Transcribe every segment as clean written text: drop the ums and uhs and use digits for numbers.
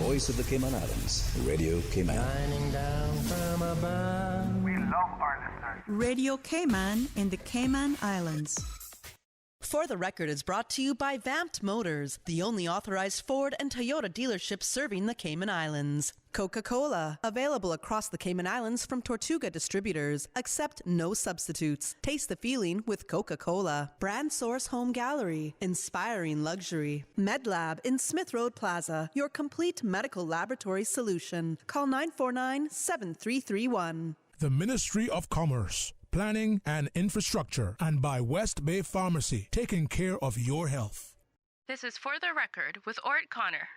voice of the Cayman Islands, Radio Cayman. Shining down from above. We love our listeners. Radio Cayman in the Cayman Islands. For the Record is brought to you by Vamped Motors, the only authorized Ford and Toyota dealership serving the Cayman Islands. Coca-Cola, available across the Cayman Islands from Tortuga distributors. Accept no substitutes. Taste the feeling with Coca-Cola. Brandsource Home Gallery, inspiring luxury. MedLab in Smith Road Plaza, your complete medical laboratory solution. Call 949-7331. The Ministry of Commerce, Planning and Infrastructure, and by West Bay Pharmacy, taking care of your health. This is For the Record with Orett Connor.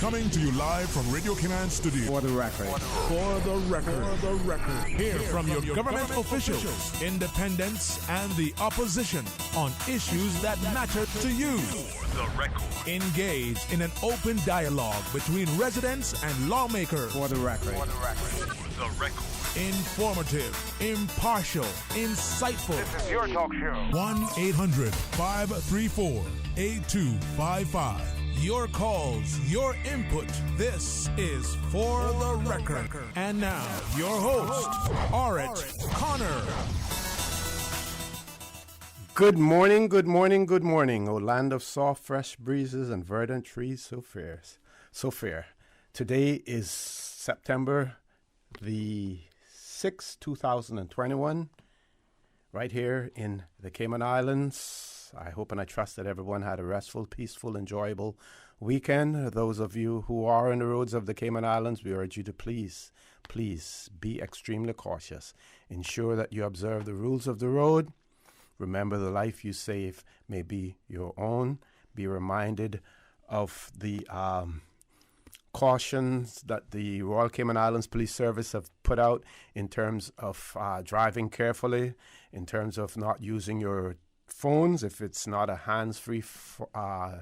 Coming to you live from Radio Cayman Studio. For the Record. For the Record. For the Record. Hear from your government officials, independents, and the opposition on issues that matter to you. For the Record. Engage in an open dialogue between residents and lawmakers. For the Record. For the Record. For the Record. Informative, impartial, insightful. This is your talk show. 1-800-534-8255. Your calls, your input. This is For the Record. And now, your host, Orett Connor. Good morning, good morning, good morning. O land of soft, fresh breezes and verdant trees, so fair, so fair. Today is September the 6th, 2021, right here in the Cayman Islands. I hope and I trust that everyone had a restful, peaceful, enjoyable weekend. Those of you who are on the roads of the Cayman Islands, we urge you to please be extremely cautious. Ensure that you observe the rules of the road. Remember, the life you save may be your own. Be reminded of the cautions that the Royal Cayman Islands Police Service have put out in terms of driving carefully, in terms of not using your phones if it's not a hands-free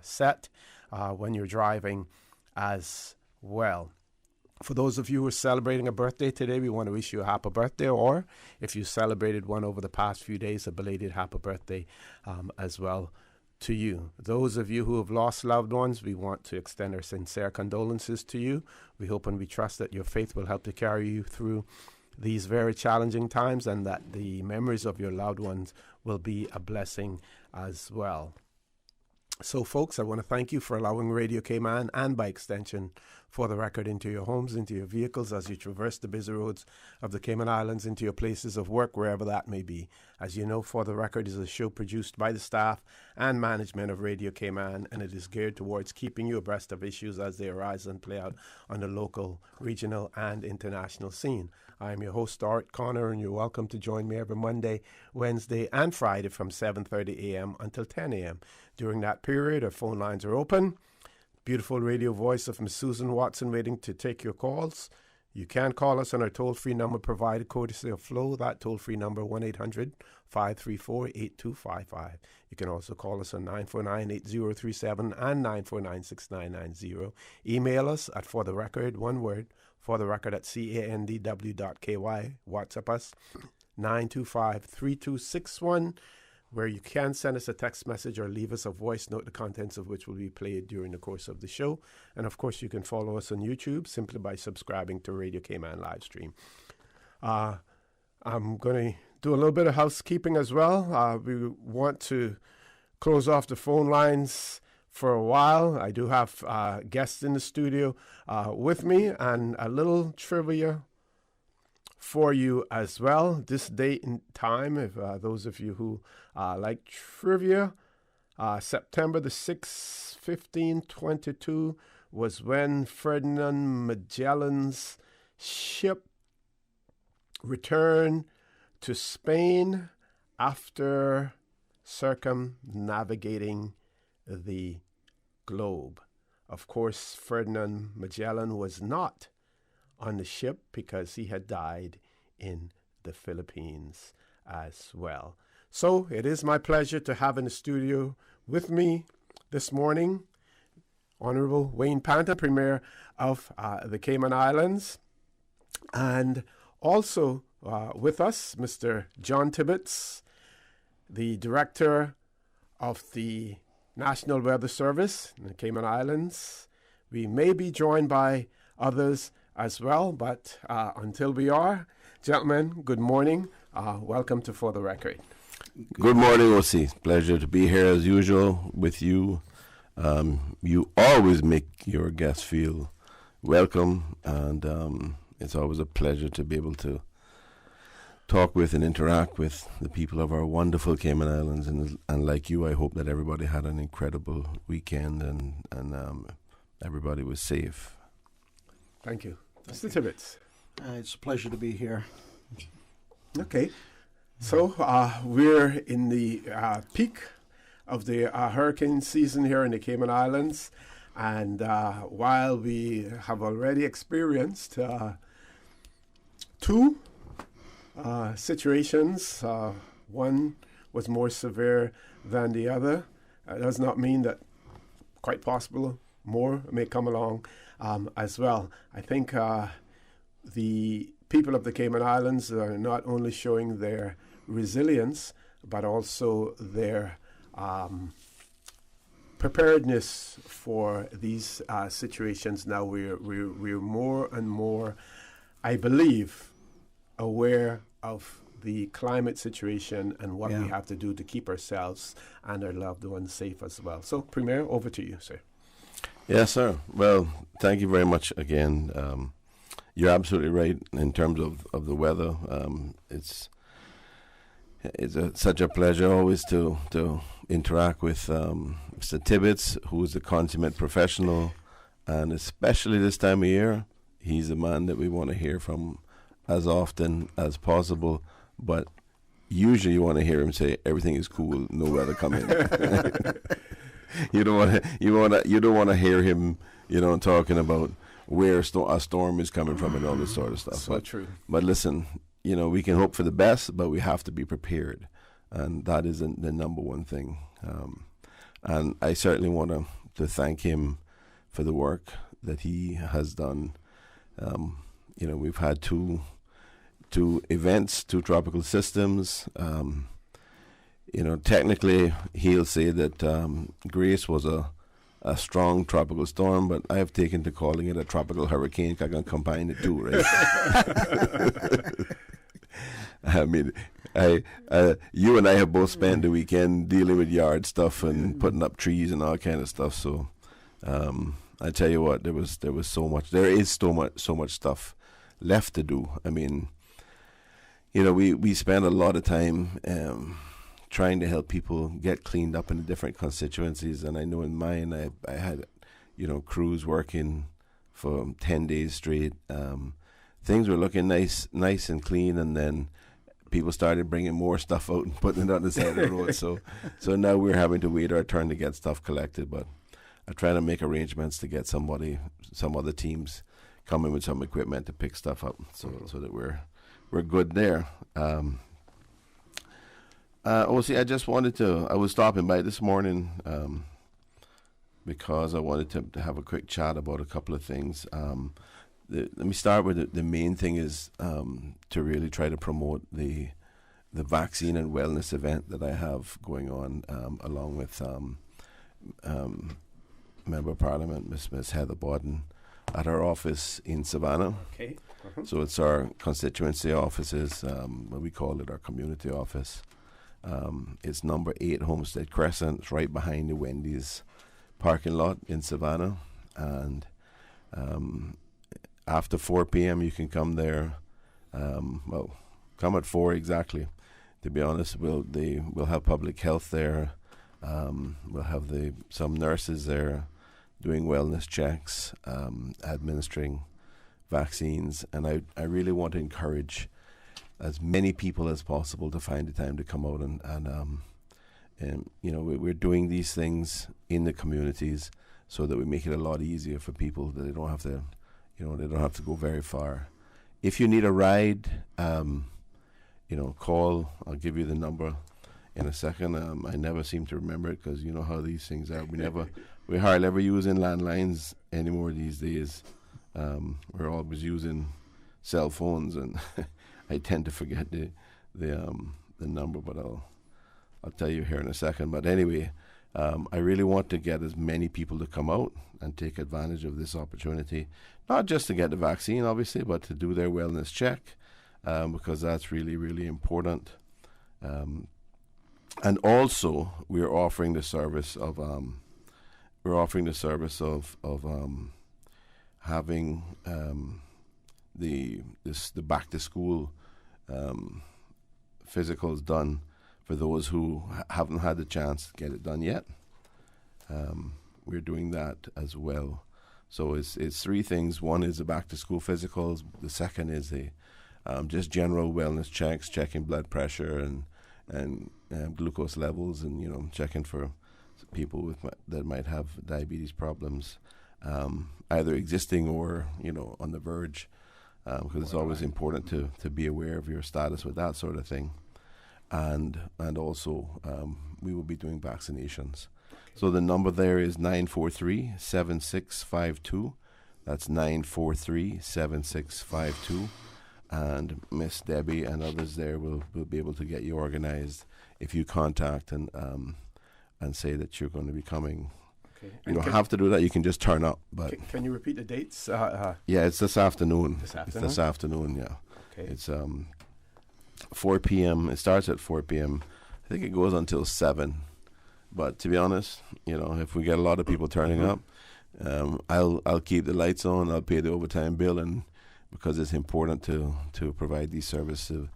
set when you're driving as well. For those of you who are celebrating a birthday today, we want to wish you a happy birthday, or if you celebrated one over the past few days, a belated happy birthday as well to you. Those of you who have lost loved ones, we want to extend our sincere condolences to you. We hope and we trust that your faith will help to carry you through these very challenging times, and that the memories of your loved ones will be a blessing as well. So, folks, I want to thank you for allowing Radio Cayman, and by extension, For the Record, into your homes, into your vehicles, as you traverse the busy roads of the Cayman Islands, into your places of work, wherever that may be. As you know, For the Record is a show produced by the staff and management of Radio Cayman, and it is geared towards keeping you abreast of issues as they arise and play out on the local, regional, and international scene. I am your host, Orett Connor, and you're welcome to join me every Monday, Wednesday, and Friday from 7:30 a.m. until 10 a.m. During that period, our phone lines are open. Beautiful radio voice of Miss Susan Watson waiting to take your calls. You can call us on our toll-free number provided courtesy of Flow. That toll-free number, 1-800-534-8255. You can also call us on 949-8037 and 949-6990. Email us at For the Record, one word, For the Record at candw.ky. WhatsApp us, 925-3261. Where you can send us a text message or leave us a voice note, the contents of which will be played during the course of the show. And, of course, you can follow us on YouTube simply by subscribing to Radio Cayman live stream. I'm going to do a little bit of housekeeping as well. We want to close off the phone lines for a while. I do have guests in the studio with me, and a little trivia for you as well. This date and time, if those of you who like trivia, September the 6th, 1522 was when Ferdinand Magellan's ship returned to Spain after circumnavigating the globe. Of course, Ferdinand Magellan was not on the ship because he had died in the Philippines as well. So it is my pleasure to have in the studio with me this morning Honorable Wayne Panton, Premier of the Cayman Islands, and also with us Mr. John Tibbetts, the Director of the National Weather Service in the Cayman Islands, We may be joined by others as well, but until we are, gentlemen, good morning. Welcome to For the Record. Good morning, O.C. Pleasure to be here as usual with you. You always make your guests feel welcome, and it's always a pleasure to be able to talk with and interact with the people of our wonderful Cayman Islands. And like you, I hope that everybody had an incredible weekend and everybody was safe. Thank you. Mr. Tibbetts. It's a pleasure to be here. Okay. So we're in the peak of the hurricane season here in the Cayman Islands. And while we have already experienced two situations, one was more severe than the other, it does not mean that quite possible more may come along as well. I think the people of the Cayman Islands are not only showing their resilience, but also their preparedness for these situations. Now we're more and more, I believe, aware of the climate situation and what we have to do to keep ourselves and our loved ones safe as well. So, Premier, over to you, sir. Yes, sir. Well, thank you very much again. You're absolutely right in terms of the weather. It's such a pleasure always to interact with Mr. Tibbetts, who's a consummate professional, and especially this time of year, he's a man that we want to hear from as often as possible. But usually, you want to hear him say everything is cool, no weather coming. You don't want to hear him, talking about where a storm is coming from and all this sort of stuff. So true. But listen, we can hope for the best, but we have to be prepared, and that is the number one thing. And I certainly want to thank him for the work that he has done. We've had two events, two tropical systems. Technically, he'll say that Grace was a strong tropical storm, but I have taken to calling it a tropical hurricane. I can combine the two, right? I mean, you and I have both spent the weekend dealing with yard stuff and putting up trees and all kind of stuff. So, I tell you what, there is so much stuff left to do. I mean, we spend a lot of time trying to help people get cleaned up in the different constituencies. And I know in mine, I had, crews working for 10 days straight. Things were looking nice and clean, and then people started bringing more stuff out and putting it on the side of the road. So now we're having to wait our turn to get stuff collected. But I try to make arrangements to get some other teams coming with some equipment to pick stuff up, so that we're good there. I was stopping by this morning because I wanted to have a quick chat about a couple of things. Let me start with the main thing is to really try to promote the vaccine and wellness event that I have going on along with Member of Parliament, Miss Heather Broughton, at our office in Savannah. Okay. Uh-huh. So it's our constituency offices, what we call it, our community office. It's number 8 Homestead Crescent. It's right behind the Wendy's parking lot in Savannah. And after 4 p.m. you can come there. Come at 4 exactly. To be honest, we'll have public health there. We'll have some nurses there doing wellness checks, administering vaccines. And I really want to encourage as many people as possible to find the time to come out and we're doing these things in the communities so that we make it a lot easier for people, that they don't have to go very far. If you need a ride, call. I'll give you the number in a second. I never seem to remember it because you know how these things are. We hardly ever using landlines anymore these days. We're always using cell phones, and I tend to forget the number, but I'll tell you here in a second. But anyway, I really want to get as many people to come out and take advantage of this opportunity, not just to get the vaccine, obviously, but to do their wellness check, because that's really, really important. And also, we're offering the service of having the back to school physicals done for those who haven't had the chance to get it done yet. We're doing that as well. So it's three things. One is the back to school physicals. The second is the just general wellness checks, checking blood pressure and glucose levels, and checking for people that might have diabetes problems, either existing or on the verge, because it's always important to be aware of your status with that sort of thing, and also we will be doing vaccinations. So the number there is 943-7652. That's 943-7652. And Miss Debbie and others there will be able to get you organized if you contact and say that you're going to be coming. Okay. You don't have to do that. You can just turn up. But can you repeat the dates? Yeah, it's this afternoon. This afternoon? It's this afternoon, yeah. Okay. It's 4 p.m. It starts at 4 p.m. I think it goes until 7. But to be honest, if we get a lot of people turning up, I'll keep the lights on. I'll pay the overtime bill, and because it's important to provide these services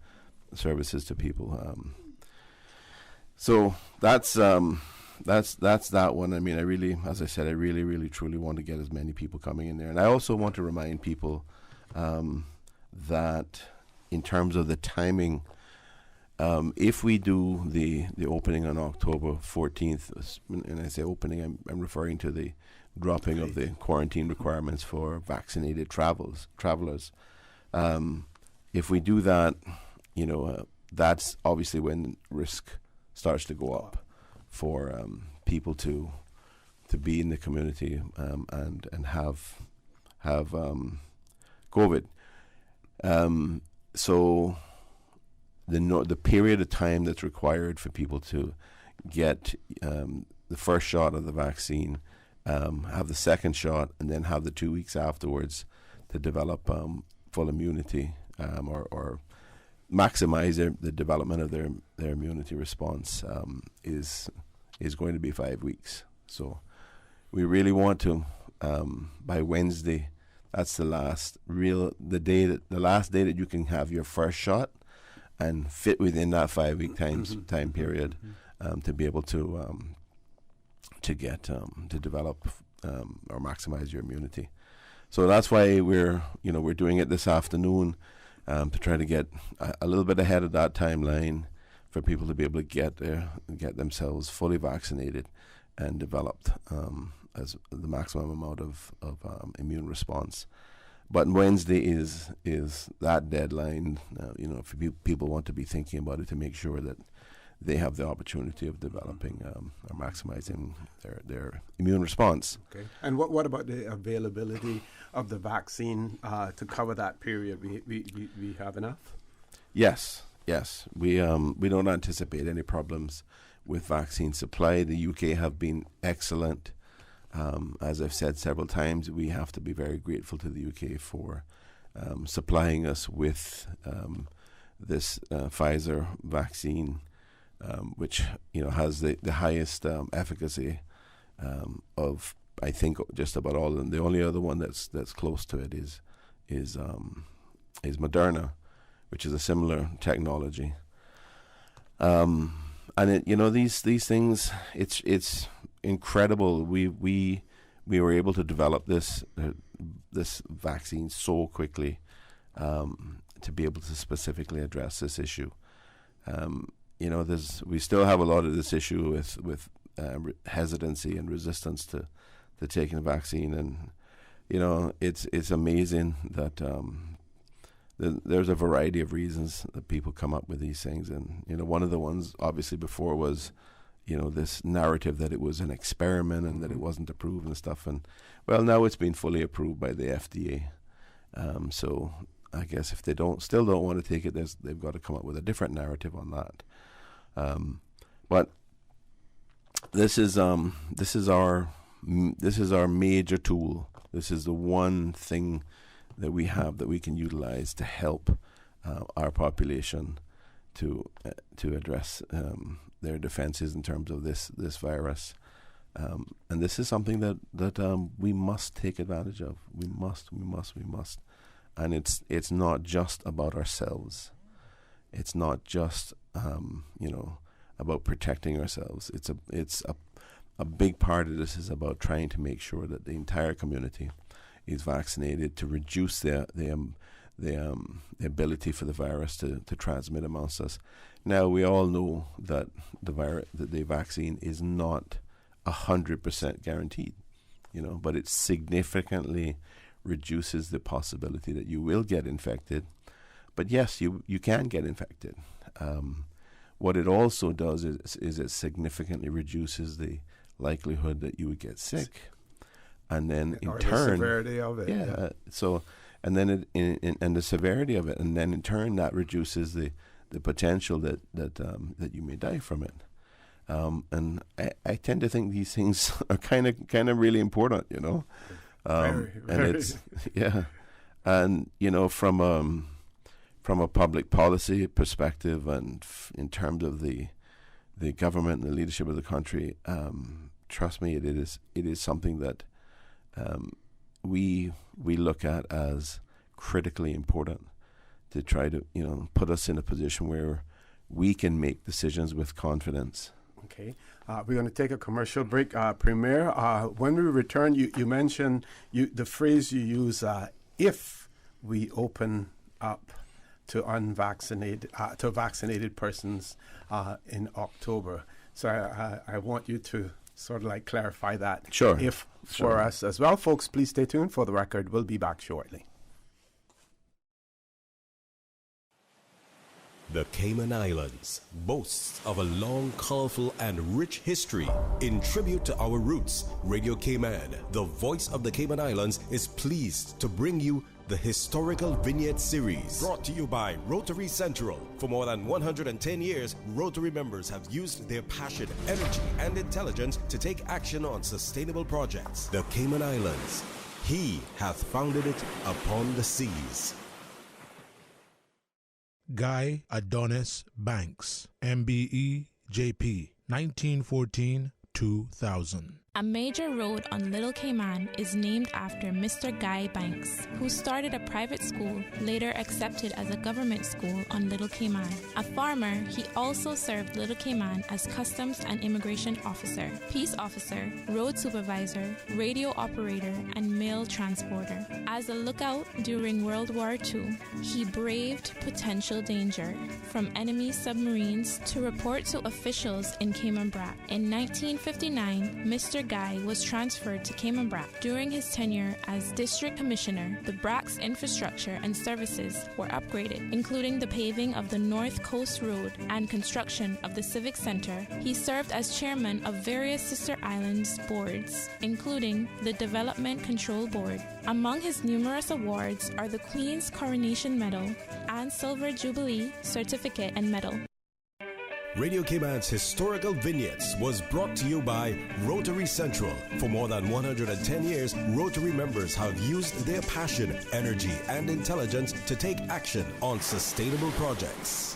to people. So that's that one. I mean, I really, as I said, I really, really, truly want to get as many people coming in there. And I also want to remind people that in terms of the timing, if we do the opening on October 14th, and I say opening, I'm referring to the dropping of the quarantine requirements for vaccinated travelers. If we do that, that's obviously when risk starts to go up for people to be in the community and have COVID. So the period of time that's required for people to get the first shot of the vaccine, have the second shot, and then have the 2 weeks afterwards to develop full immunity or maximize the development of their immunity response is going to be 5 weeks. So we really want to, by Wednesday, that's the last day that you can have your first shot and fit within that 5 week time period to be able to get to develop or maximize your immunity. So that's why we're doing it this afternoon to try to get a little bit ahead of that timeline for people to be able to get themselves fully vaccinated and developed as the maximum amount of immune response. But Wednesday is that deadline. If people want to be thinking about it, to make sure that they have the opportunity of developing or maximizing their immune response. Okay. And what about the availability of the vaccine to cover that period? We have enough? Yes. We don't anticipate any problems with vaccine supply. The UK have been excellent. As I've said several times, we have to be very grateful to the UK for supplying us with this Pfizer vaccine, which has the highest efficacy of, I think, just about all of them. The only other one that's close to it is Moderna, which is a similar technology. And these things, it's incredible. We were able to develop this vaccine so quickly to be able to specifically address this issue. We still have a lot of this issue with hesitancy and resistance to taking the vaccine, and it's amazing that there's a variety of reasons that people come up with these things, and one of the ones obviously before was this narrative that it was an experiment and that it wasn't approved and stuff, and well, now it's been fully approved by the FDA. So I guess if they still don't want to take it, they've got to come up with a different narrative on that. But this is our major tool. This is the one thing that we have that we can utilize to help our population to address their defenses in terms of this virus. And this is something that we must take advantage of. We must. And it's not just about ourselves. It's not just about protecting ourselves. It's a big part of this is about trying to make sure that the entire community is vaccinated to reduce the ability for the virus to transmit amongst us. Now we all know that the vaccine is not 100% guaranteed, but it significantly reduces the possibility that you will get infected. But yes, you can get infected. What it also does is it significantly reduces the likelihood that you would get sick, and then in turn, the severity of it. Yeah. So, and then and the severity of it, and then in turn that reduces the potential that you may die from it. And I tend to think these things are kind of really important, Very, and it's and from a public policy perspective, and in terms of the government and the leadership of the country, trust me, it is something that we look at as critically important to try to put us in a position where we can make decisions with confidence. Okay, we're going to take a commercial break. Premier, when we return, you mentioned the phrase you use, if we open up to vaccinated persons in October. So I want you to sort of like clarify that. Sure. For us as well. Folks, please stay tuned. For the record, we'll be back shortly. The Cayman Islands boasts of a long, colorful, and rich history. In tribute to our roots, Radio Cayman, the voice of the Cayman Islands, is pleased to bring you the Historical Vignette Series. Brought to you by Rotary Central. For more than 110 years, Rotary members have used their passion, energy, and intelligence to take action on sustainable projects. The Cayman Islands, he hath founded it upon the seas. Guy Adonis Banks, MBE JP, 1914-2000. A major road on Little Cayman is named after Mr. Guy Banks, who started a private school, later accepted as a government school on Little Cayman. A farmer, he also served Little Cayman as customs and immigration officer, peace officer, road supervisor, radio operator, and mail transporter. As a lookout during World War II, he braved potential danger, from enemy submarines to report to officials in Cayman Brac. In 1959, Mr. Guy was transferred to Cayman Brac. During his tenure as district commissioner, the Brac's infrastructure and services were upgraded, including the paving of the North Coast Road and construction of the Civic Center. He served as chairman of various sister islands boards, including the Development Control Board. Among his numerous awards are the Queen's Coronation Medal and Silver Jubilee Certificate and Medal. Radio Cayman's Historical Vignettes was brought to you by Rotary Central. For more than 110 years, Rotary members have used their passion, energy, and intelligence to take action on sustainable projects.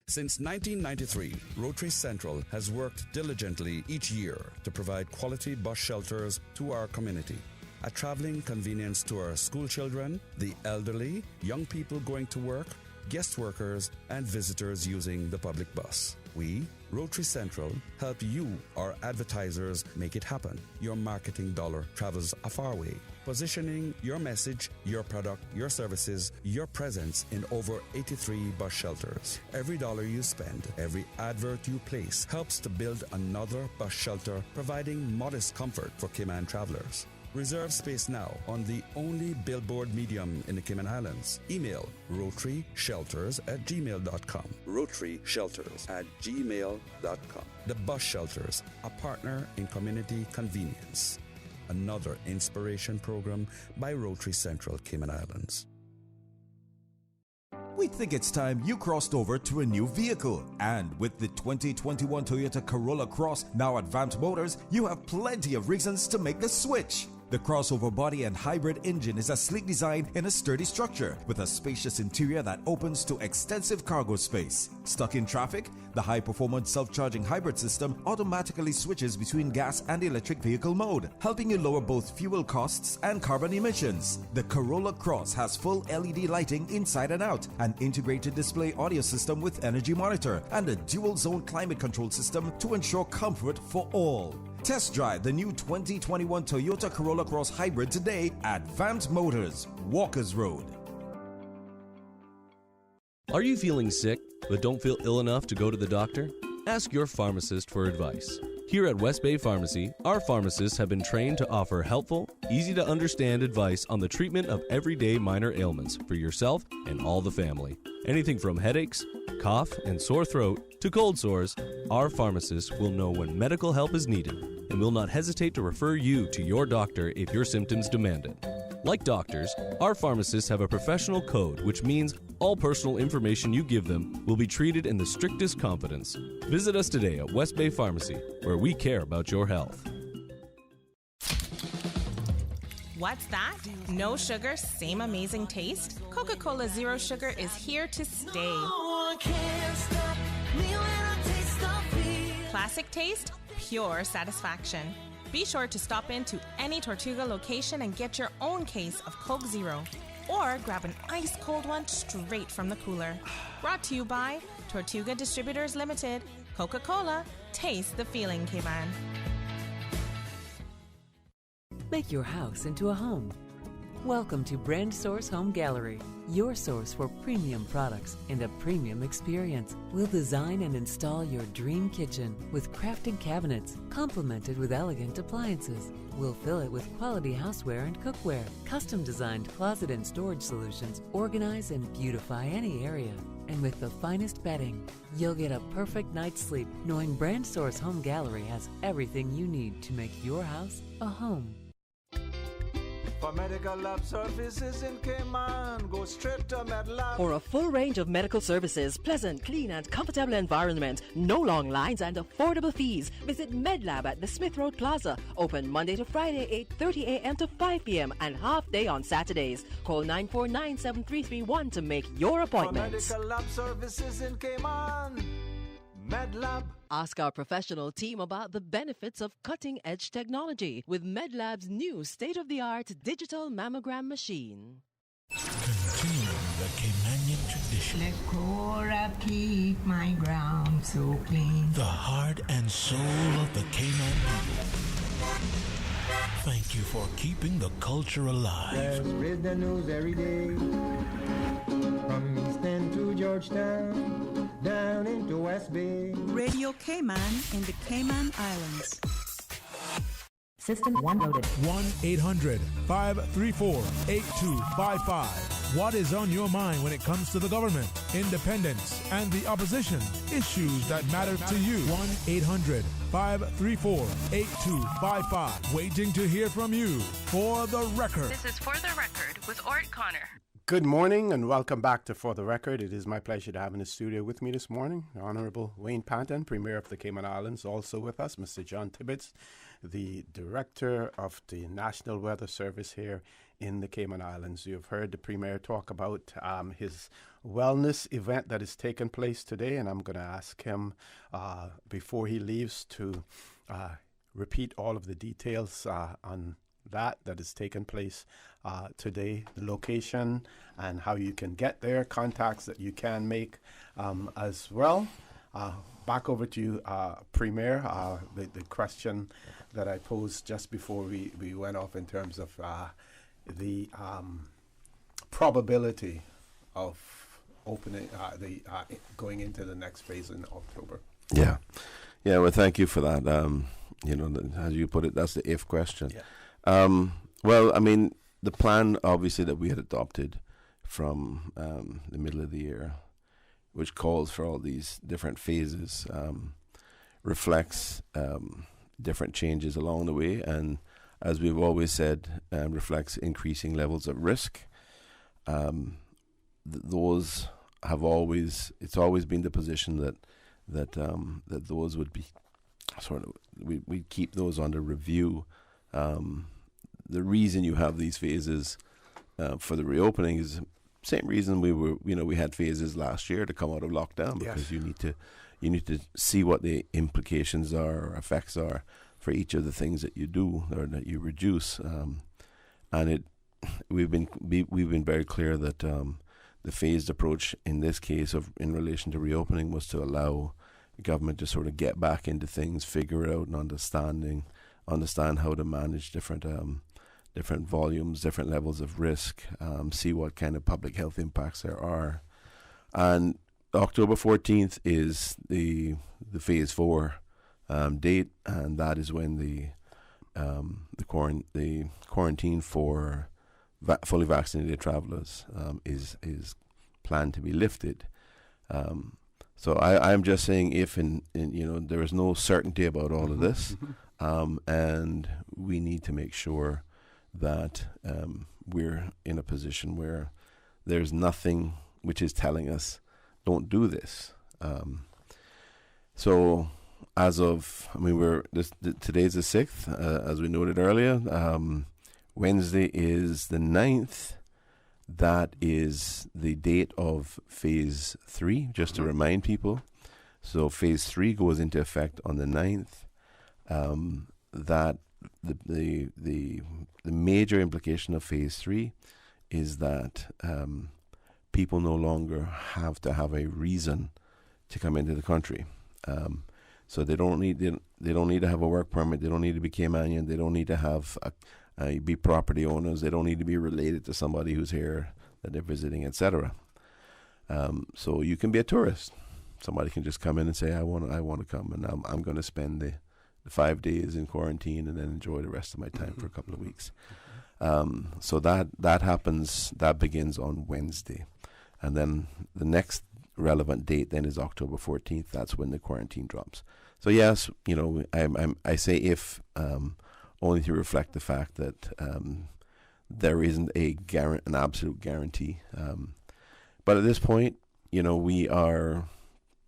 Since 1993, Rotary Central has worked diligently each year to provide quality bus shelters to our community. A traveling convenience to our school children, the elderly, young people going to work, guest workers, and visitors using the public bus. We, Rotary Central, help you, our advertisers, make it happen. Your marketing dollar travels a far way. Positioning your message, your product, your services, your presence in over 83 bus shelters. Every dollar you spend, every advert you place helps to build another bus shelter, providing modest comfort for Cayman travelers. Reserve space now on the only billboard medium in the Cayman Islands. Email rotaryshelters@gmail.com. rotaryshelters@gmail.com. The Bus Shelters, a partner in community convenience. Another inspiration program by Rotary Central Cayman Islands. we think it's time you crossed over to a new vehicle. And with the 2021 Toyota Corolla Cross now at Vamped Motors, you have plenty of reasons to make the switch. The crossover body and hybrid engine is a sleek design in a sturdy structure with a spacious interior that opens to extensive cargo space. Stuck in traffic? The high-performance self-charging hybrid system automatically switches between gas and electric vehicle mode, helping you lower both fuel costs and carbon emissions. The Corolla Cross has full LED lighting inside and out, an integrated display audio system with energy monitor, and a dual-zone climate control system to ensure comfort for all. Test drive the new 2021 Toyota Corolla Cross Hybrid today at Vamped Motors, Walkers Road. Are you feeling sick but don't feel ill enough to go to the doctor? Ask your pharmacist for advice. Here at West Bay Pharmacy, our pharmacists have been trained to offer helpful, easy-to-understand advice on the treatment of everyday minor ailments for yourself and all the family. Anything from headaches, cough, and sore throat to cold sores, our pharmacists will know when medical help is needed and will not hesitate to refer you to your doctor if your symptoms demand it. Like doctors, our pharmacists have a professional code, which means all personal information you give them will be treated in the strictest confidence. Visit us today at West Bay Pharmacy, where we care about your health. What's that? No sugar, same amazing taste? Coca-Cola Zero Sugar is here to stay. No, can't stop me when I taste the feel. Classic taste, pure satisfaction. Be sure to stop into any Tortuga location and get your own case of Coke Zero. Or grab an ice-cold one straight from the cooler. Brought to you by Tortuga Distributors Limited. Coca-Cola, taste the feeling, Cayman. Make your house into a home. Welcome to Brandsource Home Gallery, your source for premium products and a premium experience. We'll design and install your dream kitchen with crafted cabinets, complemented with elegant appliances. We'll fill it with quality houseware and cookware. Custom-designed closet and storage solutions organize and beautify any area. And with the finest bedding, you'll get a perfect night's sleep knowing Brandsource Home Gallery has everything you need to make your house a home. For medical lab services in Cayman, go straight to MedLab. For a full range of medical services, pleasant, clean and comfortable environment, no long lines and affordable fees, visit MedLab at the Smith Road Plaza. Open Monday to Friday, 8:30 a.m. to 5 p.m. and half day on Saturdays. Call 949-7331 to make your appointment. For medical lab services in Cayman, MedLab. Ask our professional team about the benefits of cutting-edge technology with MedLab's new state-of-the-art digital mammogram machine. Continuing the Caymanian tradition. Let Cora keep my ground so clean. The heart and soul of the Cayman people. Thank you for keeping the culture alive. Let's read the news every day. From East End to Georgetown, down into West Bay. Radio Cayman in the Cayman Islands. System 1 loaded. 1-800-534-8255. What is on your mind when it comes to the government, independence, and the opposition? Issues that matter to you. 1-800-534-8255. Waiting to hear from you. For the Record. This is For the Record with Orett Connor. Good morning and welcome back to For the Record. It is my pleasure to have in the studio with me this morning the Honorable Wayne Panton, Premier of the Cayman Islands. Also with us, Mr. John Tibbetts, the Director of the National Weather Service here in the Cayman Islands. You've heard the Premier talk about his wellness event that is taking place today, and I'm going to ask him before he leaves to repeat all of the details on that is taking place today, the location and how you can get there, contacts that you can make as well. Back over to you, Premier. The question that I posed just before we went off in terms of the probability of opening, going into the next phase in October. Yeah. Well, thank you for that. As you put it, that's the if question. Yeah. Well, I mean, the plan obviously that we had adopted from the middle of the year, which calls for all these different phases, reflects different changes along the way, and as we've always said, reflects increasing levels of risk. Those it's always been the position that those would be sort of, we keep those under review. The reason you have these phases for the reopening is the same reason we had phases last year to come out of lockdown, because you need to see what the implications are or effects are for each of the things that you do or that you reduce. And we've been very clear that the phased approach in this case in relation to reopening was to allow the government to sort of get back into things, figure it out, and understand how to manage different volumes, different levels of risk, see what kind of public health impacts there are. And October 14th is the phase 4 date, and that is when the quarantine for fully vaccinated travelers is planned to be lifted. So I'm just saying, if there is no certainty about all of this, and we need to make sure that we're in a position where there's nothing which is telling us don't do this. So as of, today's the 6th, as we noted earlier. Wednesday is the 9th. That is the date of phase 3, just to remind people. So phase 3 goes into effect on the 9th. That the major implication of phase 3 is that people no longer have to have a reason to come into the country. So they don't need to have a work permit. They don't need to be Caymanian. They don't need to have be property owners. They don't need to be related to somebody who's here that they're visiting, etc. So you can be a tourist. Somebody can just come in and say, I want to come, and I'm going to spend the 5 days in quarantine and then enjoy the rest of my time for a couple of weeks. So that happens. That begins on Wednesday, and then the next relevant date then is October 14th. That's when the quarantine drops. So yes, I say if only to reflect the fact that there isn't an absolute guarantee. But at this point, we are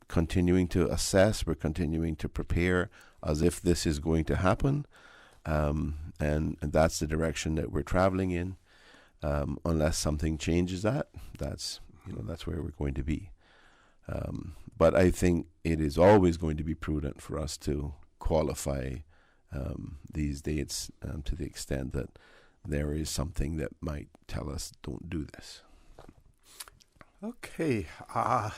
continuing to assess. We're continuing to prepare as if this is going to happen, and that's the direction that we're traveling in. Unless something changes that's where we're going to be. But I think it is always going to be prudent for us to qualify these dates to the extent that there is something that might tell us don't do this. Okay. I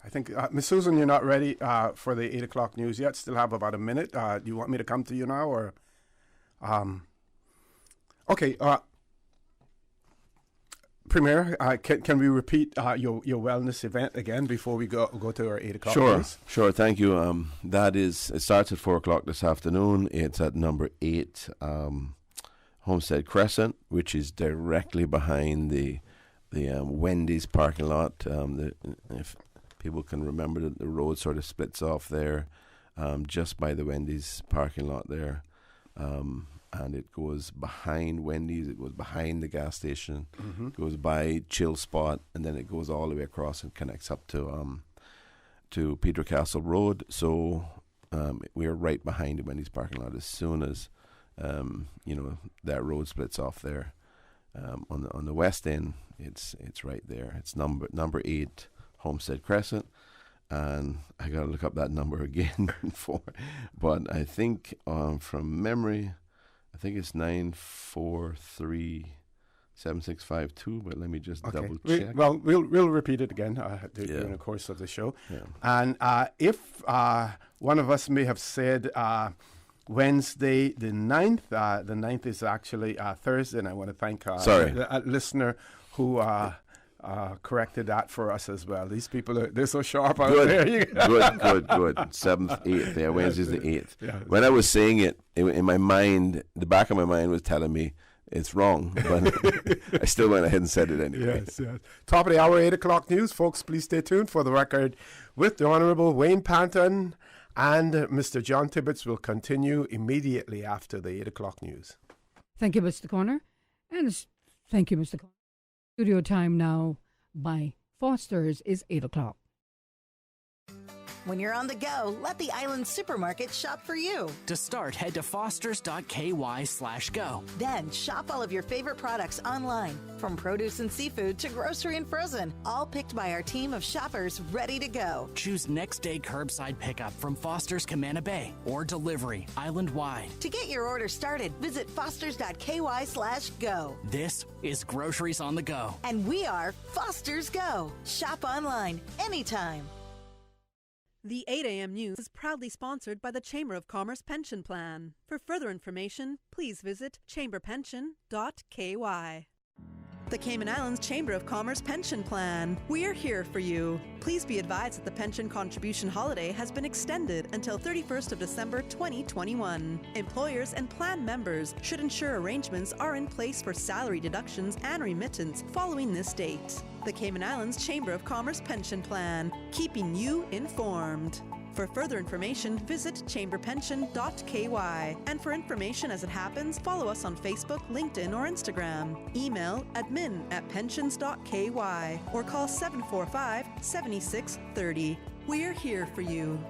think, Ms. Susan, you're not ready for the 8 o'clock news yet. Still have about a minute. Do you want me to come to you now, or? Okay. Premier, can we repeat your wellness event again before we go to our 8 o'clock news? Sure. Thank you. It starts at 4 o'clock this afternoon. It's at number 8 Homestead Crescent, which is directly behind the Wendy's parking lot. If people can remember that the road sort of splits off there, just by the Wendy's parking lot there. And it goes behind Wendy's, it goes behind the gas station, it goes by Chill Spot, and then it goes all the way across and connects up to Peter Castle Road. So we are right behind the Wendy's parking lot. As soon as that road splits off there, on the west end, it's right there. It's number 8 Homestead Crescent, and I gotta look up that number again but I think from memory, I think it's 943-7652, but let me just double check. We'll repeat it again during the course of the show. Yeah. And if one of us may have said Wednesday the 9th, the 9th is actually Thursday, and I want to thank a listener who corrected that for us as well. These people they're so sharp out there. Good. 7th, 8th. Yeah, Wednesday's the 8th. Yeah. When I was saying it, in my mind, the back of my mind was telling me it's wrong, but I still went ahead and said it anyway. Yes. Top of the hour, 8 o'clock news. Folks, please stay tuned for the record with the Honourable Wayne Panton, and Mr. John Tibbetts will continue immediately after the 8 o'clock news. Thank you, Mr. Corner. And thank you, Mr. Corner. Studio time now by Foster's is 8 o'clock. When you're on the go, let the Island Supermarket shop for you. To start, head to fosters.ky/go. Then shop all of your favorite products online, from produce and seafood to grocery and frozen, all picked by our team of shoppers ready to go. Choose next day curbside pickup from Foster's Camana Bay or delivery island-wide. To get your order started, visit fosters.ky/go. This is Groceries on the Go. And we are Foster's Go. Shop online anytime. The 8 a.m. news is proudly sponsored by the Chamber of Commerce Pension Plan. For further information, please visit chamberpension.ky. The Cayman Islands Chamber of Commerce Pension Plan. We're here for you. Please be advised that the pension contribution holiday has been extended until 31st of December 2021. Employers and plan members should ensure arrangements are in place for salary deductions and remittance following this date. The Cayman Islands Chamber of Commerce Pension Plan, keeping you informed. For further information, visit chamberpension.ky. And for information as it happens, follow us on Facebook, LinkedIn, or Instagram. Email admin@pensions.ky or call 745-7630. We're here for you.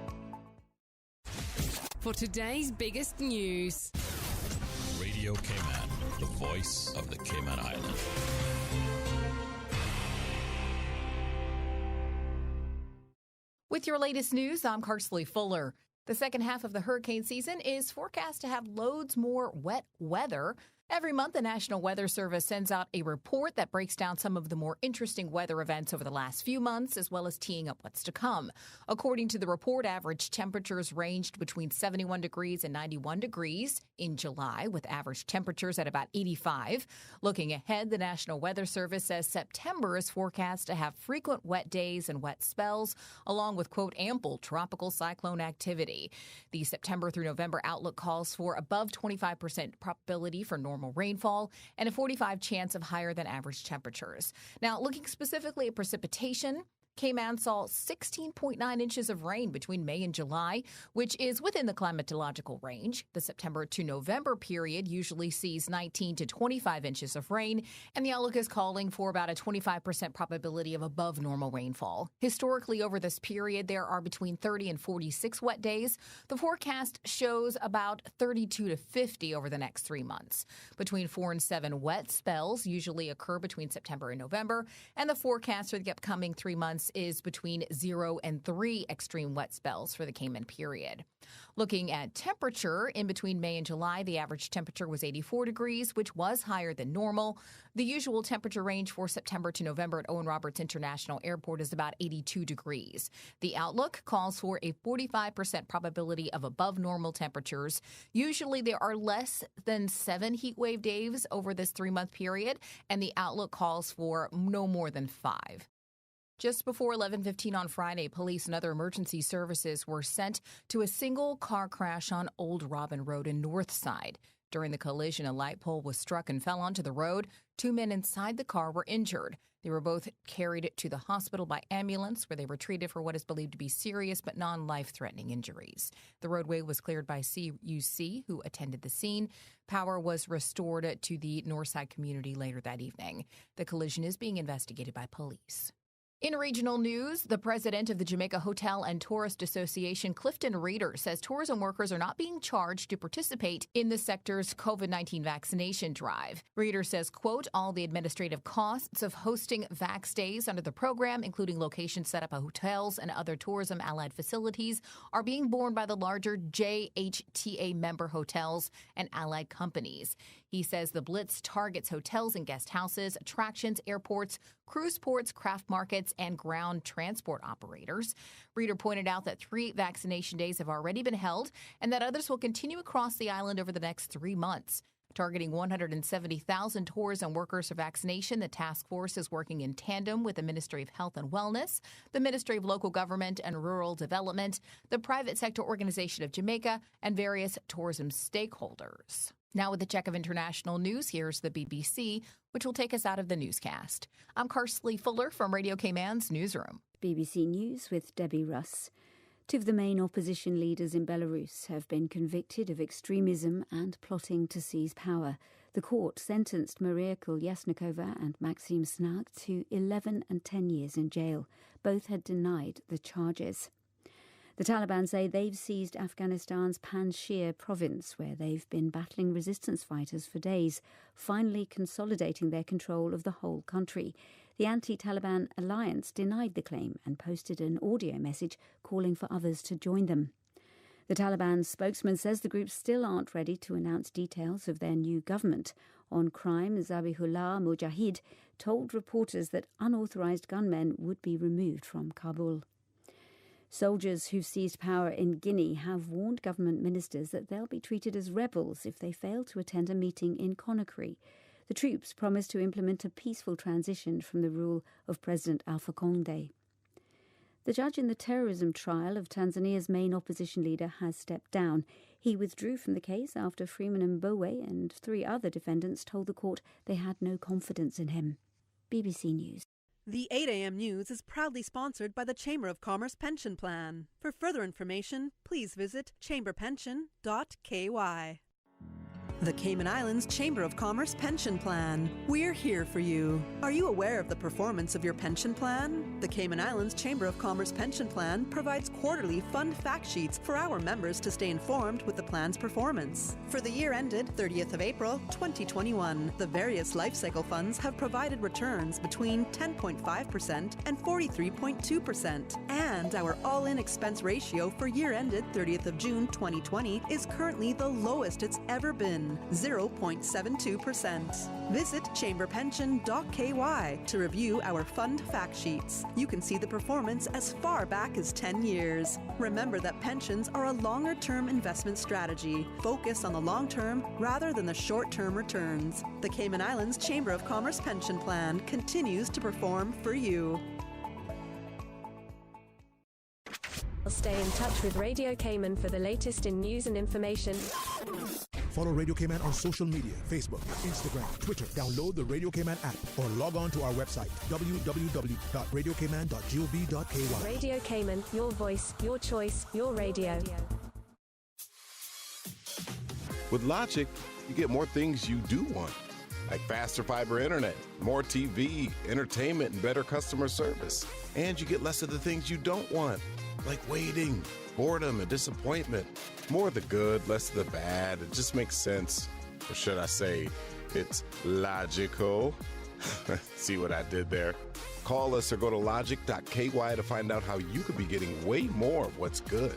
For today's biggest news. Radio Cayman, the voice of the Cayman Islands. With your latest news, I'm Carsley Fuller. The second half of the hurricane season is forecast to have loads more wet weather. Every month, the National Weather Service sends out a report that breaks down some of the more interesting weather events over the last few months, as well as teeing up what's to come. According to the report, average temperatures ranged between 71 degrees and 91 degrees in July, with average temperatures at about 85. Looking ahead, the National Weather Service says September is forecast to have frequent wet days and wet spells, along with, quote, ample tropical cyclone activity. The September through November outlook calls for above 25% probability for normal rainfall and a 45% chance of higher than average temperatures. Now, looking specifically at precipitation, Cayman saw 16.9 inches of rain between May and July, which is within the climatological range. The September to November period usually sees 19 to 25 inches of rain, and the outlook is calling for about a 25% probability of above normal rainfall. Historically, over this period, there are between 30 and 46 wet days. The forecast shows about 32 to 50 over the next 3 months. Between 4 and 7 wet spells usually occur between September and November, and the forecast for the upcoming 3 months is between 0 and 3 extreme wet spells for the Cayman period. Looking at temperature, in between May and July, the average temperature was 84 degrees, which was higher than normal. The usual temperature range for September to November at Owen Roberts International Airport is about 82 degrees. The outlook calls for a 45% probability of above normal temperatures. Usually there are less than 7 heat wave days over this 3-month period, and the outlook calls for no more than 5. Just before 11:15 on Friday, police and other emergency services were sent to a single car crash on Old Robin Road in Northside. During the collision, a light pole was struck and fell onto the road. 2 men inside the car were injured. They were both carried to the hospital by ambulance, where they were treated for what is believed to be serious but non-life-threatening injuries. The roadway was cleared by CUC, who attended the scene. Power was restored to the Northside community later that evening. The collision is being investigated by police. In regional news, the president of the Jamaica Hotel and Tourist Association, Clifton Reeder, says tourism workers are not being charged to participate in the sector's COVID-19 vaccination drive. Reeder says, quote, all the administrative costs of hosting vac stays under the program, including locations set up at hotels and other tourism-allied facilities, are being borne by the larger JHTA member hotels and allied companies. He says the Blitz targets hotels and guest houses, attractions, airports, cruise ports, craft markets, and ground transport operators. Reeder pointed out that 3 vaccination days have already been held and that others will continue across the island over the next 3 months. Targeting 170,000 tourism workers for vaccination, the task force is working in tandem with the Ministry of Health and Wellness, the Ministry of Local Government and Rural Development, the Private Sector Organization of Jamaica, and various tourism stakeholders. Now with a check of international news, here's the BBC, which will take us out of the newscast. I'm Carsley Fuller from Radio Cayman's Newsroom. BBC News with Debbie Russ. 2 of the main opposition leaders in Belarus have been convicted of extremism and plotting to seize power. The court sentenced Maria Kolyasnikova and Maxim Snag to 11 and 10 years in jail. Both had denied the charges. The Taliban say they've seized Afghanistan's Panjshir province, where they've been battling resistance fighters for days, finally consolidating their control of the whole country. The anti-Taliban alliance denied the claim and posted an audio message calling for others to join them. The Taliban spokesman says the group still aren't ready to announce details of their new government. On crime, Zabihullah Mujahid told reporters that unauthorized gunmen would be removed from Kabul. Soldiers who've seized power in Guinea have warned government ministers that they'll be treated as rebels if they fail to attend a meeting in Conakry. The troops promised to implement a peaceful transition from the rule of President Alpha Conde. The judge in the terrorism trial of Tanzania's main opposition leader has stepped down. He withdrew from the case after Freeman Mbowe and 3 other defendants told the court they had no confidence in him. BBC News. The 8 a.m. news is proudly sponsored by the Chamber of Commerce Pension Plan. For further information, please visit chamberpension.ky. The Cayman Islands Chamber of Commerce Pension Plan. We're here for you. Are you aware of the performance of your pension plan? The Cayman Islands Chamber of Commerce Pension Plan provides quarterly fund fact sheets for our members to stay informed with the plan's performance. For the year ended 30th of April, 2021, the various life cycle funds have provided returns between 10.5% and 43.2%. And our all-in expense ratio for year ended 30th of June, 2020 is currently the lowest it's ever been. 0.72%. Visit chamberpension.ky to review our fund fact sheets. You can see the performance as far back as 10 years. Remember that pensions are a longer-term investment strategy. Focus on the long term rather than the short-term returns. The Cayman Islands Chamber of Commerce Pension Plan continues to perform for you. Stay in touch with Radio Cayman for the latest in news and information. Follow Radio Cayman on social media, Facebook, Instagram, Twitter. Download the Radio Cayman app or log on to our website, www.radiocayman.gov.ky. Radio Cayman, your voice, your choice, your radio. With Logic, you get more things you do want, like faster fiber internet, more TV, entertainment, and better customer service. And you get less of the things you don't want, like waiting, boredom, and disappointment. More of the good, less of the bad. It just makes sense. Or should I say, it's logical. See what I did there? Call us or go to logic.ky to find out how you could be getting way more of what's good.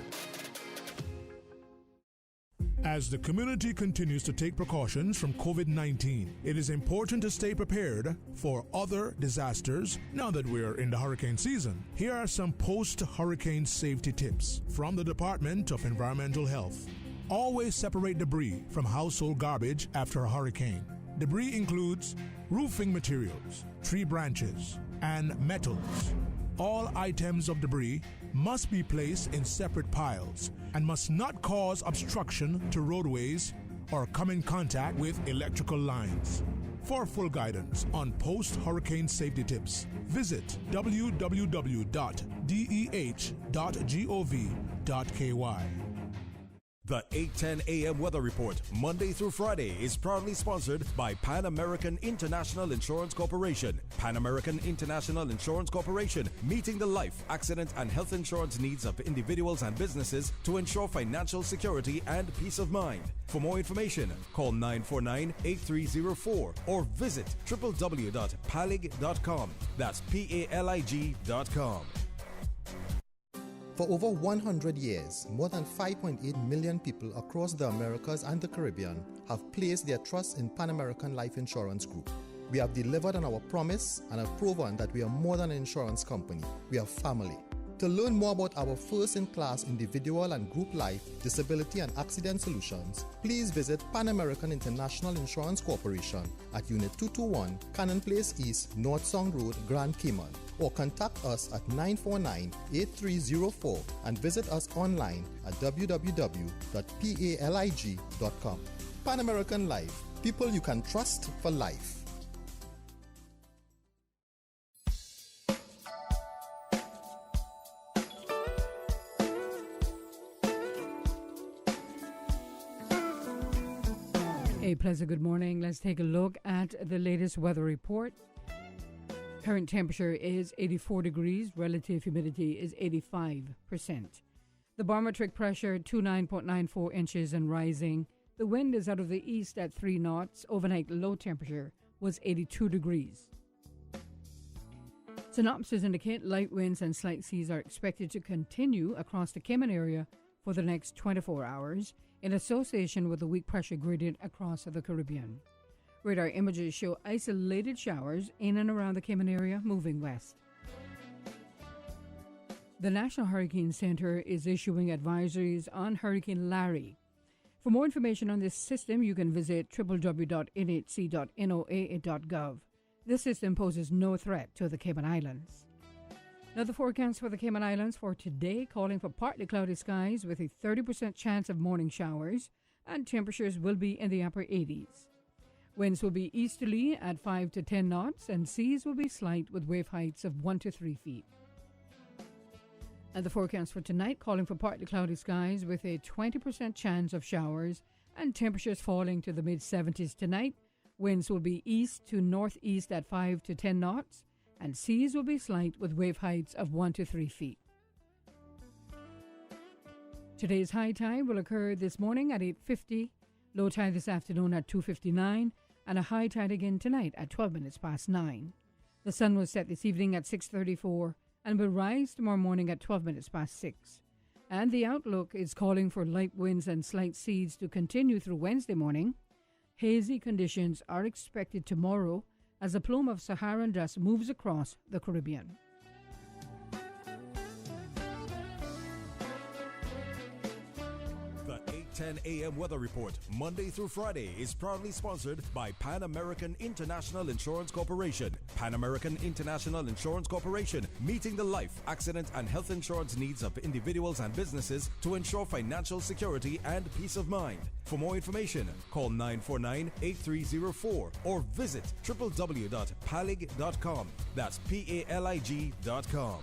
As the community continues to take precautions from COVID-19, it is important to stay prepared for other disasters now that we're in the hurricane season. Here are some post-hurricane safety tips from the Department of Environmental Health. Always separate debris from household garbage after a hurricane. Debris includes roofing materials, tree branches, and metals. All items of debris must be placed in separate piles and must not cause obstruction to roadways or come in contact with electrical lines. For full guidance on post-hurricane safety tips, visit www.deh.gov.ky. The 8:10 a.m. weather report, Monday through Friday, is proudly sponsored by Pan American International Insurance Corporation. Pan American International Insurance Corporation, meeting the life, accident, and health insurance needs of individuals and businesses to ensure financial security and peace of mind. For more information, call 949-8304 or visit www.palig.com. That's PALIG.com. For over 100 years, more than 5.8 million people across the Americas and the Caribbean have placed their trust in Pan American Life Insurance Group. We have delivered on our promise and have proven that we are more than an insurance company. We are family. To learn more about our first-in-class individual and group life, disability and accident solutions, please visit Pan American International Insurance Corporation at Unit 221, Cannon Place East, North Song Road, Grand Cayman, or contact us at 949-8304 and visit us online at www.palig.com. Pan American Life, people you can trust for life. A pleasant good morning. Let's take a look at the latest weather report. Current temperature is 84 degrees. Relative humidity is 85%. The barometric pressure 29.94 inches and rising. The wind is out of the east at 3 knots. Overnight low temperature was 82 degrees. Synopsis indicate light winds and slight seas are expected to continue across the Cayman area for the next 24 hours in association with a weak pressure gradient across the Caribbean. Radar images show isolated showers in and around the Cayman area moving west. The National Hurricane Center is issuing advisories on Hurricane Larry. For more information on this system, you can visit www.nhc.noaa.gov. This system poses no threat to the Cayman Islands. Now the forecast for the Cayman Islands for today, calling for partly cloudy skies with a 30% chance of morning showers, and temperatures will be in the upper 80s. Winds will be easterly at 5 to 10 knots, and seas will be slight with wave heights of 1 to 3 feet. And the forecast for tonight, calling for partly cloudy skies with a 20% chance of showers, and temperatures falling to the mid-70s tonight. Winds will be east to northeast at 5 to 10 knots, and seas will be slight with wave heights of 1 to 3 feet. Today's high tide will occur this morning at 8:50, low tide this afternoon at 2:59, and a high tide again tonight at 12 minutes past 9. The sun will set this evening at 6:34 and will rise tomorrow morning at 12 minutes past 6. And the outlook is calling for light winds and slight seas to continue through Wednesday morning. Hazy conditions are expected tomorrow as a plume of Saharan dust moves across the Caribbean. The 8:10 a.m. weather report, Monday through Friday, is proudly sponsored by Pan American International Insurance Corporation. Pan American International Insurance Corporation, meeting the life, accident, and health insurance needs of individuals and businesses to ensure financial security and peace of mind. For more information, call 949-8304 or visit www.palig.com. That's PALIG.com.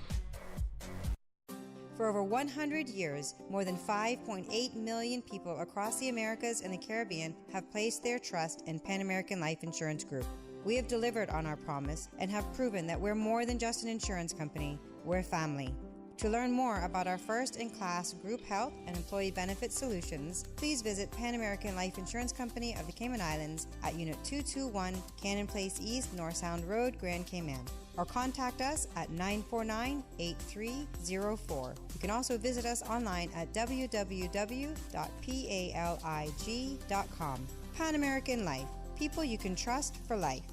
For over 100 years, more than 5.8 million people across the Americas and the Caribbean have placed their trust in Pan American Life Insurance Group. We have delivered on our promise and have proven that we're more than just an insurance company, we're family. To learn more about our first-in-class group health and employee benefit solutions, please visit Pan American Life Insurance Company of the Cayman Islands at Unit 221, Cannon Place East, North Sound Road, Grand Cayman, or contact us at 949-8304. You can also visit us online at www.palig.com. Pan American Life, people you can trust for life.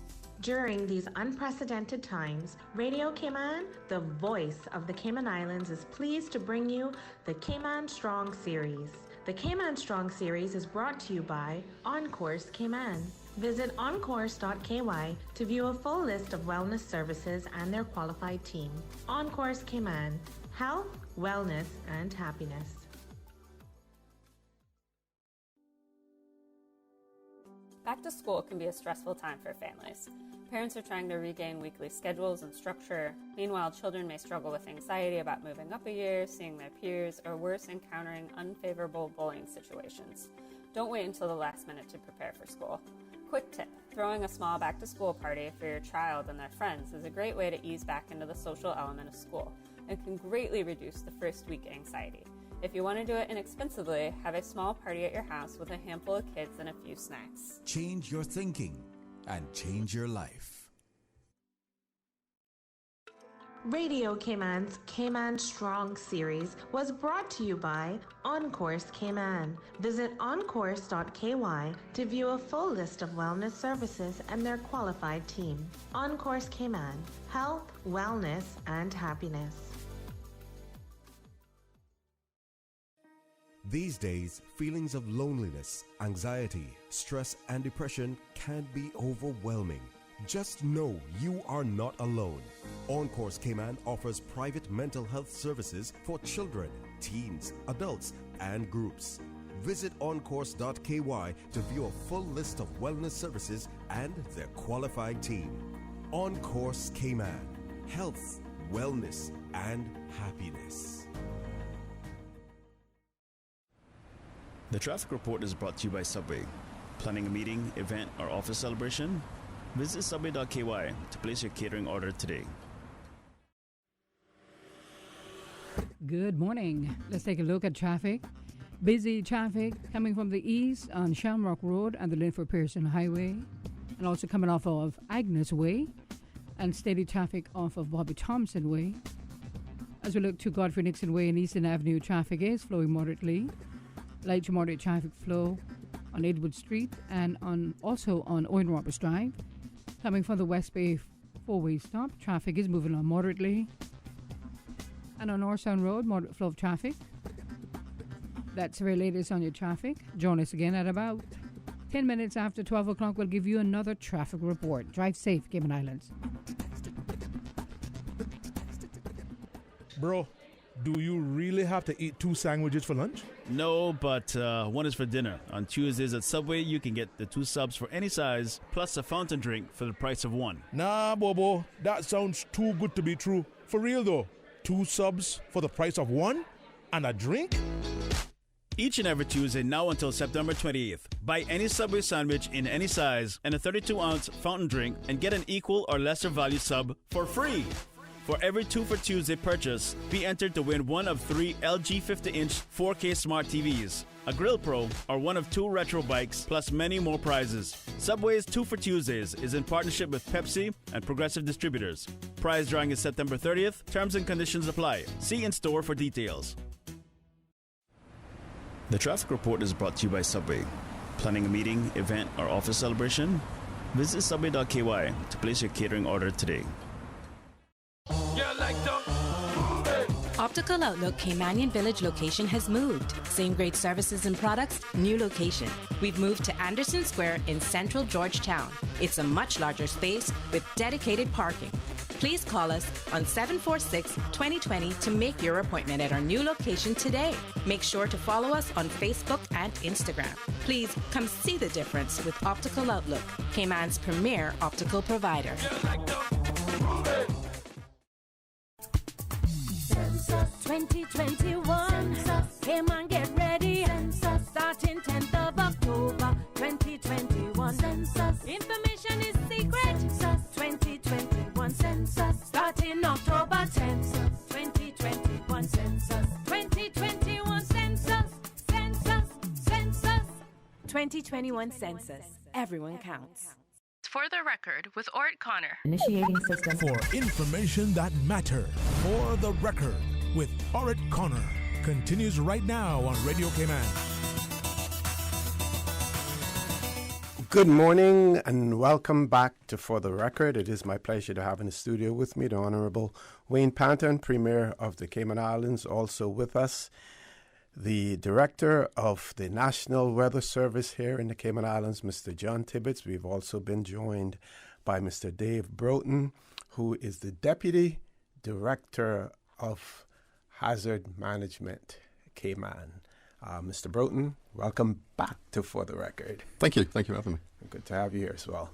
During these unprecedented times, Radio Cayman, the voice of the Cayman Islands, is pleased to bring you the Cayman Strong Series. The Cayman Strong Series is brought to you by OnCourse Cayman. Visit oncourse.ky to view a full list of wellness services and their qualified team. OnCourse Cayman, health, wellness, and happiness. Back to school can be a stressful time for families. Parents are trying to regain weekly schedules and structure. Meanwhile, children may struggle with anxiety about moving up a year, seeing their peers, or worse, encountering unfavorable bullying situations. Don't wait until the last minute to prepare for school. Quick tip, throwing a small back-to-school party for your child and their friends is a great way to ease back into the social element of school and can greatly reduce the first week anxiety. If you want to do it inexpensively, have a small party at your house with a handful of kids and a few snacks. Change your thinking and change your life. Radio Cayman's Cayman Strong Series was brought to you by OnCourse Cayman. Visit oncourse.ky to view a full list of wellness services and their qualified team. OnCourse Cayman, health, wellness, and happiness. These days, feelings of loneliness, anxiety, stress, and depression can be overwhelming. Just know you are not alone. OnCourse Cayman offers private mental health services for children, teens, adults, and groups. Visit oncourse.ky to view a full list of wellness services and their qualified team. OnCourse Cayman, health, wellness, and happiness. The traffic report is brought to you by Subway. Planning a meeting, event, or office celebration? Visit subway.ky to place your catering order today. Good morning. Let's take a look at traffic. Busy traffic coming from the east on Shamrock Road and the Linford Pearson Highway, and also coming off of Agnes Way, and steady traffic off of Bobby Thompson Way. As we look to Godfrey Nixon Way and Eastern Avenue, traffic is flowing moderately. Light to moderate traffic flow on Edward Street and also on Owen Roberts Drive. Coming from the West Bay four-way stop, traffic is moving on moderately. And on North Sound Road, moderate flow of traffic. That's the very latest on your traffic. Join us again at about 10 minutes after 12 o'clock. We'll give you another traffic report. Drive safe, Cayman Islands. Bro, do you really have to eat 2 sandwiches for lunch? No, but one is for dinner. On Tuesdays at Subway, you can get the 2 subs for any size, plus a fountain drink for the price of 1. Nah, Bobo, that sounds too good to be true. For real though, 2 subs for the price of 1 and a drink? Each and every Tuesday now until September 28th. Buy any Subway sandwich in any size and a 32-ounce fountain drink and get an equal or lesser value sub for free. For every 2 for Tuesday purchase, be entered to win one of 3 LG 50-inch 4K smart TVs, a Grill Pro, or one of 2 retro bikes, plus many more prizes. Subway's 2 for Tuesdays is in partnership with Pepsi and Progressive Distributors. Prize drawing is September 30th. Terms and conditions apply. See in store for details. The traffic report is brought to you by Subway. Planning a meeting, event, or office celebration? Visit subway.ky to place your catering order today. Optical Outlook Caymanian Village location has moved. Same great services and products, new location. We've moved to Anderson Square in central Georgetown. It's a much larger space with dedicated parking. Please call us on 746-2020 to make your appointment at our new location today. Make sure to follow us on Facebook and Instagram. Please come see the difference with Optical Outlook, Cayman's premier optical provider. Census 2021. Cayman, get ready. Census starting 10th of October 2021. Census information is secret. Census 2021. Census starting October 10th. 2021. Census 2021. Census. 2021 Census. Everyone counts. For the record, with Orett Connor. Initiating system. For information that matters. For the record, with Orett Connor. Continues right now on Radio Cayman. Good morning and welcome back to For the Record. It is my pleasure to have in the studio with me the Honorable Wayne Panton, Premier of the Cayman Islands, also with us. The Director of the National Weather Service here in the Cayman Islands, Mr. John Tibbetts. We've also been joined by Mr. Dave Broughton, who is the Deputy Director of Hazard Management, Cayman. Mr. Broughton, welcome back to For the Record. Thank you. Thank you for having me. Good to have you here as well.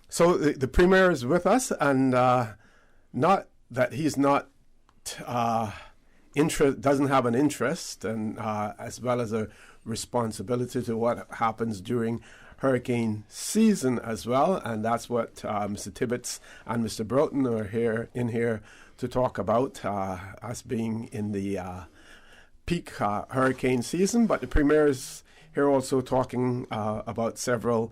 So the Premier is with us, and not that he's not... doesn't have an interest and as well as a responsibility to what happens during hurricane season as well, and that's what Mr. Tibbetts and Mr. Broughton are here to talk about, us being in the peak hurricane season. But the Premier is here also talking about several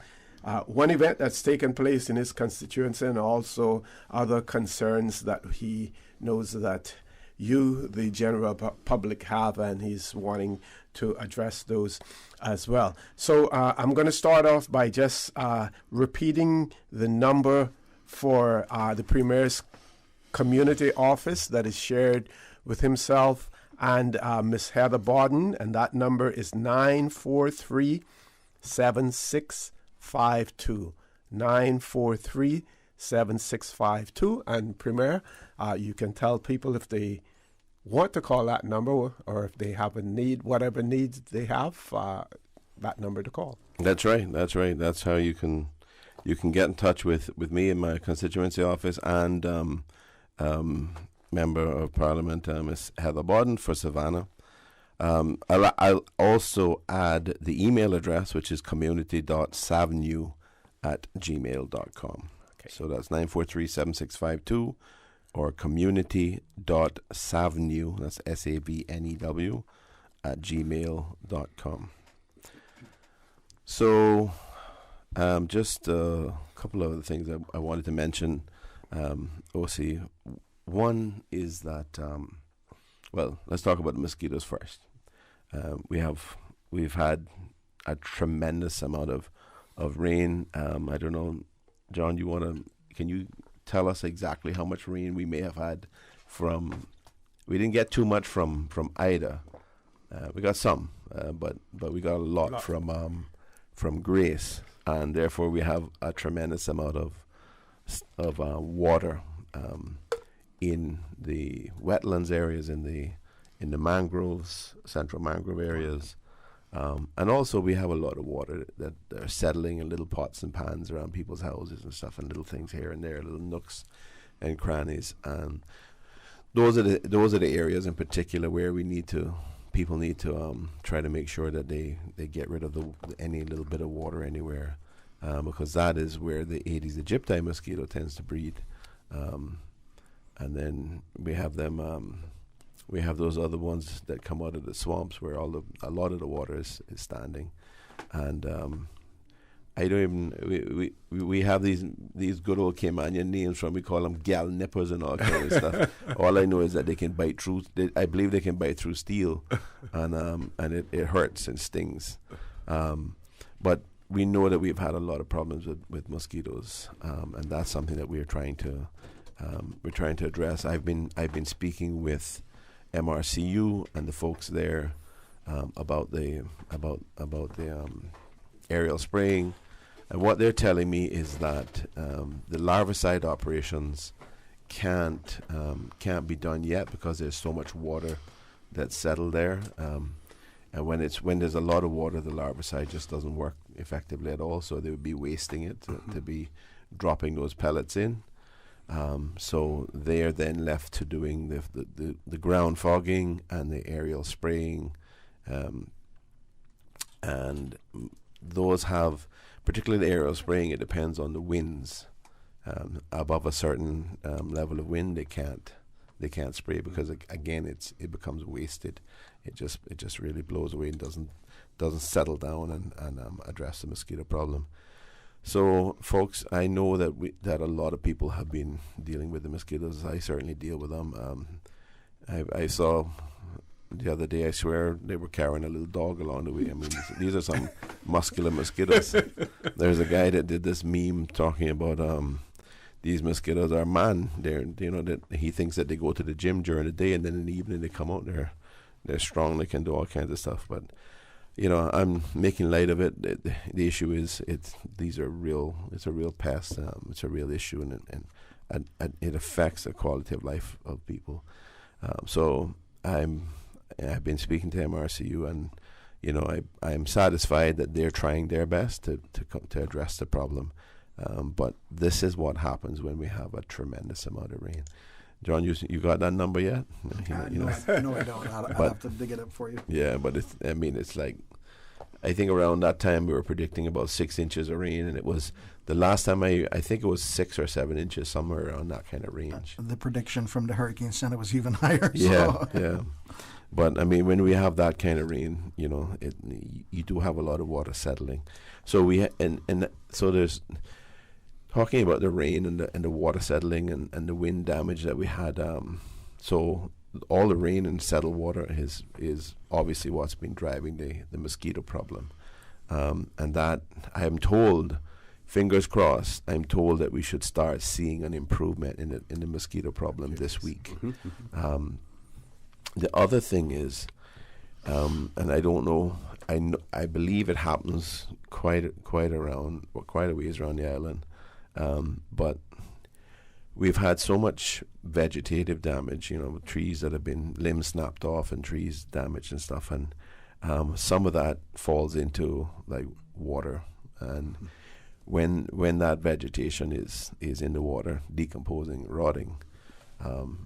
one event that's taken place in his constituency and also other concerns that he knows that you, the general public, have, and he's wanting to address those as well. So I'm going to start off by just repeating the number for the Premier's community office that is shared with himself and Miss Heather Borden, and that number is 943-7652. 943-7652. And Premier, you can tell people if they want to call that number or if they have a need, whatever needs they have, that number to call. That's right. That's how you can get in touch with me in my constituency office and Member of Parliament, Ms. Heather Borden for Savannah. I'll also add the email address, which is community.savenew@gmail.com. Okay. So that's 943-7652 or community.savenew, that's SAVNEW, @gmail.com. So just a couple of other things I wanted to mention, OC. One is that, well, let's talk about the mosquitoes first. We've had a tremendous amount of rain. I don't know, John, can you tell us exactly how much rain we may have had we didn't get too much from Ida. We got some, but we got a lot from Grace, and therefore we have a tremendous amount of water in the wetlands areas, in the mangroves, central mangrove areas, and also we have a lot of water that are settling in little pots and pans around people's houses and stuff, and little things here and there, little nooks and crannies, and those are the areas in particular where people need to try to make sure that they get rid of any little bit of water anywhere, because that is where the Aedes aegypti mosquito tends to breed, and then we have them. We have those other ones that come out of the swamps where a lot of the water is standing, and I don't even we have these good old Caymanian names from, we call them gal nippers and all kind of stuff. All I know is that they can bite through. I believe they can bite through steel, and it hurts and stings. But we know that we've had a lot of problems with mosquitoes, and that's something that we're trying to address. I've been speaking with MRCU and the folks there about the aerial spraying, and what they're telling me is that the larvicide operations can't be done yet because there's so much water that's settled there, and when there's a lot of water, the larvicide just doesn't work effectively at all. So they would be wasting it to be dropping those pellets in. So they are then left to doing the ground fogging and the aerial spraying, and those have, particularly the aerial spraying, it depends on the winds. Above a certain level of wind, they can't spray because again it becomes wasted. It just really blows away and doesn't settle down and address the mosquito problem. So, folks, I know that a lot of people have been dealing with the mosquitoes. I certainly deal with them. I saw the other day, I swear, they were carrying a little dog along the way. I mean, these are some muscular mosquitoes. There's a guy that did this meme talking about these mosquitoes are man. That he thinks that they go to the gym during the day and then in the evening they come out. They're strong. They can do all kinds of stuff, but. I'm making light of it. The issue is these are real. It's a real pest. It's a real issue, and it affects the quality of life of people. So I've been speaking to MRCU, and I'm satisfied that they're trying their best to address the problem. But this is what happens when we have a tremendous amount of rain. John, you got that number yet? No, I don't. I'll have to dig it up for you. Yeah, but it's like, I think around that time we were predicting about 6 inches of rain, and it was the last time I think it was 6 or 7 inches, somewhere around that kind of range. The prediction from the Hurricane Center was even higher. Yeah. But I mean, when we have that kind of rain, you do have a lot of water settling. So so there's. Talking about the rain and the water settling and the wind damage that we had, so all the rain and settled water is obviously what's been driving the mosquito problem, and that I am told, fingers crossed, I'm told that we should start seeing an improvement in the mosquito problem this week. The other thing is, and I don't know, I believe it happens quite a ways around the island. But we've had so much vegetative damage, trees that have been limbs snapped off and trees damaged and stuff, and some of that falls into like water, and when that vegetation is in the water, decomposing, rotting,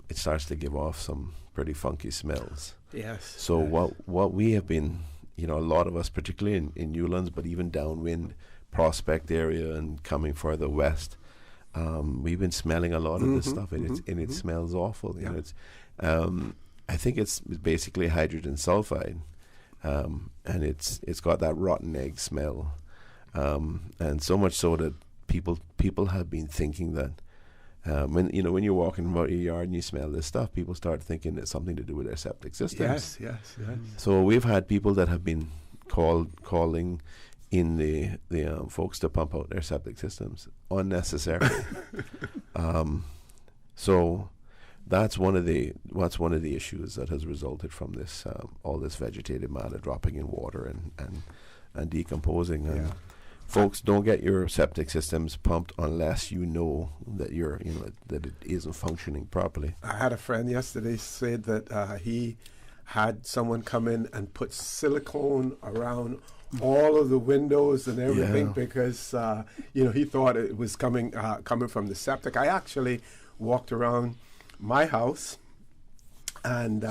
it starts to give off some pretty funky smells. Yes. So what we have been, a lot of us, particularly in Newlands, but even downwind, Prospect area and coming further west, we've been smelling a lot of this stuff, and it smells awful. It's, I think it's basically hydrogen sulfide, and it's got that rotten egg smell, and so much so that people have been thinking that when you're walking about your yard and you smell this stuff, people start thinking it's something to do with their septic systems. Yes. So we've had people that have been calling in the folks to pump out their septic systems unnecessarily. So that's one of the issues that has resulted from this all this vegetative matter dropping in water and decomposing. And folks, don't get your septic systems pumped unless you know that that it isn't functioning properly. I had a friend yesterday said that he had someone come in and put silicone around all of the windows and everything because he thought it was coming from the septic. I actually walked around my house, and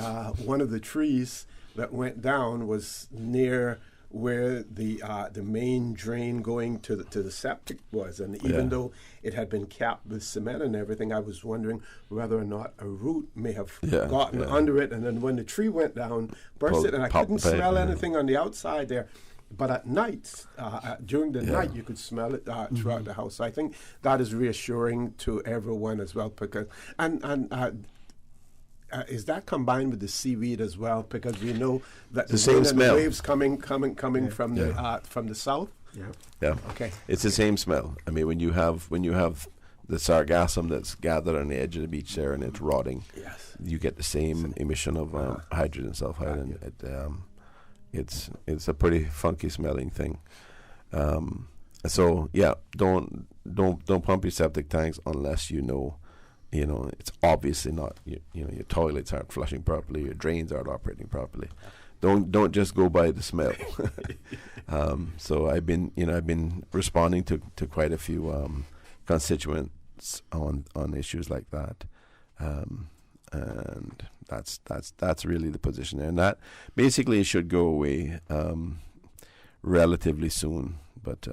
one of the trees that went down was near where the main drain going to the septic was, and even though it had been capped with cement and everything, I was wondering whether or not a root may have gotten under it, and then when the tree went down, burst it, and I couldn't smell anything on the outside there. But at night, during the night, you could smell it throughout the house. So I think that is reassuring to everyone as well, because is that combined with the seaweed as well? Because we know that the same smell. The waves coming from the south. Yeah. Okay. It's the same smell. I mean, when you have the sargassum that's gathered on the edge of the beach there and it's rotting, you get the same emission of hydrogen sulfide, and it's a pretty funky smelling thing. So don't pump your septic tanks unless you know it's obviously not your toilets aren't flushing properly, your drains aren't operating properly. Don't just go by the smell. So I've been responding to quite a few constituents on issues like that. And that's really the position there, and that basically should go away relatively soon. But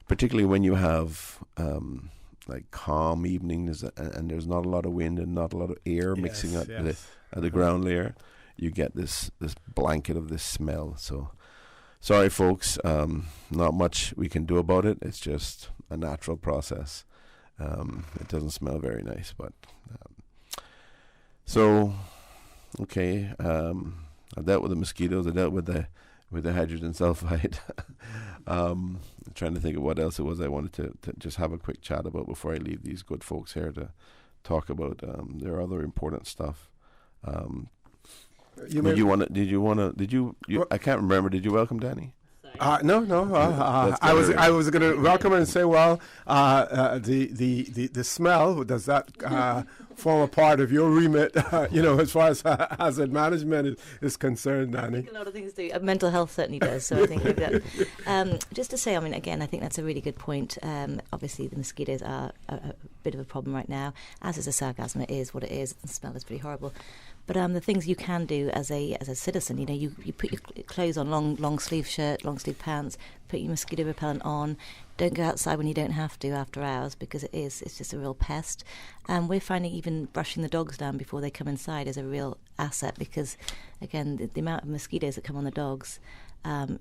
particularly when you have like calm evenings and there's not a lot of wind and not a lot of air mixing up the ground layer, you get this blanket of this smell. So sorry, folks, not much we can do about it. It's just a natural process. It doesn't smell very nice, but. So, okay, I dealt with the mosquitoes. I dealt with the hydrogen sulfide. I'm trying to think of what else it was I wanted to just have a quick chat about before I leave these good folks here to talk about their other important stuff. Did you? I can't remember. Did you welcome Danny? No. I was going to welcome her and say, well, the smell, does that form a part of your remit? As far as hazard management is concerned, Danny. A lot of things do. Mental health certainly does. So I think that. Just to say, again, I think that's a really good point. Obviously, the mosquitoes are a bit of a problem right now, as is the sargassum. It is what it is. The smell is pretty horrible. But the things you can do as a citizen, you put your clothes on, long sleeve shirt, long sleeve pants, put your mosquito repellent on. Don't go outside when you don't have to after hours, because it's just a real pest. We're finding even brushing the dogs down before they come inside is a real asset, because again the amount of mosquitoes that come on the dogs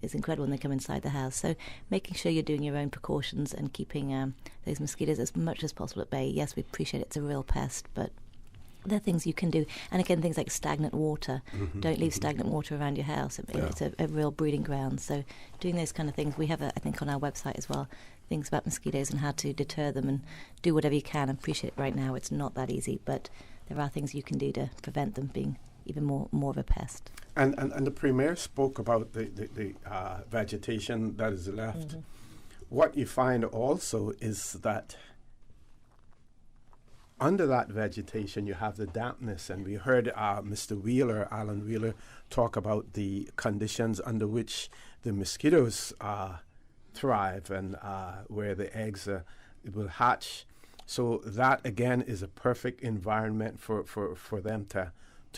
is incredible when they come inside the house. So making sure you're doing your own precautions and keeping those mosquitoes as much as possible at bay. Yes, we appreciate it's a real pest, but there are things you can do. And again, things like stagnant water. Don't leave stagnant water around your house. It's a real breeding ground. So doing those kind of things, we have, I think, on our website as well, things about mosquitoes and how to deter them and do whatever you can. I appreciate right now it's not that easy, but there are things you can do to prevent them being even more of a pest. And the Premier spoke about the vegetation that is left. What you find also is that under that vegetation, you have the dampness, and we heard Mr. Alan Wheeler, talk about the conditions under which the mosquitoes thrive and where the eggs will hatch. So that, again, is a perfect environment for them to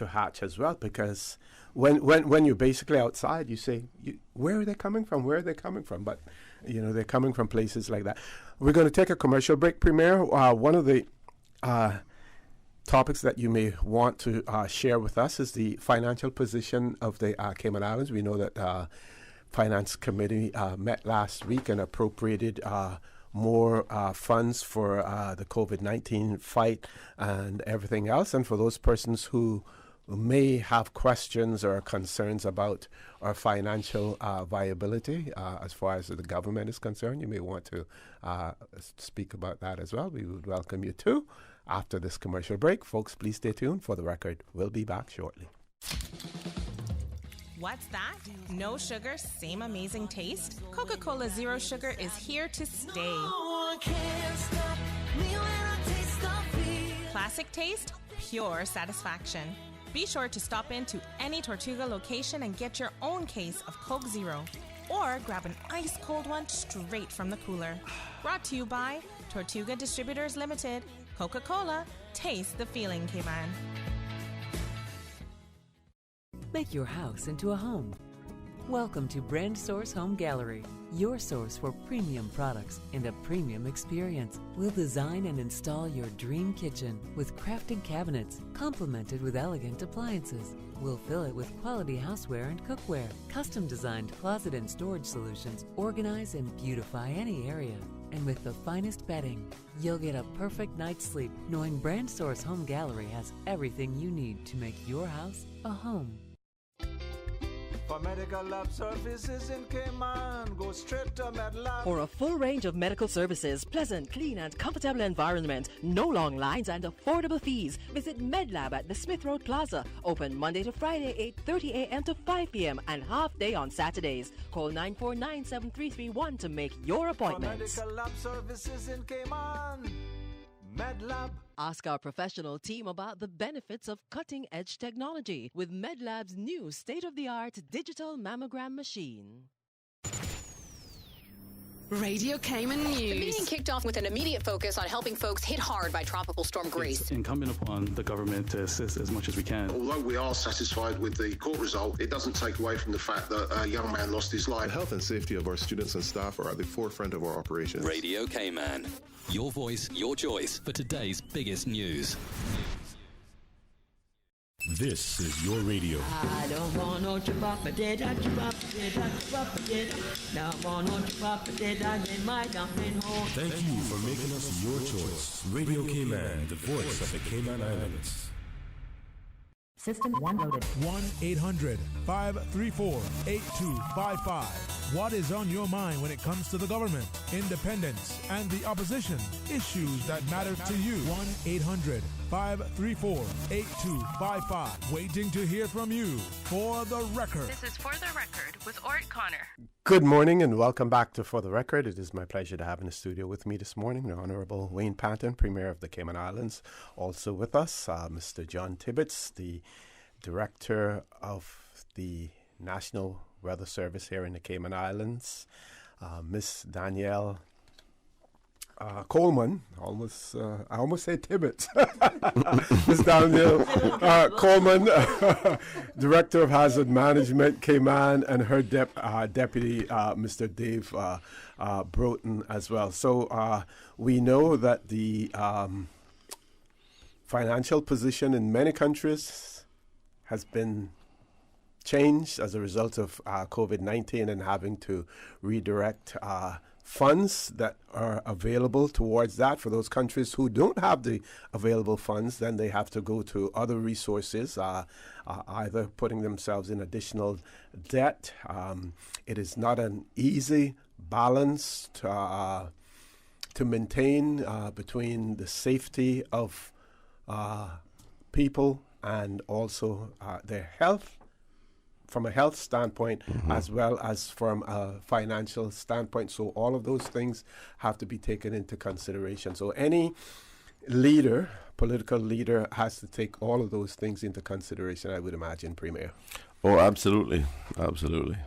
hatch as well, because when you're basically outside, you say, where are they coming from? Where are they coming from? But, they're coming from places like that. We're going to take a commercial break, Premier. One of the topics that you may want to share with us is the financial position of the Cayman Islands. We know that Finance Committee met last week and appropriated more funds for the COVID-19 fight and everything else. And for those persons who may have questions or concerns about our financial viability as far as the government is concerned, you may want to speak about that as well. We would welcome you too. After this commercial break, folks, please stay tuned. For the record, we'll be back shortly. What's that? No sugar, same amazing taste? Coca-Cola Zero Sugar is here to stay. Classic taste, pure satisfaction. Be sure to stop into any Tortuga location and get your own case of Coke Zero. Or grab an ice-cold one straight from the cooler. Brought to you by Tortuga Distributors Limited. Coca-Cola, taste the feeling, Cayman. Make your house into a home. Welcome to Brandsource Home Gallery, your source for premium products and a premium experience. We'll design and install your dream kitchen with crafted cabinets, complemented with elegant appliances. We'll fill it with quality houseware and cookware. Custom-designed closet and storage solutions organize and beautify any area. And with the finest bedding, you'll get a perfect night's sleep knowing Brandsource Home Gallery has everything you need to make your house a home. For medical lab services in Cayman, go straight to MedLab. For a full range of medical services, pleasant, clean and comfortable environment, no long lines and affordable fees, visit MedLab at the Smith Road Plaza. Open Monday to Friday, 8:30 a.m. to 5 p.m. and half day on Saturdays. Call 949-7331 to make your appointments. For medical lab services in Cayman, MedLab. Ask our professional team about the benefits of cutting-edge technology with MedLab's new state-of-the-art digital mammogram machine. Radio Cayman News. The meeting kicked off with an immediate focus on helping folks hit hard by Tropical Storm Grace. It's incumbent upon the government to assist as much as we can. Although we are satisfied with the court result, it doesn't take away from the fact that a young man lost his life. The health and safety of our students and staff are at the forefront of our operations. Radio Cayman. Your voice, your choice for today's biggest news. This is your radio. I don't want no chupapa-did, I chupapa-did. Now I want no chupapa-did, I get my dumpling home. Thank you for making us your choice. Radio Cayman, the voice of the Cayman Islands. System 1 loaded. 1-800-534-8255. What is on your mind when it comes to the government, independence, and the opposition? Issues that matter to you. 1-800-534-8255. Waiting to hear from you. For the record. This is For the Record with Orett Connor. Good morning and welcome back to For the Record. It is my pleasure to have in the studio with me this morning the Honorable Wayne Panton, Premier of the Cayman Islands. Also with us, Mr. John Tibbetts, the Director of the National Weather Service here in the Cayman Islands. Miss Danielle Coleman, I almost said Tibbetts. Miss Danielle Coleman, Director of Hazard Management, Cayman, and her deputy, Mr. Dave Broughton, as well. So we know that the financial position in many countries has been changed as a result of COVID-19 and having to redirect funds that are available towards that. For those countries who don't have the available funds, then they have to go to other resources, either putting themselves in additional debt. It is not an easy balance to maintain between the safety of people and also their health, from a health standpoint, as well as from a financial standpoint. So all of those things have to be taken into consideration. So any leader, political leader, has to take all of those things into consideration, I would imagine, Premier. Oh, absolutely. Absolutely.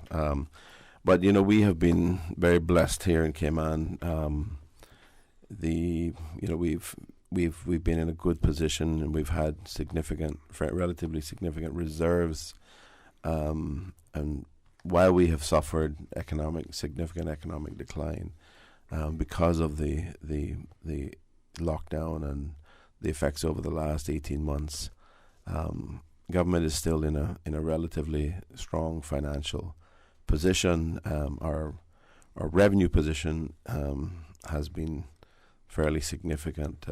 But, you know, we have been very blessed here in Cayman. we've been in a good position, and we've had relatively significant reserves, and while we have suffered significant economic decline because of the lockdown and the effects over the last 18 months, government is still in a relatively strong financial position. Our revenue position has been fairly significant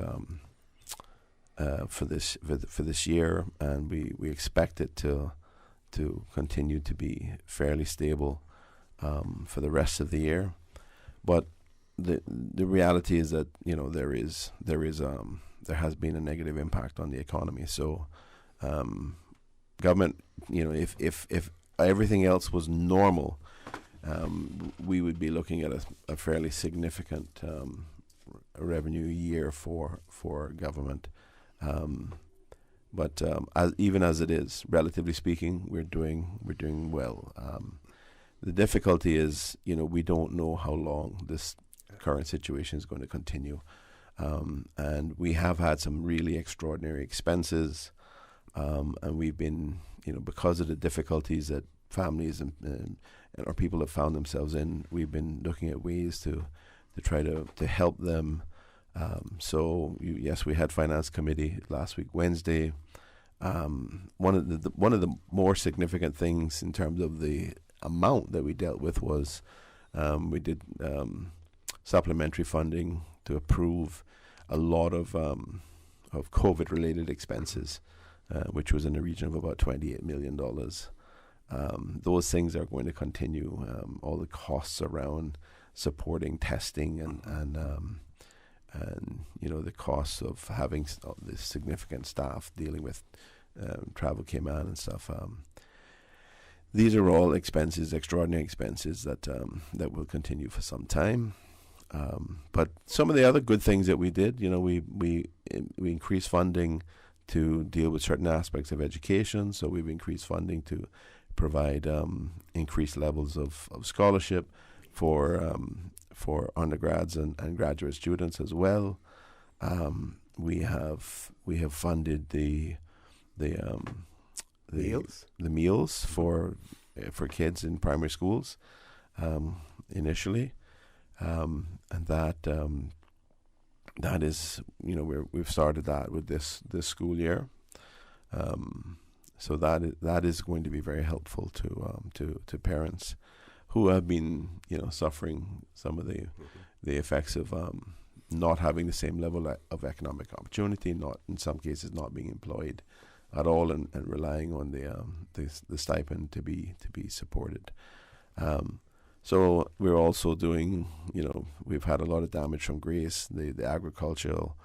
for this year, and we expect it to continue to be fairly stable for the rest of the year. But the reality is that there has been a negative impact on the economy. So government, if everything else was normal, we would be looking at a fairly significant revenue year for government. But even as it is, relatively speaking, we're doing well. The difficulty is, we don't know how long this current situation is going to continue, and we have had some really extraordinary expenses, and we've been, because of the difficulties that families and or people have found themselves in, we've been looking at ways to try to help them. Yes, we had finance committee last week Wednesday. One of the more significant things in terms of the amount that we dealt with was we did supplementary funding to approve a lot of COVID related expenses, which was in the region of about $28 million. Those things are going to continue. All the costs around supporting testing and the costs of having this significant staff dealing with travel Cayman and stuff. These are all expenses, extraordinary expenses that will continue for some time. But some of the other good things that we did, we increased funding to deal with certain aspects of education. So we've increased funding to provide increased levels of scholarship for undergrads and graduate students as well. We have funded the meals for kids in primary schools initially, and that is we've started that with this school year. So that is going to be very helpful to parents who have been suffering some of the effects of not having the same level of economic opportunity, not in some cases not being employed at all, and relying on the stipend to be supported. So we're also doing, we've had a lot of damage from Grace. The agricultural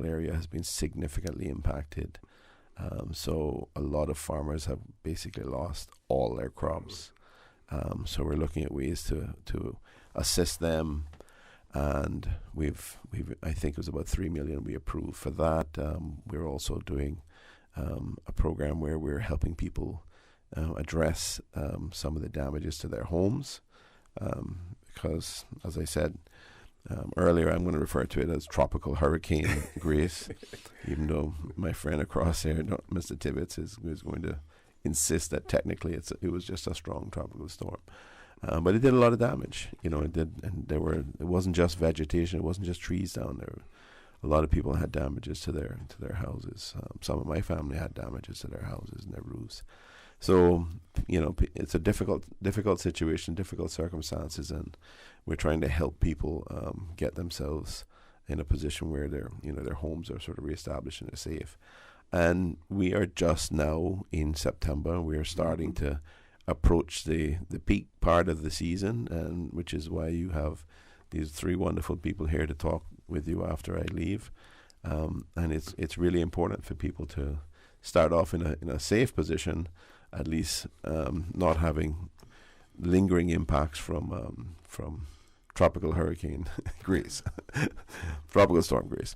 area has been significantly impacted. So a lot of farmers have basically lost all their crops. So we're looking at ways to assist them, and we've I think it was about $3 million we approved for that. We're also doing a program where we're helping people address some of the damages to their homes, because, as I said earlier, I'm going to refer to it as Tropical Hurricane Grace, even though my friend across there, Mr. Tibbetts, is going to insist that technically it was just a strong tropical storm. But it did a lot of damage. It did, and it wasn't just vegetation, it wasn't just trees down there. A lot of people had damages to their houses. Some of my family had damages to their houses and their roofs. So, it's a difficult situation, difficult circumstances, and we're trying to help people get themselves in a position where their homes are sort of reestablished and they're safe. And we are just now in September. We are starting to approach the peak part of the season, and which is why you have these three wonderful people here to talk with you after I leave. And it's really important for people to start off in a safe position, at least not having lingering impacts from tropical hurricane Grace, tropical storm Grace.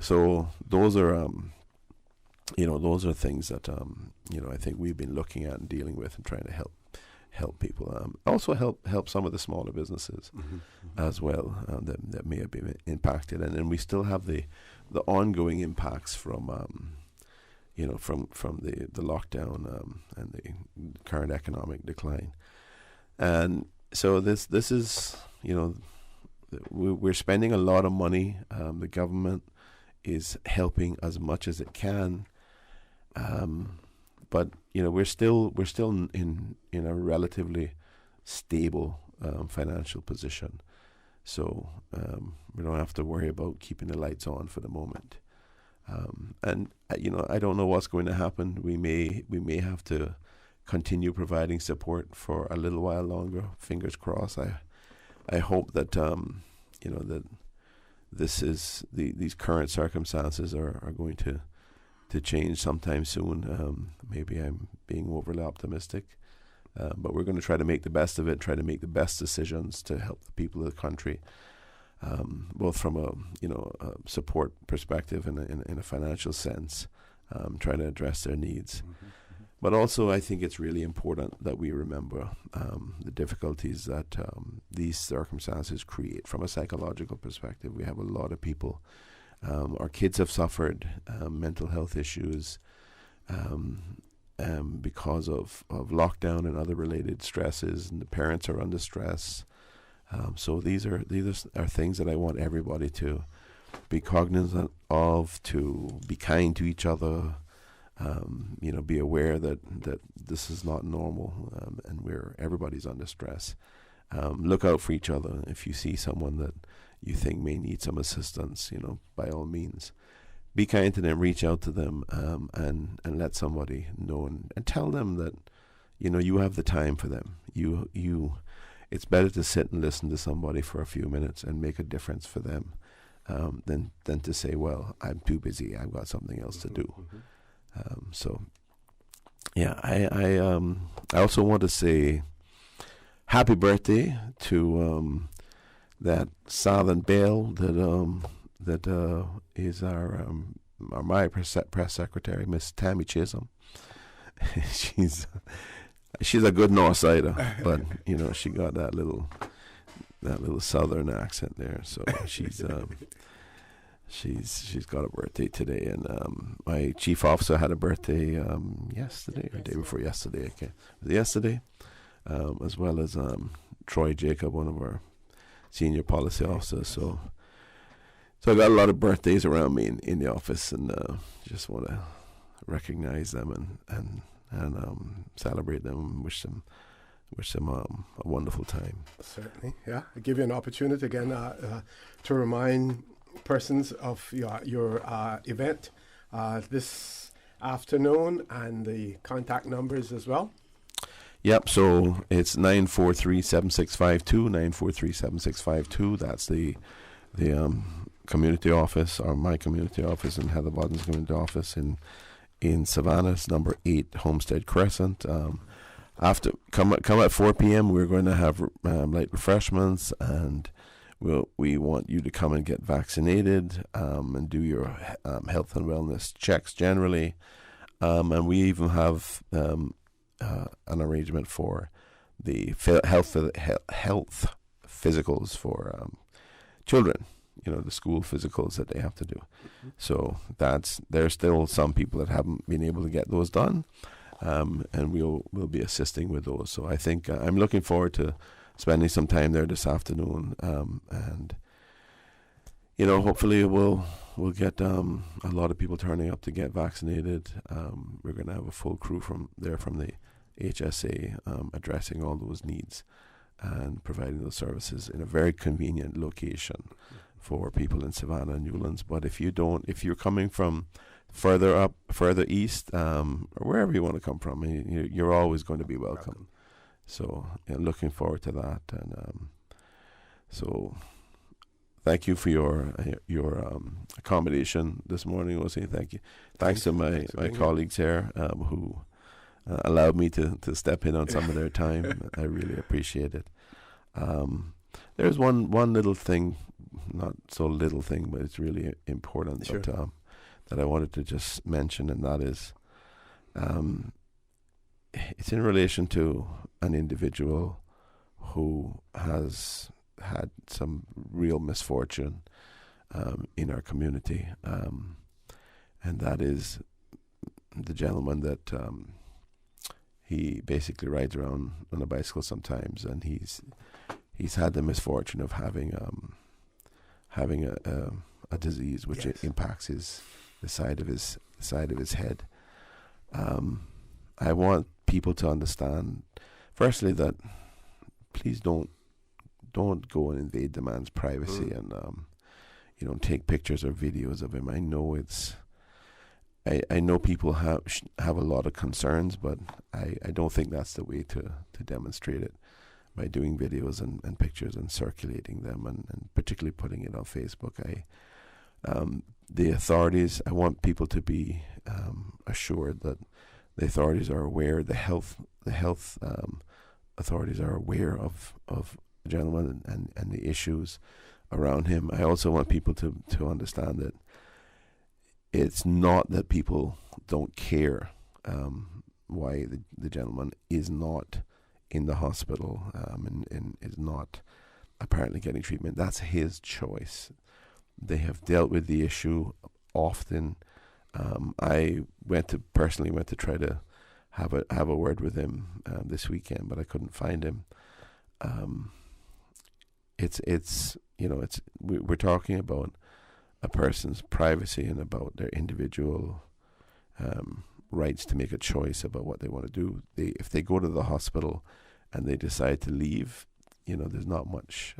So those are those are things that I think we've been looking at and dealing with and trying to help people. Also help some of the smaller businesses as well that may have been impacted. And then we still have the ongoing impacts from from the lockdown and the current economic decline. And so this is, we're spending a lot of money. The government is helping as much as it can. But we're still in a relatively stable financial position, so we don't have to worry about keeping the lights on for the moment. And I don't know what's going to happen. We may have to continue providing support for a little while longer. Fingers crossed. I hope that that this is these current circumstances are going to change sometime soon. Maybe I'm being overly optimistic, but we're going to try to make the best of it, try to make the best decisions to help the people of the country, both from a support perspective and in a financial sense, trying to address their needs. But also, I think it's really important that we remember the difficulties that these circumstances create from a psychological perspective. We have a lot of people. Our kids have suffered mental health issues because of lockdown and other related stresses, and the parents are under stress. So these are things that I want everybody to be cognizant of, to be kind to each other, be aware that this is not normal, and everybody's under stress. Look out for each other. If you see someone that you think may need some assistance, by all means, be kind to them, reach out to them, and let somebody know and tell them that, you have the time for them. It's better to sit and listen to somebody for a few minutes and make a difference for them, than to say, well, I'm too busy, I've got something else to do. I also want to say happy birthday to that Southern Belle that is my press secretary, Miss Tammy Chisholm. She's a good Northsider, but she got that little Southern accent there. So she's got a birthday today, and my chief officer had a birthday yesterday or day before yesterday. Okay, yesterday, as well as Troy Jacob, one of our senior policy officers. So I got a lot of birthdays around me in the office, and just want to recognize them and celebrate them, and wish them a wonderful time. Certainly, yeah. I give you an opportunity again to remind persons of your event this afternoon, and the contact numbers as well. Yep, so it's 943-7652, 943-7652. That's the community office, or my community office, and Heather Bodden's community office in Savannah. It's number 8 Homestead Crescent. After come at 4 p.m. we're going to have light refreshments, and we want you to come and get vaccinated, and do your health and wellness checks generally, and we even have an arrangement for the health physicals for children. The school physicals that they have to do. So there's still some people that haven't been able to get those done, and we'll be assisting with those. So I think I'm looking forward to spending some time there this afternoon, and hopefully we'll get a lot of people turning up to get vaccinated. We're going to have a full crew from the HSA addressing all those needs and providing those services in a very convenient location for people in Savannah and Newlands. But if you're coming from further east, or wherever you want to come from, you're always going to be welcome. So looking forward to that, and so thank you for your accommodation this morning, Osi. Thank you. Thanks to my colleagues here who allowed me to step in on some of their time. I really appreciate it. There's one little thing, not so little thing, but it's really important, sure, that I wanted to just mention, and that is it's in relation to an individual who has had some real misfortune in our community, and that is the gentleman that he basically rides around on a bicycle sometimes, and he's had the misfortune of having a disease which impacts the side of his head. I want people to understand, firstly, that please don't go and invade the man's privacy and take pictures or videos of him. I know I know people have a lot of concerns, but I don't think that's the way to demonstrate it, by doing videos and pictures and circulating them and particularly putting it on Facebook. The authorities, I want people to be assured that the authorities are aware, the health authorities are aware of the gentleman and the issues around him. I also want people to understand that it's not that people don't care why the gentleman is not in the hospital and is not apparently getting treatment. That's his choice. They have dealt with the issue often. I personally went to try to have a word with him this weekend, but I couldn't find him. We're talking about a person's privacy and about their individual rights to make a choice about what they want to do. If they go to the hospital and they decide to leave, there's not much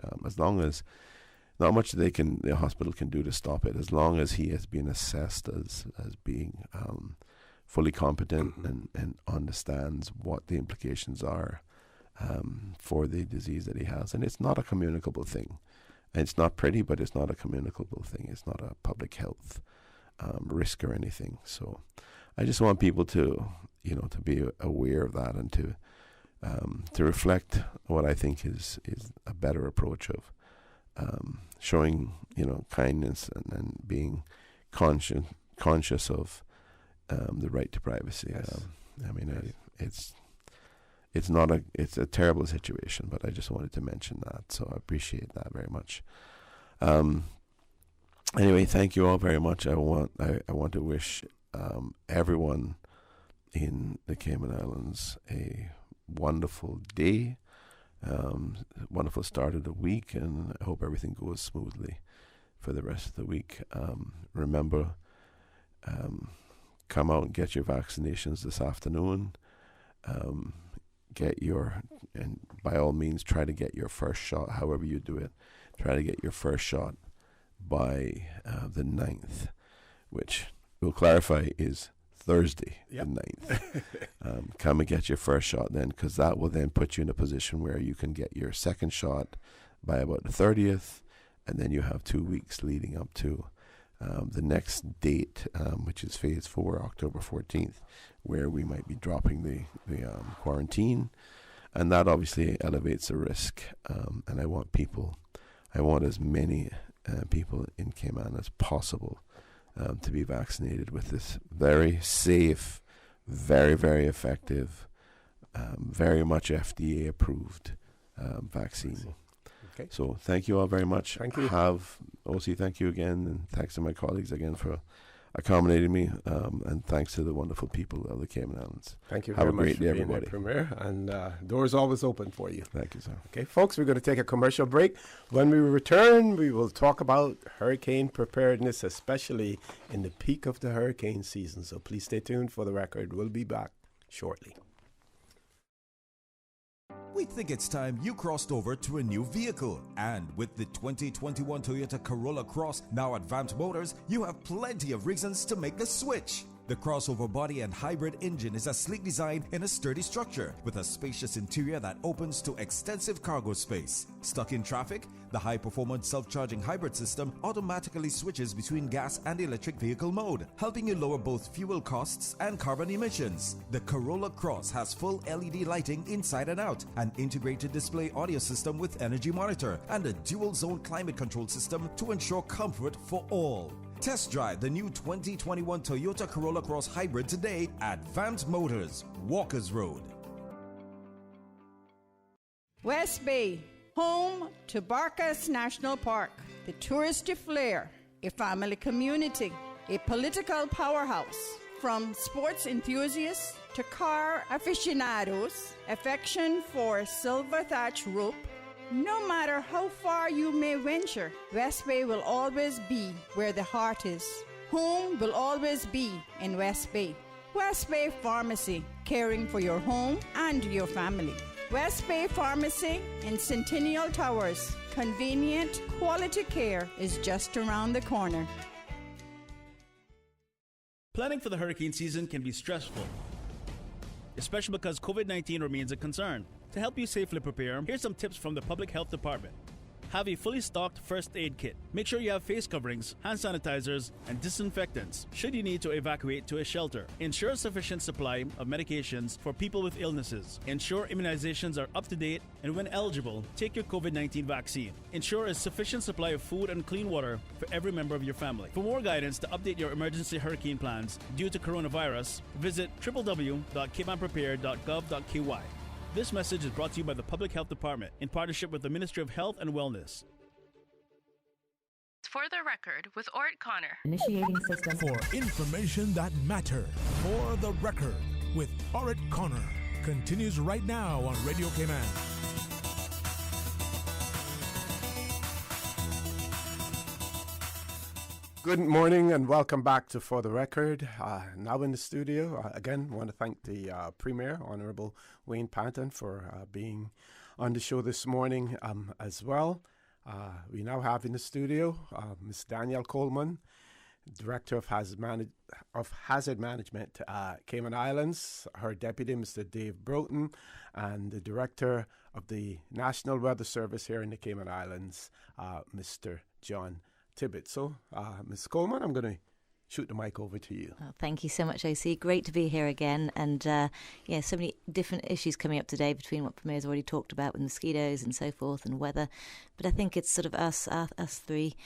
not much the hospital can do to stop it, as long as he has been assessed as being fully competent and understands what the implications are for the disease that he has. And it's not a communicable thing. And it's not pretty, but it's not a communicable thing. It's not a public health risk or anything. So I just want people to be aware of that and to reflect what I think is a better approach of showing kindness and being conscious of the right to privacy. Yes. It's a terrible situation, but I just wanted to mention that, so I appreciate that very much. Anyway, thank you all very much. I want to wish everyone in the Cayman Islands a wonderful day, wonderful start of the week, and I hope everything goes smoothly for the rest of the week. Remember, come out and get your vaccinations this afternoon. And by all means, try to get your first shot, however you do it. Try to get your first shot by the 9th, which we'll clarify is Thursday, the 9th. Come and get your first shot then, because that will then put you in a position where you can get your second shot by about the 30th, and then you have 2 weeks leading up to the next date, which is phase 4, October 14th, where we might be dropping the quarantine, and that obviously elevates the risk. And I want as many people in Cayman as possible to be vaccinated with this very safe, very, very effective, very much FDA approved vaccine. Okay. So thank you all very much. Thank you. Thank you again, and thanks to my colleagues again for accommodating me, and thanks to the wonderful people of the Cayman Islands. Thank you Have very a much great for day, being everybody. at Premier, and doors always open for you. Thank you, sir. Okay, folks, we're going to take a commercial break. When we return, we will talk about hurricane preparedness, especially in the peak of the hurricane season. So please stay tuned for the record. We'll be back shortly. We think it's time you crossed over to a new vehicle. And with the 2021 Toyota Corolla Cross, now Advanced Motors, you have plenty of reasons to make the switch. The crossover body and hybrid engine is a sleek design in a sturdy structure with a spacious interior that opens to extensive cargo space. Stuck in traffic? The high-performance self-charging hybrid system automatically switches between gas and electric vehicle mode, helping you lower both fuel costs and carbon emissions. The Corolla Cross has full LED lighting inside and out, an integrated display audio system with energy monitor, and a dual-zone climate control system to ensure comfort for all. Test drive the new 2021 Toyota Corolla Cross Hybrid today at Vance Motors, Walkers Road. West Bay, home to Barkas National Park, the touristy flair, a family community, a political powerhouse. From sports enthusiasts to car aficionados, affection for silver thatch roof. No matter how far you may venture, West Bay will always be where the heart is. Home will always be in West Bay. West Bay Pharmacy, caring for your home and your family. West Bay Pharmacy in Centennial Towers. Convenient, quality care is just around the corner. Planning for the hurricane season can be stressful, especially because COVID-19 remains a concern. To help you safely prepare, here's some tips from the Public Health Department. Have a fully stocked first aid kit. Make sure you have face coverings, hand sanitizers, and disinfectants should you need to evacuate to a shelter. Ensure a sufficient supply of medications for people with illnesses. Ensure immunizations are up to date, and when eligible, take your COVID-19 vaccine. Ensure a sufficient supply of food and clean water for every member of your family. For more guidance to update your emergency hurricane plans due to coronavirus, visit www.caymanprepared.gov.ky. This message is brought to you by the Public Health Department in partnership with the Ministry of Health and Wellness. For the record, with Orett Connor. Initiating system. For information that matters. For the record, with Orett Connor. Continues right now on Radio Cayman. Good morning and welcome back to For the Record. Now in the studio, again, I want to thank the Premier, Honourable Wayne Panton, for being on the show this morning as well. We now have in the studio Ms. Danielle Coleman, Director of Hazard Management Cayman Islands, her deputy, Mr. Dave Broughton, and the Director of the National Weather Service here in the Cayman Islands, Mr. John Tibbetts. So, Ms. Coleman, I'm going to shoot the mic over to you. Oh, thank you so much, OC. Great to be here again. And so many different issues coming up today between what Premier's already talked about with mosquitoes and so forth and weather. But I think it's sort of us three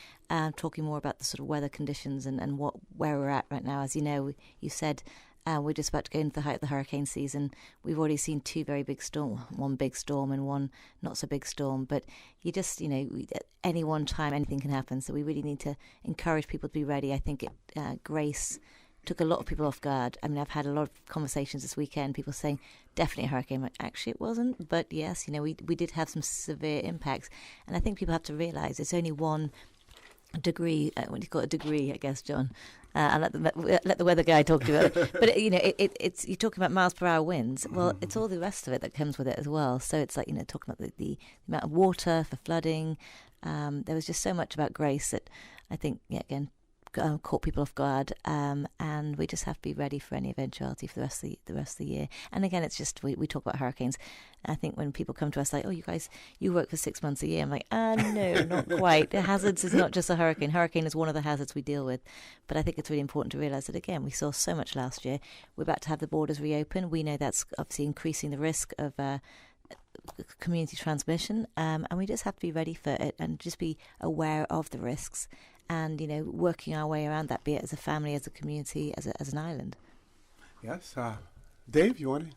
talking more about the sort of weather conditions and where we're at right now. As you know, you said we're just about to go into the height of the hurricane season. We've already seen two very big storms, one big storm and one not so big storm. But you just, at any one time, anything can happen. So we really need to encourage people to be ready. I think Grace took a lot of people off guard. I mean, I've had a lot of conversations this weekend, people saying, definitely a hurricane. Actually, it wasn't. But yes, we did have some severe impacts. And I think people have to realise it's only 1 degree, what do you call it, a degree, I guess, John. I'll let the weather guy talk to you about it. But it's you're talking about miles per hour winds. Well, it's all the rest of it that comes with it as well. So it's like talking about the amount of water for flooding. There was just so much about Grace that I think again caught people off guard. And we just have to be ready for any eventuality for the rest of the year. And again, it's just we talk about hurricanes. I think when people come to us like, oh, you guys, you work for 6 months a year. I'm like, no, not quite. The hazards is not just a hurricane. Hurricane is one of the hazards we deal with. But I think it's really important to realise that, again, we saw so much last year. We're about to have the borders reopen. We know that's obviously increasing the risk of community transmission. And we just have to be ready for it and just be aware of the risks and, working our way around that, be it as a family, as a community, as an island. Yes. Dave, you want to?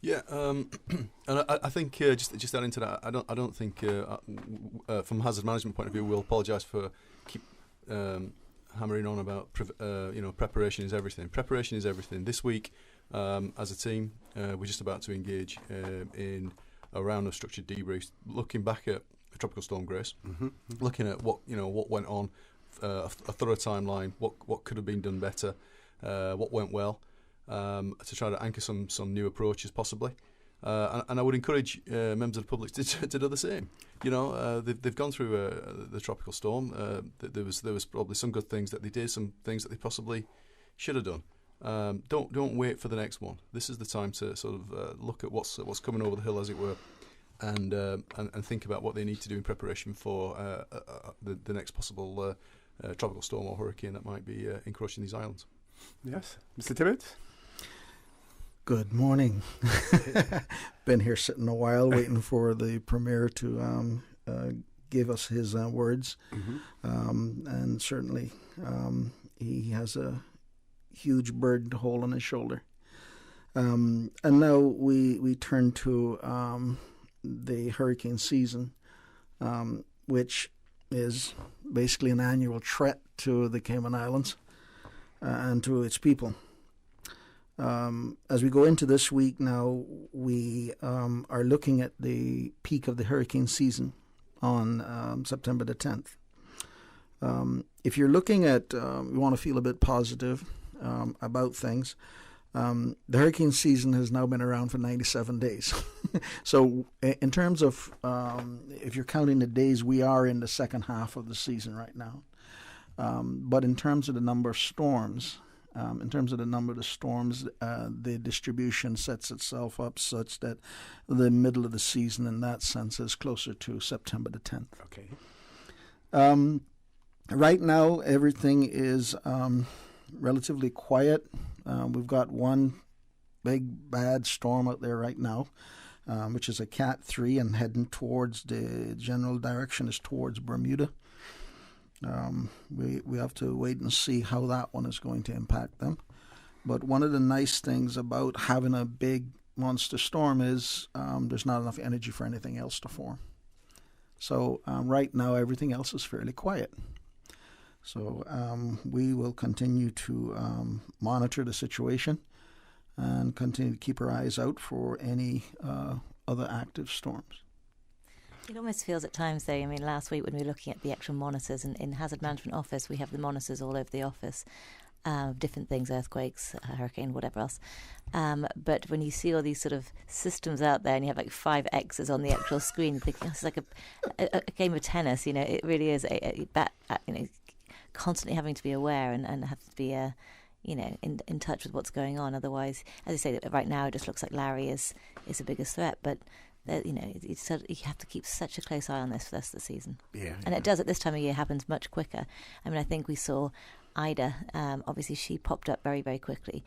Yeah, and I think just adding to that, I don't think from a hazard management point of view, we'll apologise for keep hammering on about preparation is everything. Preparation is everything. This week, as a team, we're just about to engage in a round of structured debriefs, looking back at Tropical Storm Grace, looking at what went on, a thorough timeline, what could have been done better, what went well. To try to anchor some new approaches possibly, and I would encourage members of the public to do the same. They've gone through the tropical storm. There was probably some good things that they did, some things that they possibly should have done. Don't wait for the next one. This is the time to sort of look at what's coming over the hill, as it were, and think about what they need to do in preparation for the next possible tropical storm or hurricane that might be encroaching these islands. Yes, Mr. Tibbetts. Good morning. Been here sitting a while waiting for the Premier to gave us his words. And certainly he has a huge burden to hold on his shoulder. And now we turn to the hurricane season, which is basically an annual threat to the Cayman Islands and to its people. As we go into this week now, we are looking at the peak of the hurricane season on September the 10th. If you're looking at, you want to feel a bit positive about things, the hurricane season has now been around for 97 days. So in terms of, if you're counting the days, we are in the second half of the season right now. But in terms of the number of storms, the distribution sets itself up such that the middle of the season in that sense is closer to September the 10th. Okay. Right now, everything is relatively quiet. We've got one big bad storm out there right now, which is a Cat 3 and heading towards, the general direction is towards Bermuda. We have to wait and see how that one is going to impact them. But one of the nice things about having a big monster storm is there's not enough energy for anything else to form. So right now everything else is fairly quiet. So we will continue to monitor the situation and continue to keep our eyes out for any other active storms. It almost feels at times, though, I mean, last week when we were looking at the actual monitors in Hazard Management Office, we have the monitors all over the office, different things, earthquakes, hurricane, whatever else. But when you see all these sort of systems out there and you have like 5 X's on the actual screen, you think, oh, it's like a game of tennis, it really is constantly having to be aware and have to be in touch with what's going on. Otherwise, as I say, right now it just looks like Larry is the biggest threat, but you have to keep such a close eye on this for the rest of the season. And it does at this time of year happens much quicker. I mean, I think we saw Ida, obviously she popped up very, very quickly.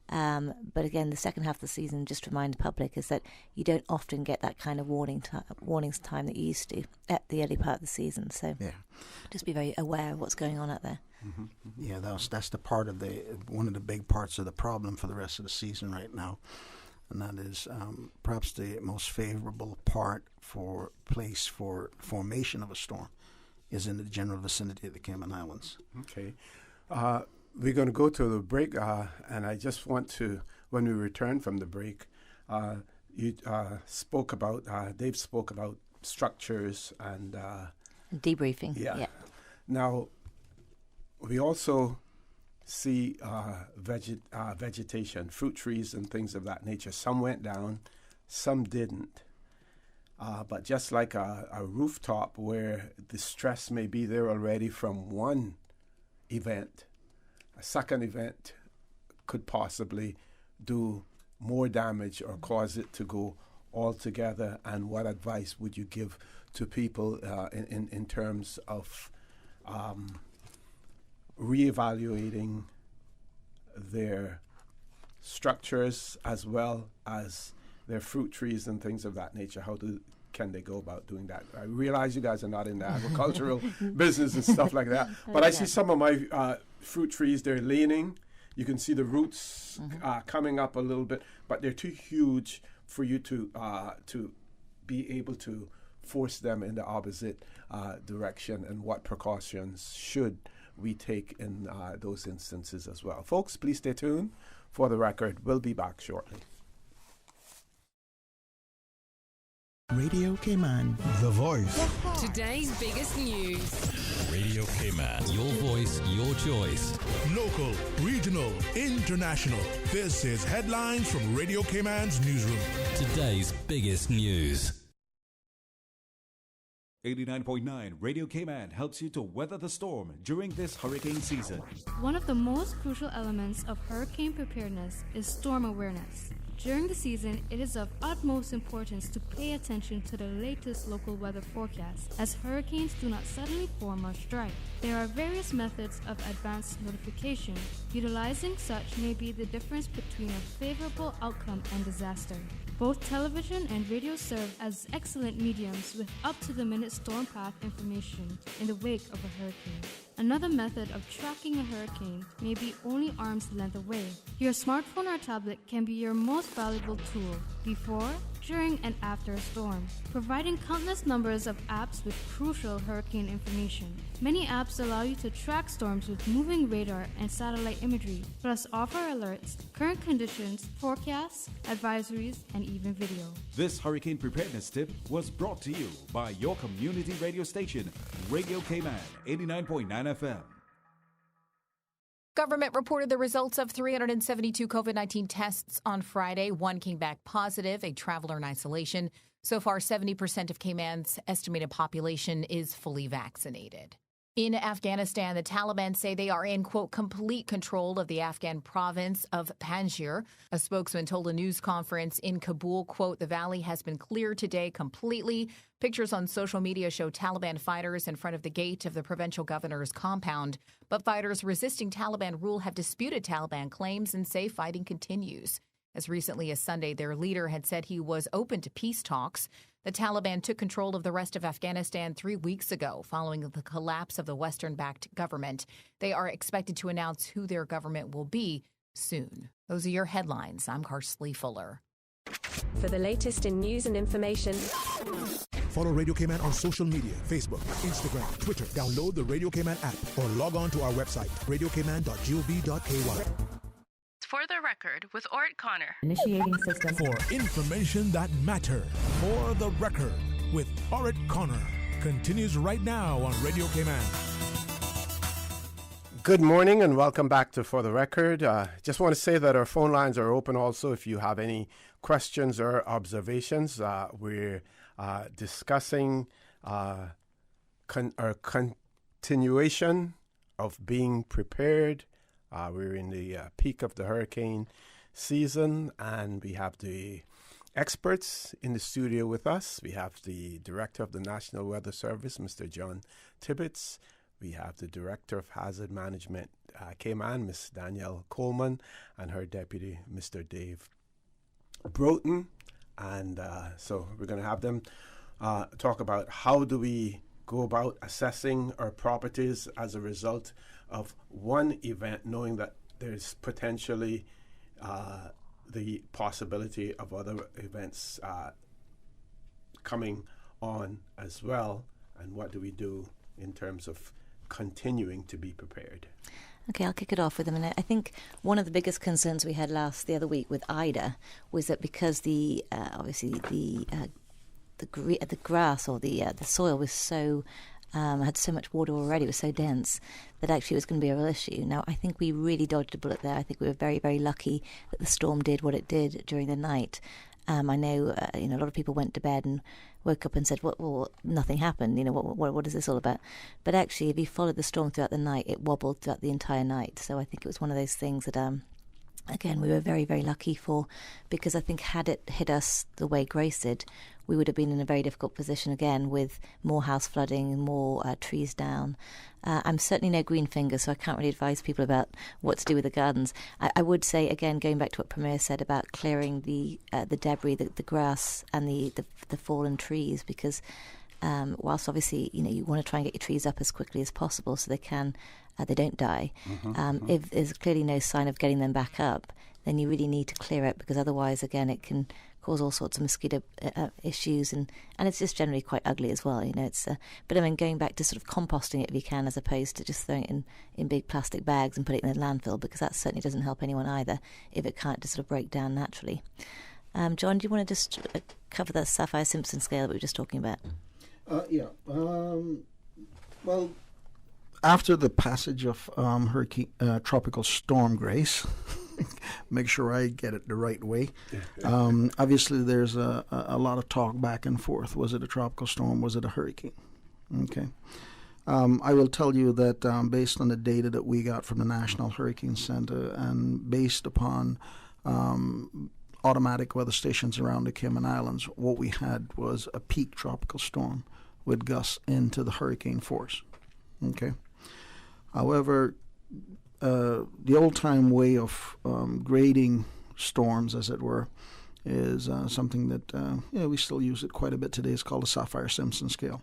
But again, the second half of the season, just to remind the public, is that you don't often get that kind of warnings time that you used to at the early part of the season. So just be very aware of what's going on out there. Yeah, that's the part of one of the big parts of the problem for the rest of the season right now. And that is perhaps the most favorable place for formation of a storm is in the general vicinity of the Cayman Islands. Okay. We're going to go to the break, and I just want to, when we return from the break, you spoke about, Dave spoke about structures and debriefing. Yeah. Now, we also see vegetation, fruit trees and things of that nature. Some went down, some didn't. But just like a rooftop where the stress may be there already from one event, a second event could possibly do more damage or cause it to go altogether. And what advice would you give to people in terms of reevaluating their structures as well as their fruit trees and things of that nature? Can they go about doing that? I realize you guys are not in the agricultural business and stuff like that, but I see some of my fruit trees, they're leaning. You can see the roots coming up a little bit, but they're too huge for you to be able to force them in the opposite direction. And what precautions should we take in those instances as well? Folks, please stay tuned. For the record, we'll be back shortly. Radio Cayman, the voice. Today's biggest news. Radio Cayman, your voice, your choice. Local, regional, international. This is Headlines from Radio Cayman's newsroom. Today's biggest news. 89.9 Radio Cayman helps you to weather the storm during this hurricane season. One of the most crucial elements of hurricane preparedness is storm awareness. During the season, it is of utmost importance to pay attention to the latest local weather forecasts, as hurricanes do not suddenly form or strike. There are various methods of advanced notification. Utilizing such may be the difference between a favorable outcome and disaster. Both television and radio serve as excellent mediums with up-to-the-minute storm path information in the wake of a hurricane. Another method of tracking a hurricane may be only arm's length away. Your smartphone or tablet can be your most valuable tool before, during, and after a storm, providing countless numbers of apps with crucial hurricane information. Many apps allow you to track storms with moving radar and satellite imagery, plus offer alerts, current conditions, forecasts, advisories, and even video. This hurricane preparedness tip was brought to you by your community radio station, Radio Cayman, 89.9 FM. Government reported the results of 372 COVID-19 tests on Friday. One came back positive, a traveler in isolation. So far, 70% of Cayman's estimated population is fully vaccinated. In Afghanistan, the Taliban say they are in, quote, complete control of the Afghan province of Panjshir. A spokesman told a news conference in Kabul, quote, the valley has been cleared today completely. Pictures on social media show Taliban fighters in front of the gate of the provincial governor's compound. But fighters resisting Taliban rule have disputed Taliban claims and say fighting continues. As recently as Sunday, their leader had said he was open to peace talks. The Taliban took control of the rest of Afghanistan 3 weeks ago, following the collapse of the Western-backed government. They are expected to announce who their government will be soon. Those are your headlines. I'm Karsley Fuller. For the latest in news and information, follow Radio Cayman on social media, Facebook, Instagram, Twitter. Download the Radio Cayman app or log on to our website, radiocayman.gov.ky. For the record, with Orett Connor. Initiating system. For information that matter. For the record, with Orett Connor. Continues right now on Radio Cayman. Good morning and welcome back to For the Record. Just want to say that our phone lines are open also if you have any questions or observations. We're discussing our continuation of being prepared. We're in the peak of the hurricane season, and we have the experts in the studio with us. We have the Director of the National Weather Service, Mr. John Tibbetts. We have the Director of Hazard Management, Cayman, Ms. Danielle Coleman, and her Deputy, Mr. Dave Broughton. And so we're going to have them talk about how do we go about assessing our properties as a result of one event, knowing that there's potentially the possibility of other events coming on as well, and what do we do in terms of continuing to be prepared? Okay, I'll kick it off with a minute. I think one of the biggest concerns we had the other week with Ida was that because the grass or the soil was so had so much water already, was so dense that actually it was going to be a real issue. Now, I think we really dodged a bullet there. I think we were very, very lucky that the storm did what it did during the night. I know, a lot of people went to bed and woke up and said, well, nothing happened. What is this all about? But actually, if you followed the storm throughout the night, it wobbled throughout the entire night. So I think it was one of those things that, again, we were very, very lucky for, because I think had it hit us the way Grace did, we would have been in a very difficult position again with more house flooding, more trees down. I'm certainly no green finger, so I can't really advise people about what to do with the gardens. I would say, again, going back to what Premier said about clearing the debris, the grass and the fallen trees, because whilst obviously you want to try and get your trees up as quickly as possible so they don't die. If there's clearly no sign of getting them back up, then you really need to clear it, because otherwise, again, it can cause all sorts of mosquito issues, and it's just generally quite ugly as well. But I mean, going back to sort of composting it if you can, as opposed to just throwing it in big plastic bags and putting it in the landfill, because that certainly doesn't help anyone either if it can't just sort of break down naturally. John, do you want to just cover the Sapphire Simpson scale that we were just talking about? Well, after the passage of Tropical Storm Grace, make sure I get it the right way. Obviously, there's a lot of talk back and forth. Was it a tropical storm? Was it a hurricane? Okay. I will tell you that based on the data that we got from the National Hurricane Center and based upon automatic weather stations around the Cayman Islands, what we had was a peak tropical storm with gusts into the hurricane force. Okay. However, the old-time way of grading storms, as it were, is something that we still use it quite a bit today. It's called the Sapphire Simpson scale.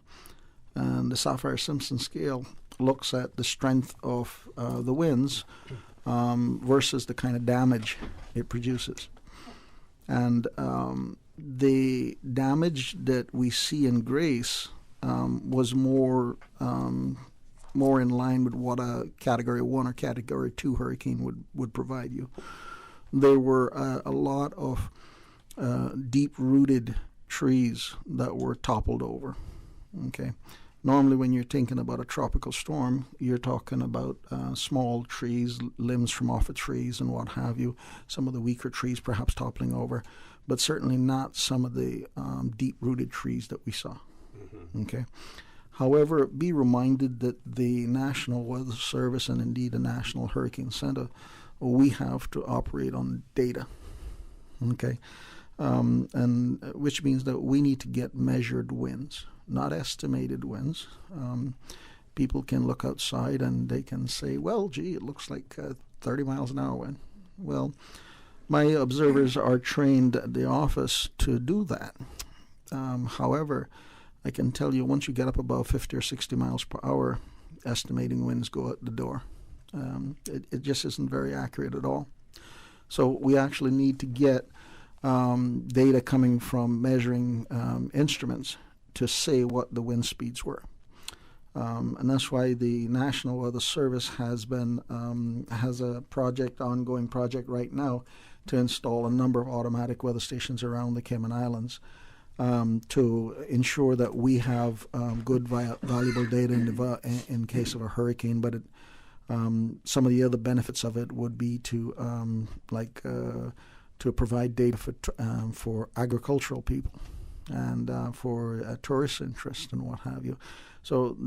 And the Sapphire Simpson scale looks at the strength of the winds versus the kind of damage it produces. And the damage that we see in Grace was more in line with what a Category 1 or Category 2 hurricane would provide you. There were a lot of deep-rooted trees that were toppled over. Okay, normally when you're thinking about a tropical storm, you're talking about small trees, limbs from off of trees and what have you, some of the weaker trees perhaps toppling over, but certainly not some of the deep-rooted trees that we saw. Mm-hmm. Okay. However, be reminded that the National Weather Service and indeed the National Hurricane Center, we have to operate on data. Okay. And which means that we need to get measured winds, not estimated winds. People can look outside and they can say, well, gee, it looks like 30 miles an hour wind. Well, my observers are trained at the office to do that. However, I can tell you once you get up above 50 or 60 miles per hour, estimating winds go out the door. It just isn't very accurate at all. So we actually need to get data coming from measuring instruments to say what the wind speeds were. And that's why the National Weather Service has a ongoing project right now to install a number of automatic weather stations around the Cayman Islands to ensure that we have good, valuable data in case of a hurricane. But some of the other benefits of it would be to provide data for agricultural people and for tourist interest and what have you. So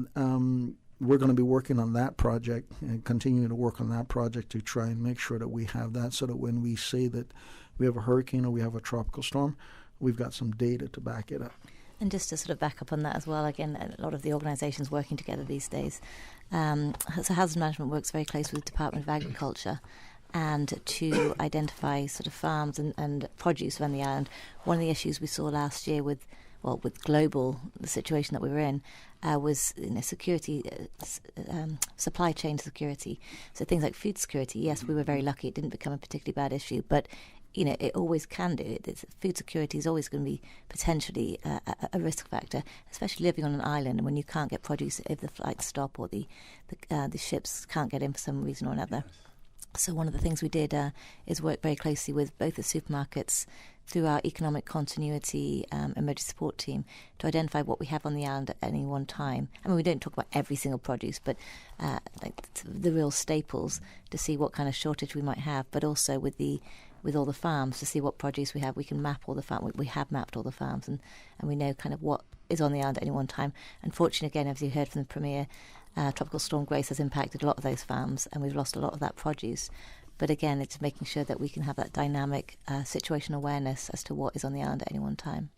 we're going to be working on that project and continuing to work on that project to try and make sure that we have that so that when we say that we have a hurricane or we have a tropical storm, we've got some data to back it up. And just to sort of back up on that as well, again, a lot of the organisations working together these days. So Hazard Management works very closely with the Department of Agriculture and to identify sort of farms and produce around the island. One of the issues we saw last year with global, the situation that we were in, was security, supply chain security. So things like food security, yes, we were very lucky. It didn't become a particularly bad issue, but it always can do. Food security is always going to be potentially a risk factor, especially living on an island and when you can't get produce if the flights stop or the ships can't get in for some reason or another. So one of the things we did is work very closely with both the supermarkets through our economic continuity emergency support team to identify what we have on the island at any one time. I mean, we don't talk about every single produce, but the real staples to see what kind of shortage we might have, but also with all the farms to see what produce we have. We can map all the farms. We have mapped all the farms, and we know kind of what is on the island at any one time. Unfortunately, again, as you heard from the Premier, Tropical Storm Grace has impacted a lot of those farms, and we've lost a lot of that produce. But again, it's making sure that we can have that dynamic situation awareness as to what is on the island at any one time.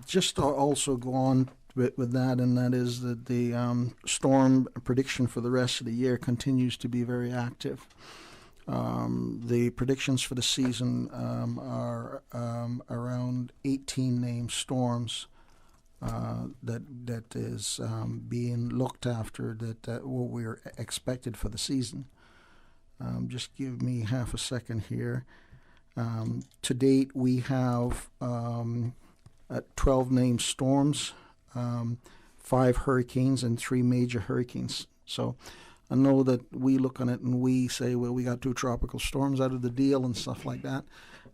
Just to also go on with that, and that is that the storm prediction for the rest of the year continues to be very active. The predictions for the season are around 18 named storms that is being looked after, that what we're expected for the season. Just give me half a second here. To date, we have 12 named storms, 5 hurricanes, and 3 major hurricanes. So I know that we look on it and we say, well, we got 2 tropical storms out of the deal and stuff like that.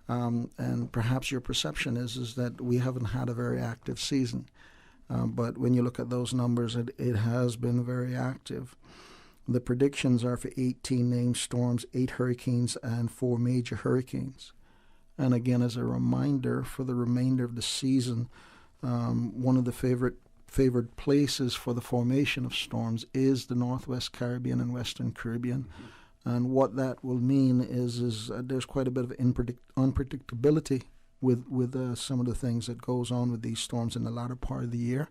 And perhaps your perception is that we haven't had a very active season. But when you look at those numbers, it has been very active. The predictions are for 18 named storms, 8 hurricanes, and 4 major hurricanes. And again, as a reminder, for the remainder of the season, one of the favored places for the formation of storms is the Northwest Caribbean and Western Caribbean. And what that will mean is there's quite a bit of unpredictability with some of the things that goes on with these storms in the latter part of the year.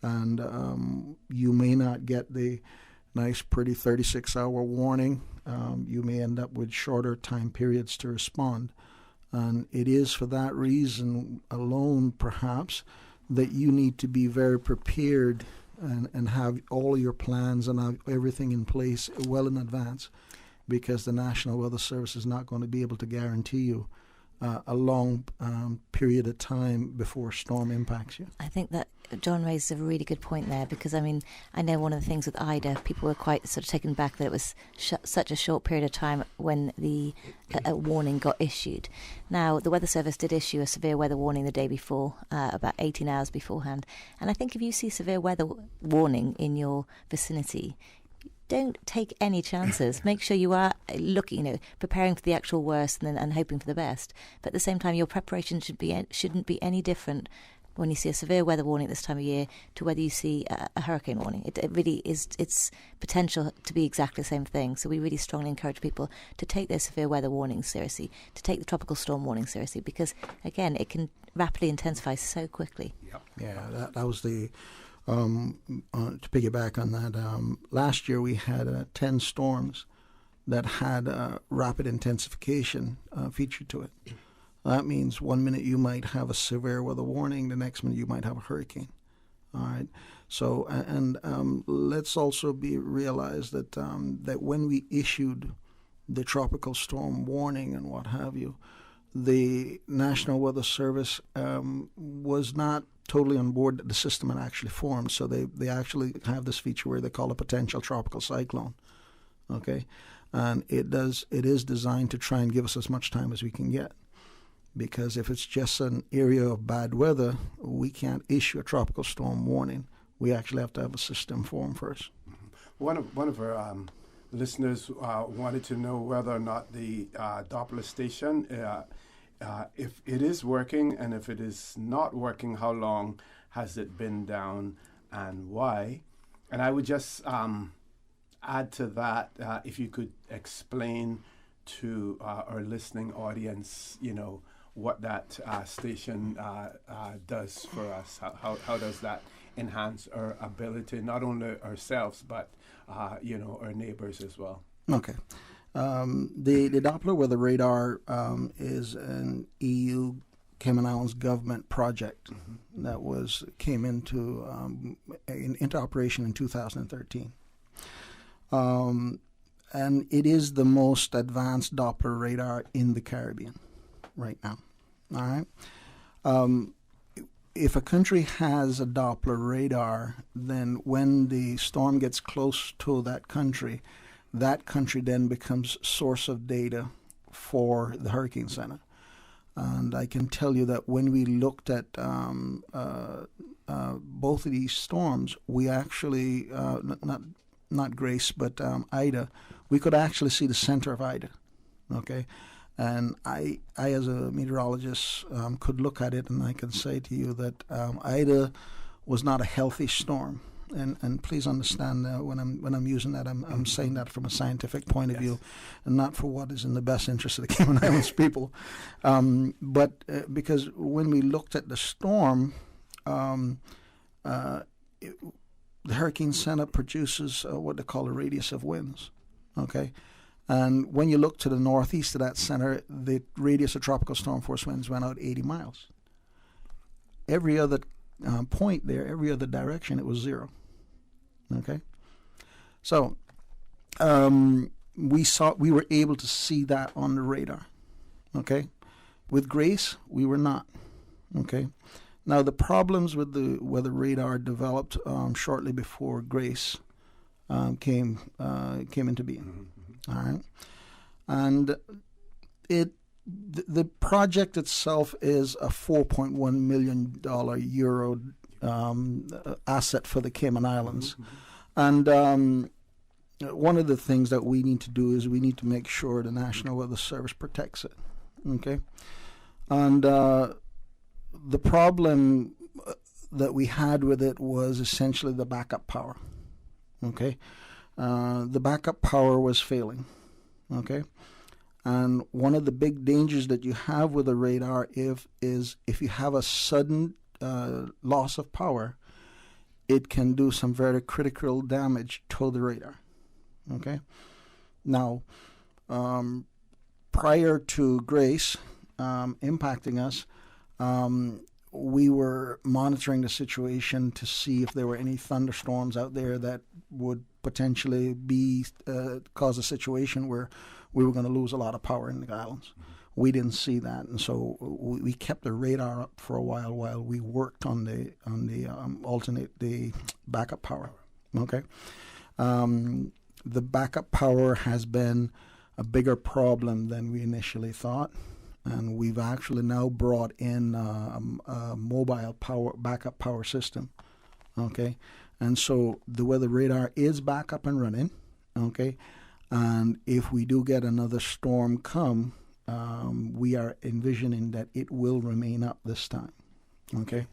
And you may not get the nice, pretty 36-hour warning, you may end up with shorter time periods to respond. And it is for that reason alone, perhaps, that you need to be very prepared and have all your plans and have everything in place well in advance, because the National Weather Service is not going to be able to guarantee you a long period of time before a storm impacts you. I think that John raised a really good point there, because I know one of the things with Ida, people were quite sort of taken back that it was such a short period of time when the warning got issued. Now, the Weather Service did issue a severe weather warning the day before, about 18 hours beforehand. And I think if you see severe weather warning in your vicinity, don't take any chances. Make sure you are looking, preparing for the actual worst and hoping for the best. But at the same time, your preparation shouldn't be any different when you see a severe weather warning at this time of year to whether you see a hurricane warning. It really is, it's potential to be exactly the same thing. So we really strongly encourage people to take those severe weather warnings seriously, to take the tropical storm warning seriously, because, again, it can rapidly intensify so quickly. Yeah, that was the... to piggyback on that, last year we had 10 storms that had rapid intensification feature to it. That means 1 minute you might have a severe weather warning, the next minute you might have a hurricane. All right. So, and let's also realize that that when we issued the tropical storm warning and what have you, the National Weather Service was not totally on board that the system had actually formed. So they actually have this feature where they call a potential tropical cyclone. Okay, and it is designed to try and give us as much time as we can get. Because if it's just an area of bad weather, we can't issue a tropical storm warning. We actually have to have a system formed first. One of our listeners wanted to know whether or not the Doppler station, if it is working, and if it is not working, how long has it been down and why? And I would just add to that, if you could explain to our listening audience, what that station does for us. How does that enhance our ability, not only ourselves, but our neighbors as well? Okay. The Doppler weather radar is an EU Cayman Islands government project that came into operation in 2013. And it is the most advanced Doppler radar in the Caribbean right now. All right. If a country has a Doppler radar, then when the storm gets close to that country then becomes source of data for the Hurricane Center. And I can tell you that when we looked at both of these storms, we actually not Grace, but Ida, we could actually see the center of Ida. Okay. And I as a meteorologist, could look at it and I can say to you that Ida was not a healthy storm. And please understand when I'm using that, I'm saying that from a scientific point of view, and not for what is in the best interest of the Cayman Islands people. But because when we looked at the storm, the Hurricane Center produces what they call a radius of winds. Okay. And when you look to the northeast of that center, the radius of tropical storm force winds went out 80 miles. Every other point there, every other direction, it was zero. Okay? So we were able to see that on the radar. Okay? With Grace, we were not. Okay? Now, the problems with the weather radar developed shortly before Grace came into being. All right, and the project itself is a $4.1 million euro asset for the Cayman Islands, and one of the things that we need to do is we need to make sure the National Weather Service protects it. Okay, and the problem that we had with it was essentially the backup power. Okay. The backup power was failing, okay? And one of the big dangers that you have with a radar is if you have a sudden loss of power, it can do some very critical damage to the radar, Okay. Now, prior to Grace impacting us, we were monitoring the situation to see if there were any thunderstorms out there that would potentially cause a situation where we were going to lose a lot of power in the islands. We didn't see that, and so we kept the radar up for a while we worked on the backup power. Okay, the backup power has been a bigger problem than we initially thought, and we've actually now brought in a mobile backup power system. Okay, and so the weather radar is back up and running. Okay, and if we do get another storm come, we are envisioning that it will remain up this time. Okay,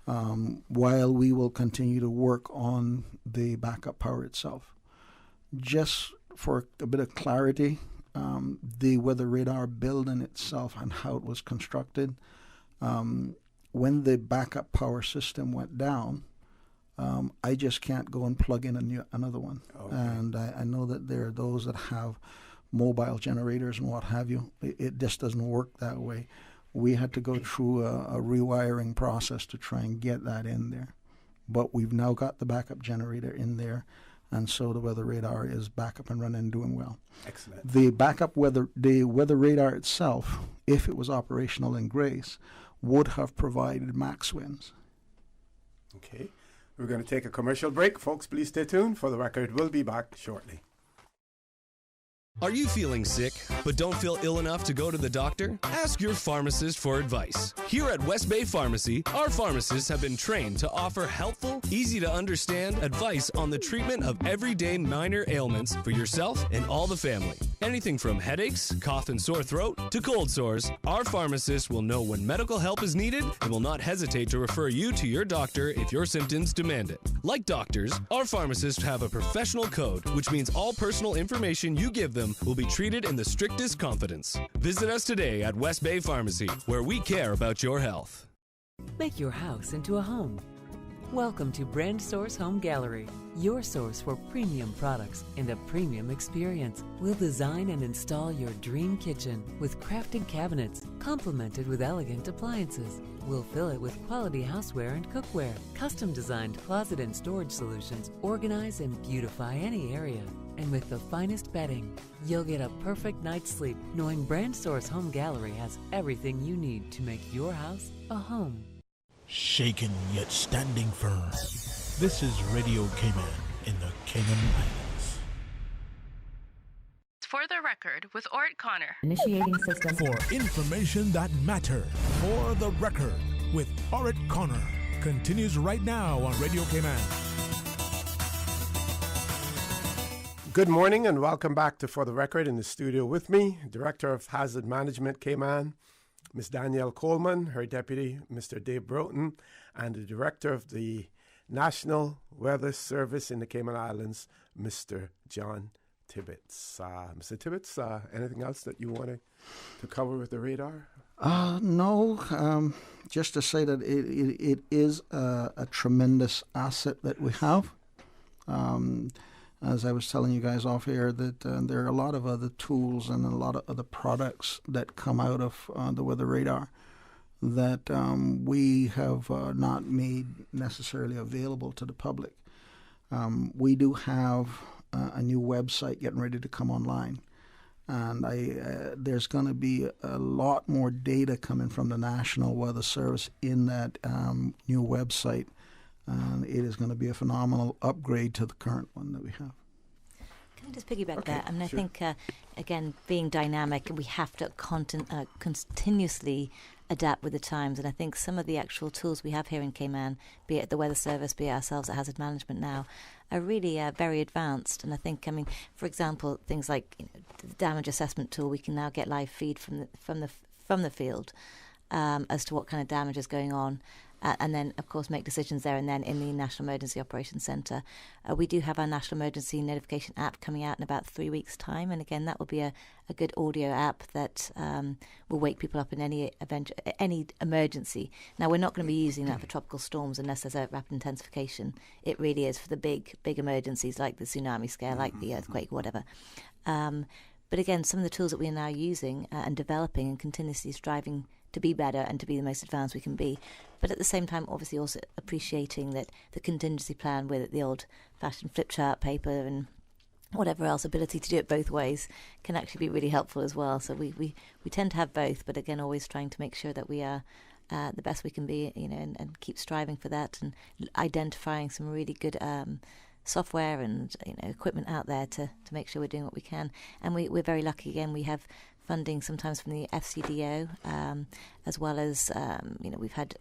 while we will continue to work on the backup power itself. Just for a bit of clarity, the weather radar building itself and how it was constructed, when the backup power system went down, I just can't go and plug in another one. Okay. And I know that there are those that have mobile generators and what have you. It just doesn't work that way. We had to go through a rewiring process to try and get that in there. But we've now got the backup generator in there, and so the weather radar is back up and running and doing well. Excellent. The weather radar itself, if it was operational in Grace, would have provided max winds. Okay. We're going to take a commercial break. Folks, please stay tuned. For the record, we'll be back shortly. Are you feeling sick, but don't feel ill enough to go to the doctor? Ask your pharmacist for advice. Here at West Bay Pharmacy, our pharmacists have been trained to offer helpful, easy-to-understand advice on the treatment of everyday minor ailments for yourself and all the family. Anything from headaches, cough and sore throat, to cold sores, our pharmacists will know when medical help is needed and will not hesitate to refer you to your doctor if your symptoms demand it. Like doctors, our pharmacists have a professional code, which means all personal information you give them will be treated in the strictest confidence. Visit us today at West Bay Pharmacy, where we care about your health. Make your house into a home. Welcome to Brandsource Home Gallery, your source for premium products and a premium experience. We'll design and install your dream kitchen with crafted cabinets, complemented with elegant appliances. We'll fill it with quality houseware and cookware. Custom-designed closet and storage solutions organize and beautify any area. And with the finest bedding, you'll get a perfect night's sleep knowing Brandsource Home Gallery has everything you need to make your house a home. Shaken yet standing firm. This is Radio Cayman in the Cayman Islands. For the record, with Orett Connor. Initiating system. For information that matters. For the record, with Orett Connor. Continues right now on Radio Cayman. Good morning and welcome back to For the Record. In the studio with me, Director of Hazard Management Cayman, Ms. Danielle Coleman, her deputy, Mr. Dave Broughton, and the Director of the National Weather Service in the Cayman Islands, Mr. John Tibbetts. Mr. Tibbetts, anything else that you wanted to cover with the radar? No, just to say that it is a tremendous asset that we have. As I was telling you guys off air, that there are a lot of other tools and a lot of other products that come out of the weather radar that we have not made necessarily available to the public. We do have a new website getting ready to come online, and there's going to be a lot more data coming from the National Weather Service in that new website. And it is going to be a phenomenal upgrade to the current one that we have. Can I just piggyback that? I mean, sure. I think, again, being dynamic, we have to continuously adapt with the times. And I think some of the actual tools we have here in Cayman, be it the Weather Service, be it ourselves at Hazard Management now, are really very advanced. And I think, I mean, for example, things like the damage assessment tool, we can now get live feed from the field as to what kind of damage is going on. and then, of course, make decisions there and then in the National Emergency Operations Centre. We do have our National Emergency Notification app coming out in about 3 weeks' time, and again, that will be a good audio app that will wake people up in any emergency. Now, we're not going to be using that for tropical storms unless there's a rapid intensification. It really is for the big emergencies like the tsunami scare, like the earthquake, whatever. But again, some of the tools that we are now using and developing and continuously striving to be better and to be the most advanced we can be. But at the same time, obviously also appreciating that the contingency plan with the old-fashioned flip chart paper and whatever else, ability to do it both ways can actually be really helpful as well. So we tend to have both, but again, always trying to make sure that we are the best we can be, and keep striving for that and identifying some really good software and equipment out there to make sure we're doing what we can. And we're very lucky. Again, we have funding sometimes from the FCDO, as well as we've had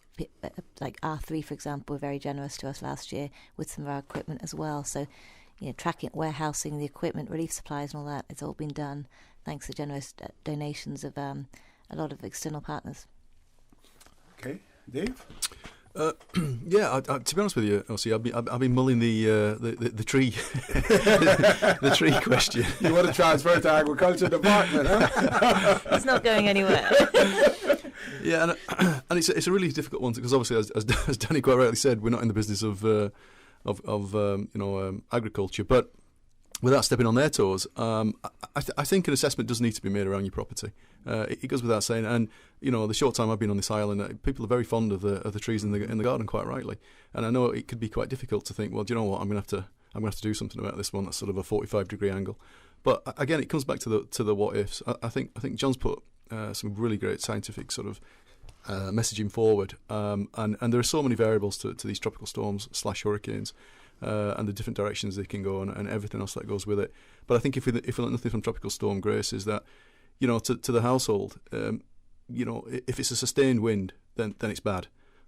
like R3, for example, were very generous to us last year with some of our equipment as well. So tracking, warehousing the equipment, relief supplies and all that, it's all been done thanks to generous donations of a lot of external partners. Okay, Dave? To be honest with you, Elsie, I've been mulling the tree the tree question. You want to transfer to agriculture department, huh? It's not going anywhere. Yeah, and it's a really difficult one because obviously, as Danny quite rightly said, we're not in the business of agriculture, but without stepping on their toes, I think an assessment does need to be made around your property. It goes without saying, and the short time I've been on this island, people are very fond of the trees in the garden, quite rightly. And I know it could be quite difficult to think, well, do you know what? I'm going to have to do something about this one that's sort of a 45-degree angle. But again, it comes back to the what ifs. I think John's put some really great scientific sort of messaging forward, and there are so many variables to these tropical storms / hurricanes. And the different directions they can go and everything else that goes with it. But I think if we learn nothing from Tropical Storm Grace is that, to the household, if it's a sustained wind, then it's bad.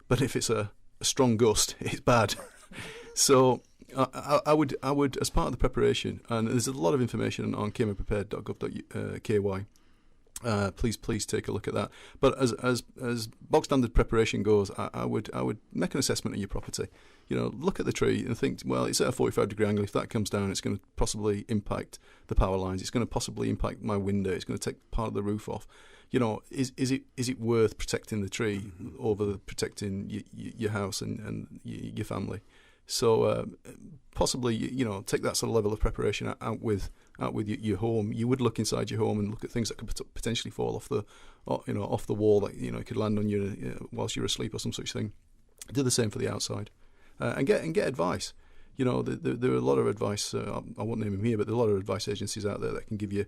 But if it's a strong gust, it's bad. So I would, as part of the preparation, and there's a lot of information on caymanprepared.gov.ky. Please take a look at that. But as bog standard preparation goes, I would make an assessment of your property. Look at the tree and think, well, it's at a 45-degree angle. If that comes down, it's going to possibly impact the power lines. It's going to possibly impact my window. It's going to take part of the roof off. Is it worth protecting the tree over protecting your house and your family? So possibly, take that sort of level of preparation out with your home. You would look inside your home and look at things that could potentially fall off the wall that it could land on you whilst you're asleep or some such thing. Do the same for the outside, and get advice. There are a lot of advice. I won't name them here, but there are a lot of advice agencies out there that can give you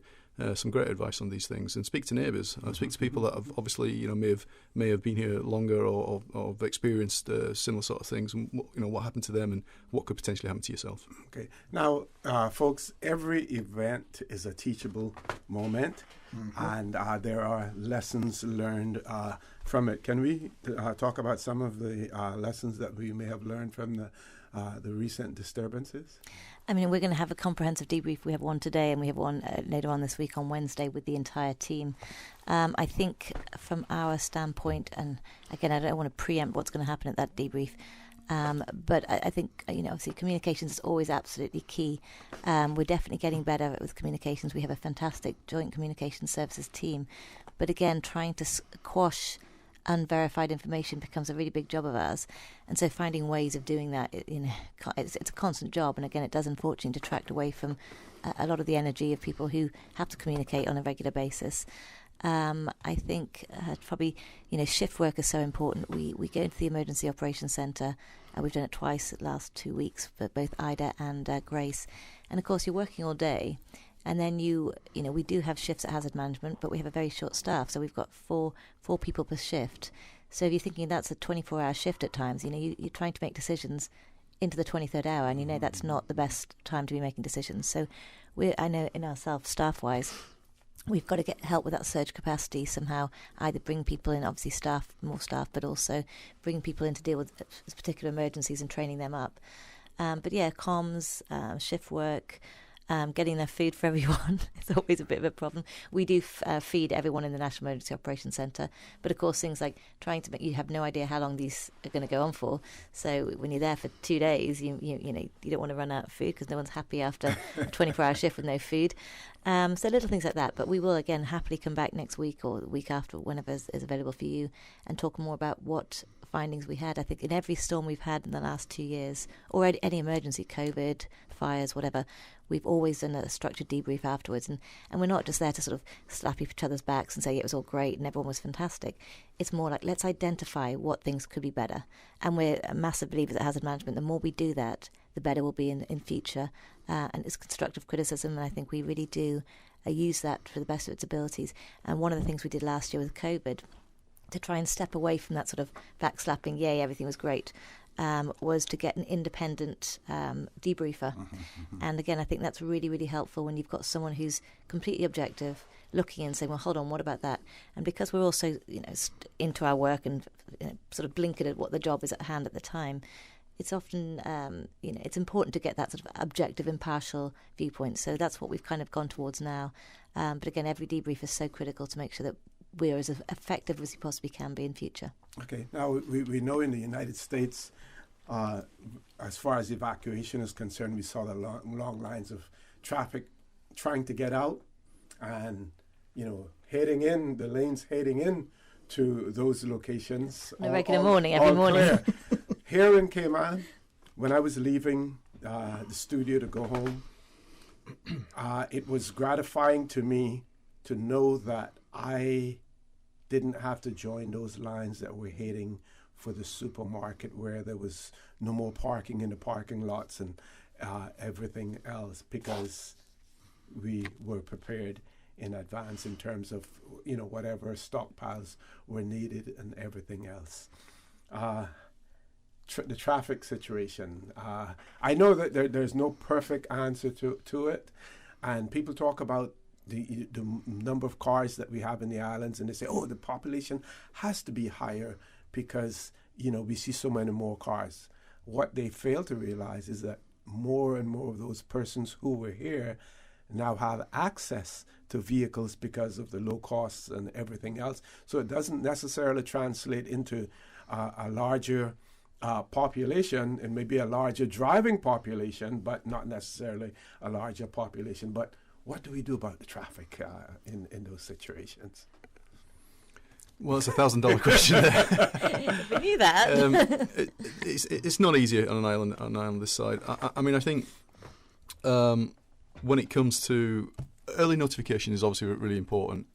some great advice on these things. And speak to neighbours. Speak to people that have obviously may have been here longer or have experienced similar sort of things. And what happened to them and what could potentially happen to yourself. Okay. Now, folks, every event is a teachable moment, and there are lessons learned from it. Can we talk about some of the lessons that we may have learned from the recent disturbances? I mean, we're going to have a comprehensive debrief. We have one today and we have one later on this week on Wednesday with the entire team. I think from our standpoint, and again, I don't want to preempt what's going to happen at that debrief, but I think, obviously communications is always absolutely key. We're definitely getting better with communications. We have a fantastic joint communication services team. But again, trying to quash unverified information becomes a really big job of ours, and so finding ways of doing that, it's a constant job, and again, it does unfortunately detract away from a lot of the energy of people who have to communicate on a regular basis. I think probably shift work is so important. We go into the Emergency Operations Centre. We've done it twice the last 2 weeks for both Ida and Grace, and of course you're working all day. And then we do have shifts at hazard management, but we have a very short staff, so we've got four people per shift. So if you're thinking that's a 24-hour shift at times, you're trying to make decisions into the 23rd hour, and that's not the best time to be making decisions. So I know in ourselves, staff-wise, we've got to get help with that surge capacity somehow, either bring people in, obviously more staff, but also bring people in to deal with particular emergencies and training them up. But yeah, comms, shift work, Getting enough food for everyone is always a bit of a problem. We do feed everyone in the National Emergency Operations Centre, but of course things like trying to make, you have no idea how long these are going to go on for. So when you're there for 2 days, you don't want to run out of food because no one's happy after a 24-hour shift with no food. So little things like that. But we will again happily come back next week or the week after, whenever is available for you, and talk more about what findings we had. I think in every storm we've had in the last 2 years, or any emergency, COVID, fires, whatever, we've always done a structured debrief afterwards. And we're not just there to sort of slap each other's backs and say, yeah, it was all great and everyone was fantastic. It's more like, let's identify what things could be better. And we're massive believers at hazard management. The more we do that, the better we'll be in future. And it's constructive criticism, and I think we really do use that for the best of its abilities. And one of the things we did last year with COVID, to try and step away from that sort of backslapping, yay, everything was great, was to get an independent debriefer. And again, I think that's really, really helpful when you've got someone who's completely objective, looking and saying, well, hold on, what about that? And because we're also, into our work and sort of blinkered at what the job is at hand at the time, it's often, it's important to get that sort of objective, impartial viewpoint. So that's what we've kind of gone towards now. But again, every debrief is so critical to make sure that we're as effective as we possibly can be in future. Okay. Now, we know in the United States, as far as evacuation is concerned, we saw the long lines of traffic trying to get out and, heading in, the lanes heading in to those locations. The regular morning, every morning. Here in Cayman, when I was leaving the studio to go home, it was gratifying to me to know that I didn't have to join those lines that were heading for the supermarket, where there was no more parking in the parking lots and everything else, because we were prepared in advance in terms of whatever stockpiles were needed and everything else. The traffic situation, I know that there's no perfect answer to it, and people talk about the number of cars that we have in the islands, and they say, the population has to be higher because we see so many more cars. What they fail to realize is that more and more of those persons who were here now have access to vehicles because of the low costs and everything else. So it doesn't necessarily translate into a larger population. It may be a larger driving population, but not necessarily a larger population. But what do we do about the traffic in those situations? Well, it's $1,000 question there. We knew that. It's not easy on an island this side. I think when it comes to early notification is obviously really important.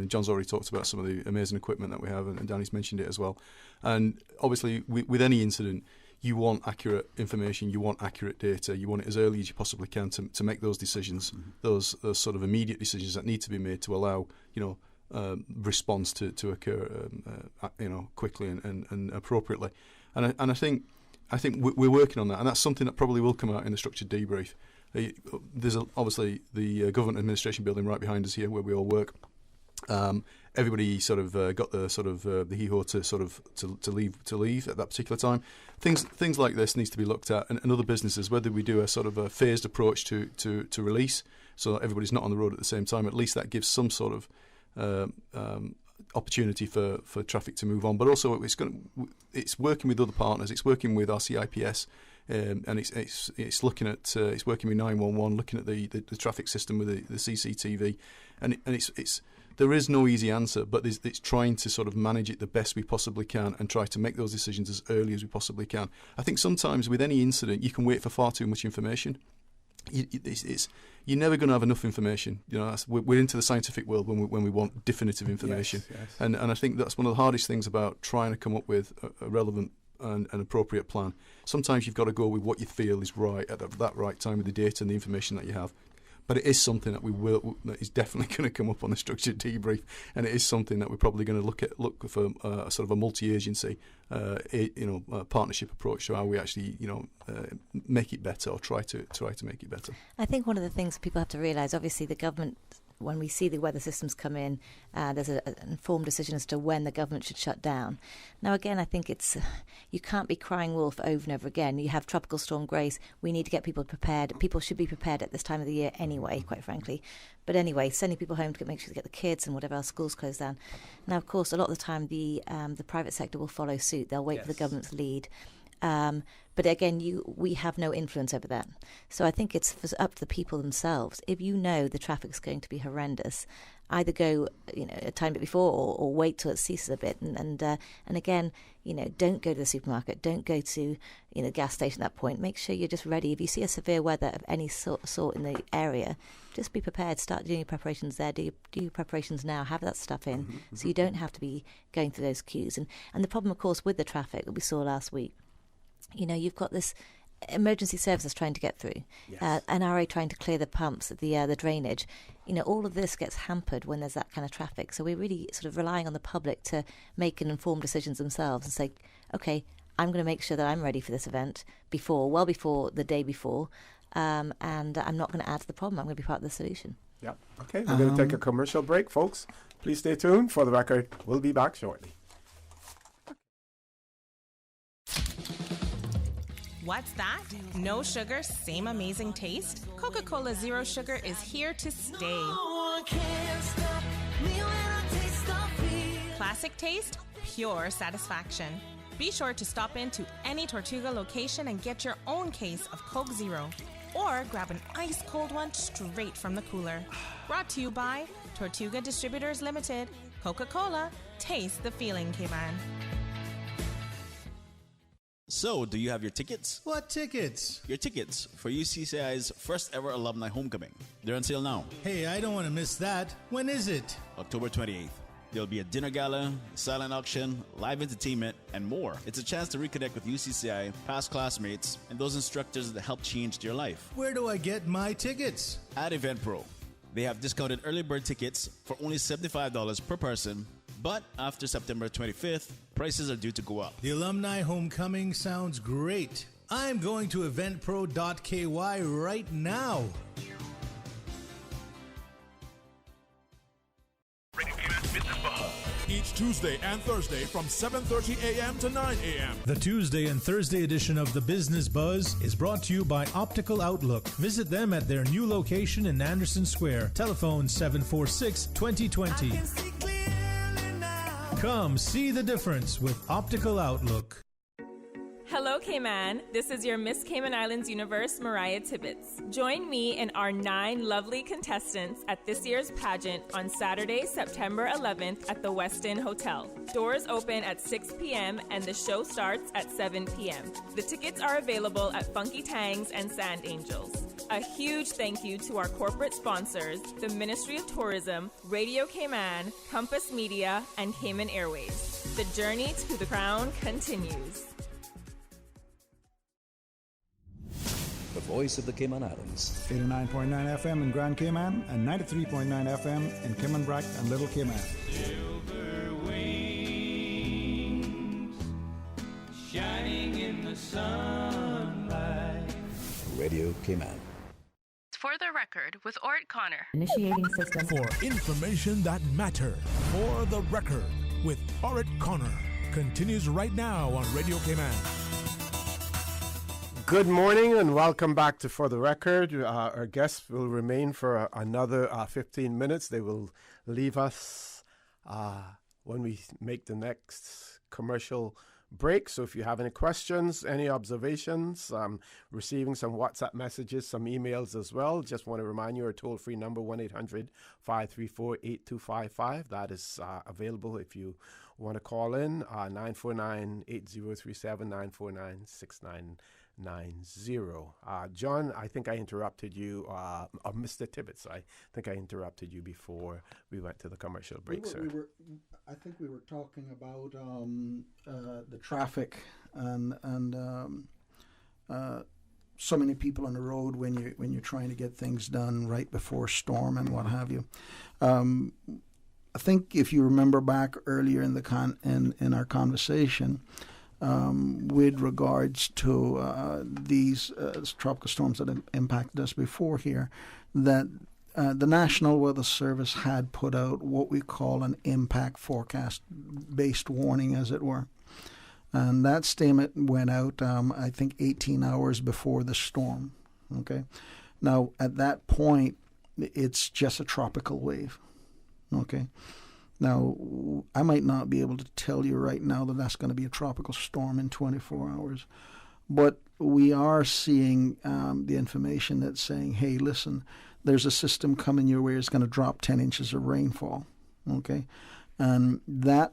John's already talked about some of the amazing equipment that we have, and Danny's mentioned it as well. And obviously, with any incident, you want accurate information, you want accurate data, you want it as early as you possibly can to make those decisions, those sort of immediate decisions that need to be made to allow response to occur quickly and appropriately. And I think we're working on that, and that's something that probably will come out in the structured debrief. There's obviously the government administration building right behind us here where we all work. Everybody sort of got the sort of the hee-haw to leave at that particular time. Things like this needs to be looked at, and other businesses, whether we do a sort of a phased approach to release, so that everybody's not on the road at the same time. At least that gives some sort of opportunity for traffic to move on. But also it's working with other partners. It's working with our CIPS. And it's looking at it's working with 911, looking at the traffic system with the CCTV, and it's there is no easy answer, but it's trying to sort of manage it the best we possibly can and try to make those decisions as early as we possibly can. I think sometimes with any incident you can wait for far too much information. You're never going to have enough information. We're into the scientific world when we want definitive information, yes. And I think that's one of the hardest things about trying to come up with a relevant and an appropriate plan. Sometimes you've got to go with what you feel is right at that right time with the data and the information that you have. But it is something that is definitely going to come up on the structured debrief, and it is something that we're probably going to look for sort of a multi-agency, partnership approach to how we actually, make it better or try to make it better. I think one of the things people have to realise, obviously, the government when we see the weather systems come in, there's an informed decision as to when the government should shut down. Now, again, I think you can't be crying wolf over and over again. You have Tropical Storm Grace. We need to get people prepared. People should be prepared at this time of the year anyway, quite frankly. But anyway, sending people home to make sure they get the kids and whatever else, schools closed down. Now, of course, a lot of the time the private sector will follow suit. They'll wait for the government's lead. But again, we have no influence over that. So I think it's up to the people themselves. If you know the traffic's going to be horrendous, either go a time bit before or wait till it ceases a bit. And again, don't go to the supermarket, don't go to gas station at that point. Make sure you're just ready. If you see a severe weather of any sort in the area, just be prepared. Start doing your preparations there. Do your preparations now. Have that stuff in, so you don't have to be going through those queues. And the problem, of course, with the traffic that we saw last week. You've got this emergency services trying to get through, NRA trying to clear the pumps, the drainage. All of this gets hampered when there's that kind of traffic. So we're really sort of relying on the public to make an informed decisions themselves and say, okay, I'm going to make sure that I'm ready for this event well before the day before, and I'm not going to add to the problem. I'm going to be part of the solution. Yeah. Okay, we're going to take a commercial break, folks. Please stay tuned. For the record, we'll be back shortly. What's that? No sugar, same amazing taste? Coca-Cola Zero Sugar is here to stay. Classic taste, pure satisfaction. Be sure to stop into any Tortuga location and get your own case of Coke Zero. Or grab an ice-cold one straight from the cooler. Brought to you by Tortuga Distributors Limited. Coca-Cola, taste the feeling, Cayman. So, do you have your tickets? What tickets? Your tickets for UCCI's first ever alumni homecoming. They're on sale now. Hey, I don't want to miss that. When is it? October 28th. There'll be a dinner gala, silent auction, live entertainment, and more. It's a chance to reconnect with UCCI, past classmates, and those instructors that helped change your life. Where do I get my tickets? At Eventpro. They have discounted early bird tickets for only $75 per person. But after September 25th, prices are due to go up. The alumni homecoming sounds great. I'm going to eventpro.ky right now. Each Tuesday and Thursday from 7:30 a.m. to 9 a.m. The Tuesday and Thursday edition of the Business Buzz is brought to you by Optical Outlook. Visit them at their new location in Anderson Square. Telephone 746-2020. Come see the difference with Optical Outlook. Hello, Cayman. This is your Miss Cayman Islands Universe, Mariah Tibbetts. Join me and our 9 lovely contestants at this year's pageant on Saturday, September 11th at the Westin Hotel. Doors open at 6 p.m. and the show starts at 7 p.m. The tickets are available at Funky Tangs and Sand Angels. A huge thank you to our corporate sponsors, the Ministry of Tourism, Radio Cayman, Compass Media, and Cayman Airways. The journey to the crown continues. The voice of the Cayman Islands. 89.9 FM in Grand Cayman and 93.9 FM in Cayman Brac and Little Cayman. Silver wings shining in the sunlight. Radio Cayman. For the record, with Orett Connor. Initiating system. For information that matter. For the record with Orett Connor. Continues right now on Radio Cayman. Good morning and welcome back to For the Record. Our guests will remain for another 15 minutes. They will leave us when we make the next commercial break. So if you have any questions, any observations, receiving some WhatsApp messages, some emails as well, just want to remind you our toll-free number 1-800-534-8255. That is available if you want to call in, 949-8037, 949-6990. John, I think I interrupted you, or Mr. Tibbetts, I think I interrupted you before we went to the commercial break, sir. I think we were talking about the traffic and so many people on the road when you're trying to get things done right before storm and what have you. I think if you remember back earlier in in our conversation, with regards to these tropical storms that have impacted us before here, that the National Weather Service had put out what we call an impact forecast-based warning, as it were. And that statement went out, I think, 18 hours before the storm. Okay. Now, at that point, it's just a tropical wave. Okay. Now, I might not be able to tell you right now that that's going to be a tropical storm in 24 hours. But we are seeing the information that's saying, hey, listen, there's a system coming your way. It's going to drop 10 inches of rainfall. Okay. And that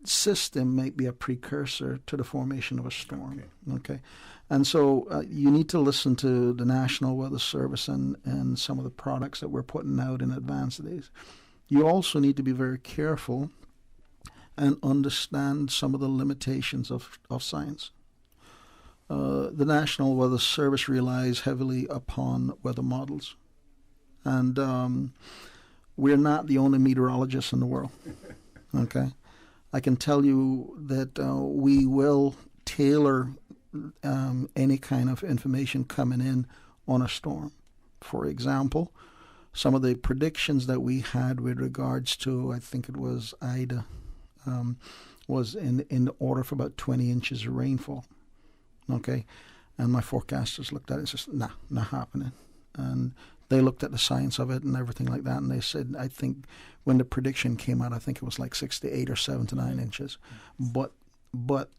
system may be a precursor to the formation of a storm. Okay. And so you need to listen to the National Weather Service and some of the products that we're putting out in advance of these. You also need to be very careful and understand some of the limitations of science. The National Weather Service relies heavily upon weather models. And we're not the only meteorologists in the world. Okay. I can tell you that we will tailor any kind of information coming in on a storm. For example, some of the predictions that we had with regards to, I think it was Ida, was in the order of about 20 inches of rainfall. Okay, and my forecasters looked at it and said, nah, not happening. And they looked at the science of it and everything like that, and they said, I think when the prediction came out, I think it was like 6 to 8 or 7 to 9 inches. But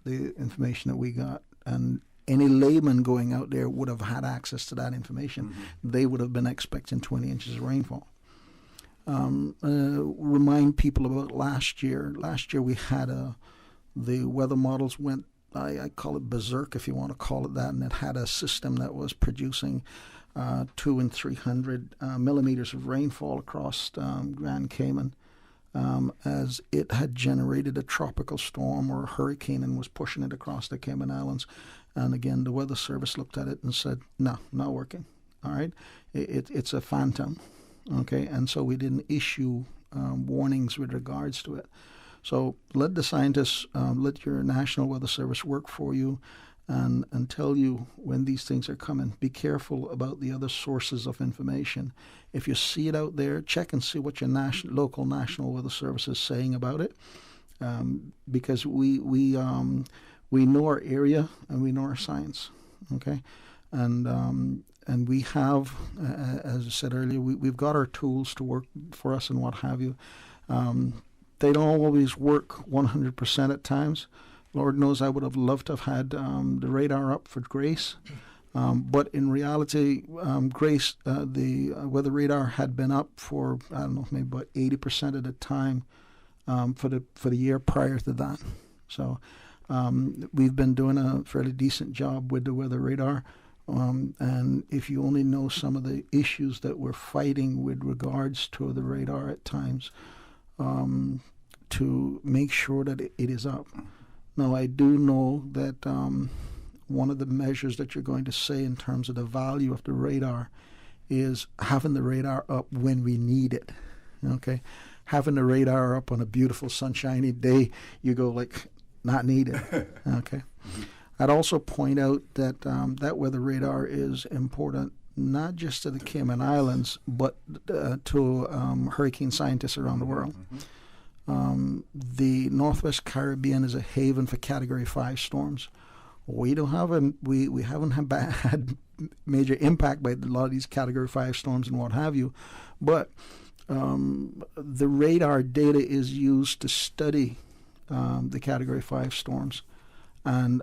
the information that we got, and any layman going out there would have had access to that information. Mm-hmm. They would have been expecting 20 inches of rainfall. Remind people about last year. Last year we had the weather models went, I call it berserk if you want to call it that, and it had a system that was producing 200 and 300 millimeters of rainfall across Grand Cayman as it had generated a tropical storm or a hurricane and was pushing it across the Cayman Islands. And again, the Weather Service looked at it and said, no, not working. All right, it's a phantom. Okay, and so we didn't issue warnings with regards to it. So let the scientists, let your National Weather Service work for you and tell you when these things are coming. Be careful about the other sources of information. If you see it out there, check and see what your local National Weather Service is saying about it, because we know our area and we know our science. Okay, and we have, as I said earlier, we've got our tools to work for us and what have you. They don't always work 100% at times. Lord knows I would have loved to have had the radar up for Grace. But in reality, Grace, the weather radar had been up for, I don't know, maybe about 80% of the time for the year prior to that. So we've been doing a fairly decent job with the weather radar. And if you only know some of the issues that we're fighting with regards to the radar at times, to make sure that it is up. Now, I do know that one of the measures that you're going to say in terms of the value of the radar is having the radar up when we need it. Okay? Having the radar up on a beautiful sunshiny day, you go like, not needed. Okay? I'd also point out that that weather radar is important not just to the Cayman Islands, but to hurricane scientists around the world. The Northwest Caribbean is a haven for Category 5 storms. We don't have we haven't had major impact by a lot of these Category 5 storms and what have you, but the radar data is used to study the Category 5 storms and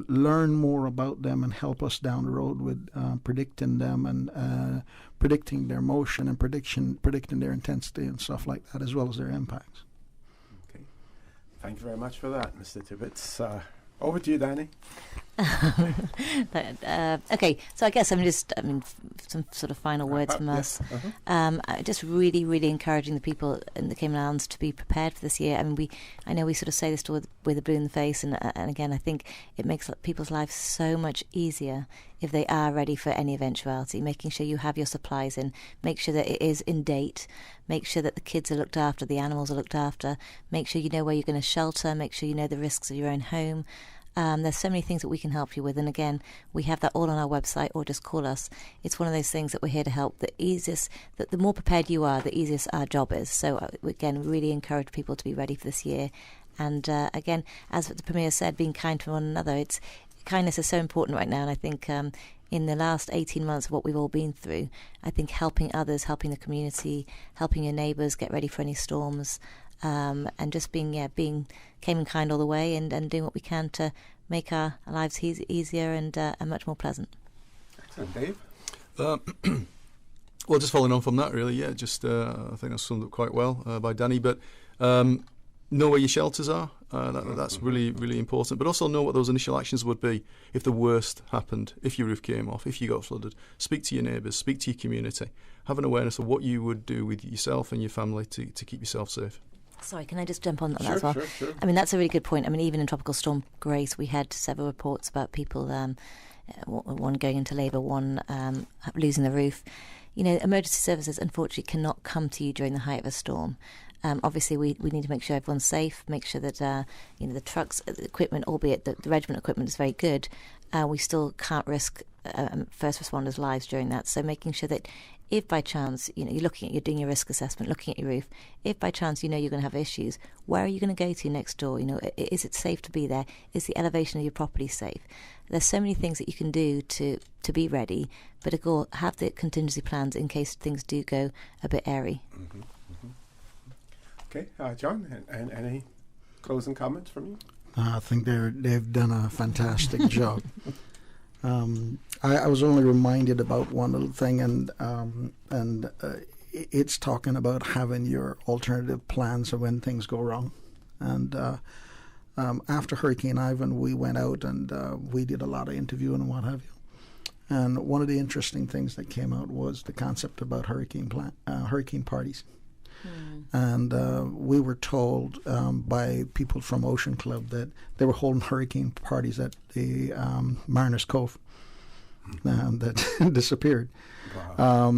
learn more about them and help us down the road with predicting them and predicting their motion and predicting their intensity and stuff like that, as well as their impacts. Okay. Thank you very much for that, Mr. Tibbetts. Over to you, Danny. Okay, so I guess some sort of final words from us. Just really, really encouraging the people in the Cayman Islands to be prepared for this year. I mean, I know we sort of say this with a blue in the face, and again, I think it makes people's lives so much easier if they are ready for any eventuality. Making sure you have your supplies in, make sure that it is in date, make sure that the kids are looked after, the animals are looked after, make sure you know where you're going to shelter, make sure you know the risks of your own home. There's so many things that we can help you with. And again, we have that all on our website, or just call us. It's one of those things that we're here to help. The more prepared you are, the easiest our job is. So again, we really encourage people to be ready for this year. And again, as the Premier said, being kind to one another, kindness is so important right now. And I think in the last 18 months of what we've all been through, I think helping others, helping the community, helping your neighbours get ready for any storms, and just being Cayman kind all the way, and doing what we can to make our lives easier and much more pleasant. Excellent. Dave? Well, just following on from that, really, I think that's summed up quite well by Danny, but know where your shelters are. That's really, really important. But also know what those initial actions would be if the worst happened, if your roof came off, if you got flooded. Speak to your neighbours, speak to your community. Have an awareness of what you would do with yourself and your family to keep yourself safe. Sorry, can I just jump on that Sure, as well? sure. I mean, that's a really good point. I mean, even in Tropical Storm Grace, we had several reports about people, one going into labour, one losing the roof. Emergency services, unfortunately, cannot come to you during the height of a storm. Obviously, we need to make sure everyone's safe, make sure that the trucks, the equipment, albeit the regiment equipment is very good, we still can't risk first responders' lives during that. So making sure that if by chance, you're doing your risk assessment, looking at your roof, if by chance you're going to have issues, where are you going to go to next door? Is it safe to be there? Is the elevation of your property safe? There's so many things that you can do to be ready, but have the contingency plans in case things do go a bit airy. Mm-hmm. Okay, John, and any closing comments from you? I think they've done a fantastic job. I was only reminded about one little thing, and it's talking about having your alternative plans of when things go wrong. And after Hurricane Ivan, we went out and we did a lot of interviewing and what have you. And one of the interesting things that came out was the concept about hurricane parties. And we were told by people from Ocean Club that they were holding hurricane parties at the Mariners Cove that disappeared. Wow.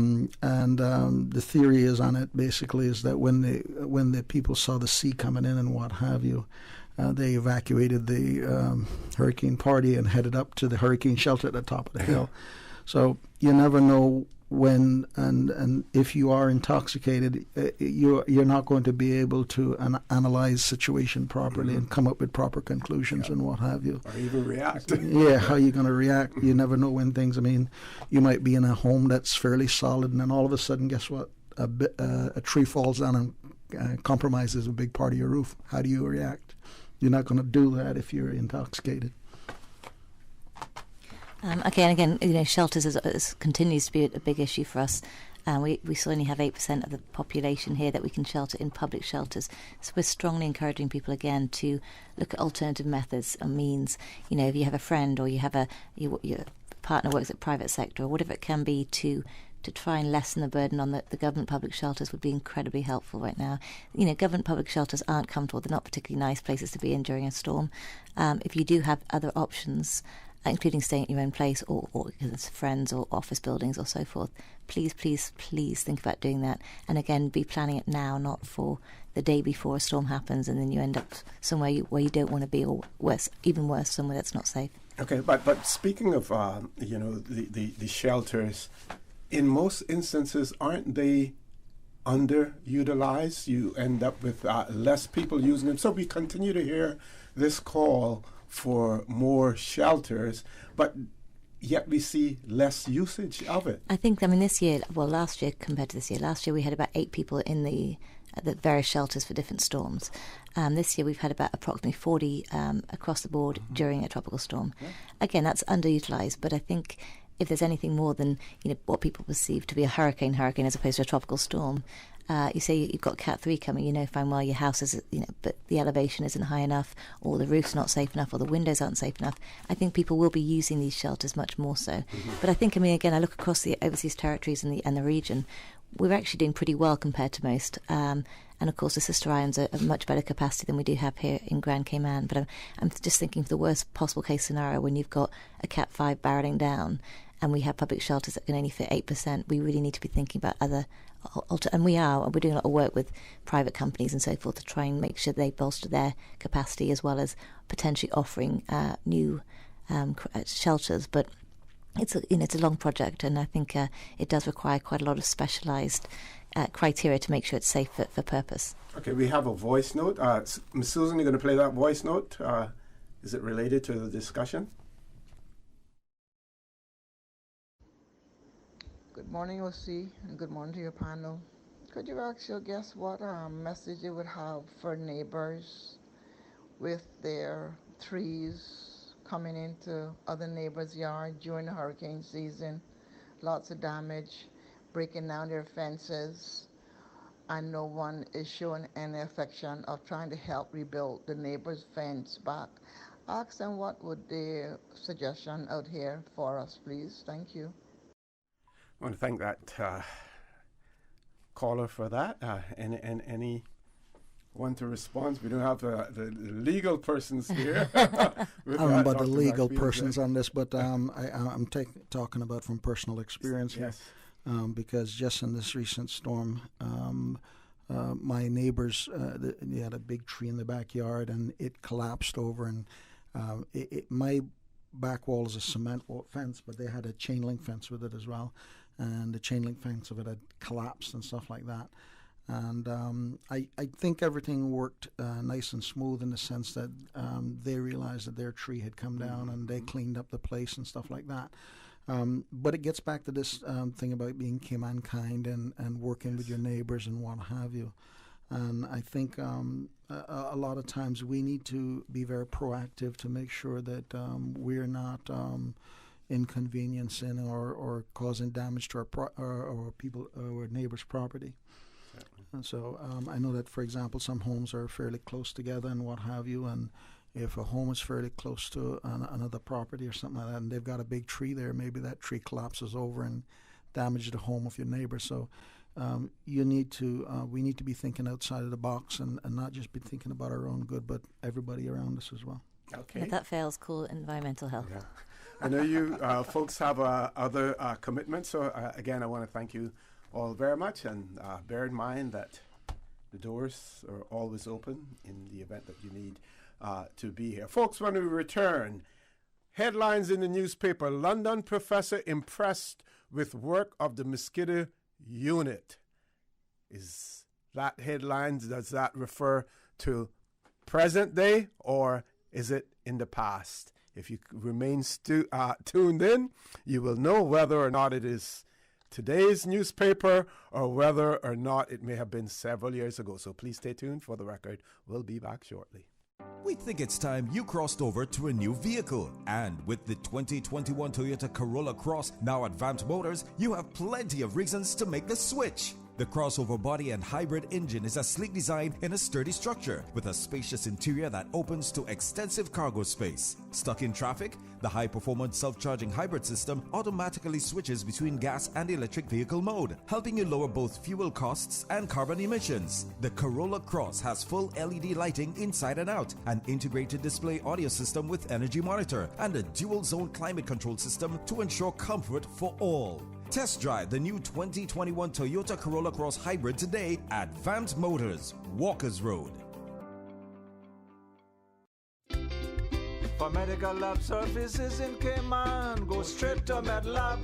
And the theory is on it basically is that when the people saw the sea coming in and what have you, they evacuated the hurricane party and headed up to the hurricane shelter at the top of the hill. So you never know when and if you are intoxicated, you're not going to be able to analyze situation properly and come up with proper conclusions and what have you. Or even react. Yeah, how are you going to react? You never know when things. I mean, you might be in a home that's fairly solid, and then all of a sudden, guess what? A tree falls down and compromises a big part of your roof. How do you react? You're not going to do that if you're intoxicated. Again, shelters continues to be a big issue for us. We still only have 8% of the population here that we can shelter in public shelters. So we're strongly encouraging people again to look at alternative methods and means. If you have a friend or you have your partner works at private sector or whatever it can be to try and lessen the burden on the government public shelters would be incredibly helpful right now. Government public shelters aren't comfortable. They're not particularly nice places to be in during a storm. If you do have other options, including staying at your own place or friends or office buildings or so forth, please think about doing that. And again, be planning it now, not for the day before a storm happens and then you end up somewhere where you don't want to be, or even worse, somewhere that's not safe. Okay, but speaking of the shelters, in most instances, aren't they underutilized? You end up with less people using them. So we continue to hear this call for more shelters, but yet we see less usage of it. I think, last year compared to this year, last year we had about 8 people in the various shelters for different storms. This year we've had about approximately 40 across the board during a tropical storm. Yeah. Again, that's underutilized, but I think if there's anything more than what people perceive to be a hurricane as opposed to a tropical storm, you say you've got Cat 3 coming, fine well your house is, but the elevation isn't high enough, or the roof's not safe enough, or the windows aren't safe enough. I think people will be using these shelters much more so. Mm-hmm. But I think, again, I look across the overseas territories and the region, we're actually doing pretty well compared to most. And of course, the sister islands are of much better capacity than we do have here in Grand Cayman. But I'm just thinking of the worst possible case scenario when you've got a Cat 5 barreling down, and we have public shelters that can only fit 8%, we really need to be thinking about other and we're doing a lot of work with private companies and so forth to try and make sure they bolster their capacity, as well as potentially offering new shelters. But it's a long project, and I think it does require quite a lot of specialised criteria to make sure it's safe for purpose. Okay, we have a voice note. Ms. Susan, you're going to play that voice note. Is it related to the discussion? Good morning, OC, and good morning to your panel. Could you ask your guests what message they would have for neighbors with their trees coming into other neighbors' yards during the hurricane season? Lots of damage, breaking down their fences, and no one is showing any affection of trying to help rebuild the neighbor's fence back. Ask them what would their suggestion out here for us, please. Thank you. I want to thank that caller for that. And any one to respond? We don't have the legal persons here. I don't know about the legal persons on this, but I'm talking about from personal experience here. Because just in this recent storm, my neighbors, they had a big tree in the backyard, and it collapsed over, and my back wall is a cement fence, but they had a chain link fence with it as well, and the chain link fence of it had collapsed and stuff like that. And I think everything worked nice and smooth in the sense that they realized that their tree had come down, and they cleaned up the place and stuff like that. But it gets back to this thing about being Cayman kind and working with your neighbors and what have you. And I think a lot of times we need to be very proactive to make sure that we're not inconveniencing or causing damage to our neighbors' property. And so I know that, for example, some homes are fairly close together and what have you, and if a home is fairly close to another property or something like that, and they've got a big tree there, maybe that tree collapses over and damages the home of your neighbor. So we need to be thinking outside of the box and not just be thinking about our own good, but everybody around us as well. Okay. If that fails, call environmental health. Yeah. I know you folks have other commitments, so again, I want to thank you all very much, and bear in mind that the doors are always open in the event that you need to be here. Folks, when we return, headlines in the newspaper: London professor impressed with work of the mosquito unit. Is that headlines, does that refer to present day, or is it in the past? If you remain tuned in, you will know whether or not it is today's newspaper or whether or not it may have been several years ago. So please stay tuned for the record. We'll be back shortly. We think it's time you crossed over to a new vehicle. And with the 2021 Toyota Corolla Cross now at Vant Motors, you have plenty of reasons to make the switch. The crossover body and hybrid engine is a sleek design in a sturdy structure with a spacious interior that opens to extensive cargo space. Stuck in traffic? The high-performance self-charging hybrid system automatically switches between gas and electric vehicle mode, helping you lower both fuel costs and carbon emissions. The Corolla Cross has full LED lighting inside and out, an integrated display audio system with energy monitor, and a dual-zone climate control system to ensure comfort for all. Test drive the new 2021 Toyota Corolla Cross Hybrid today at Vant Motors, Walkers Road. For medical lab services in Cayman, go straight to MedLab.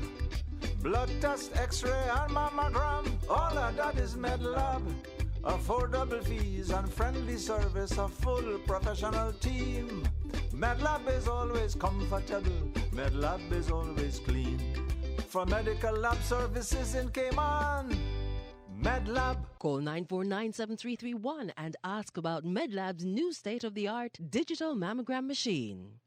Blood test, x-ray and mammogram, all of that is MedLab. Affordable fees and friendly service, a full professional team. MedLab is always comfortable, MedLab is always clean. For medical lab services in Cayman, MedLab. Call 949-7331 and ask about MedLab's new state-of-the-art digital mammogram machine.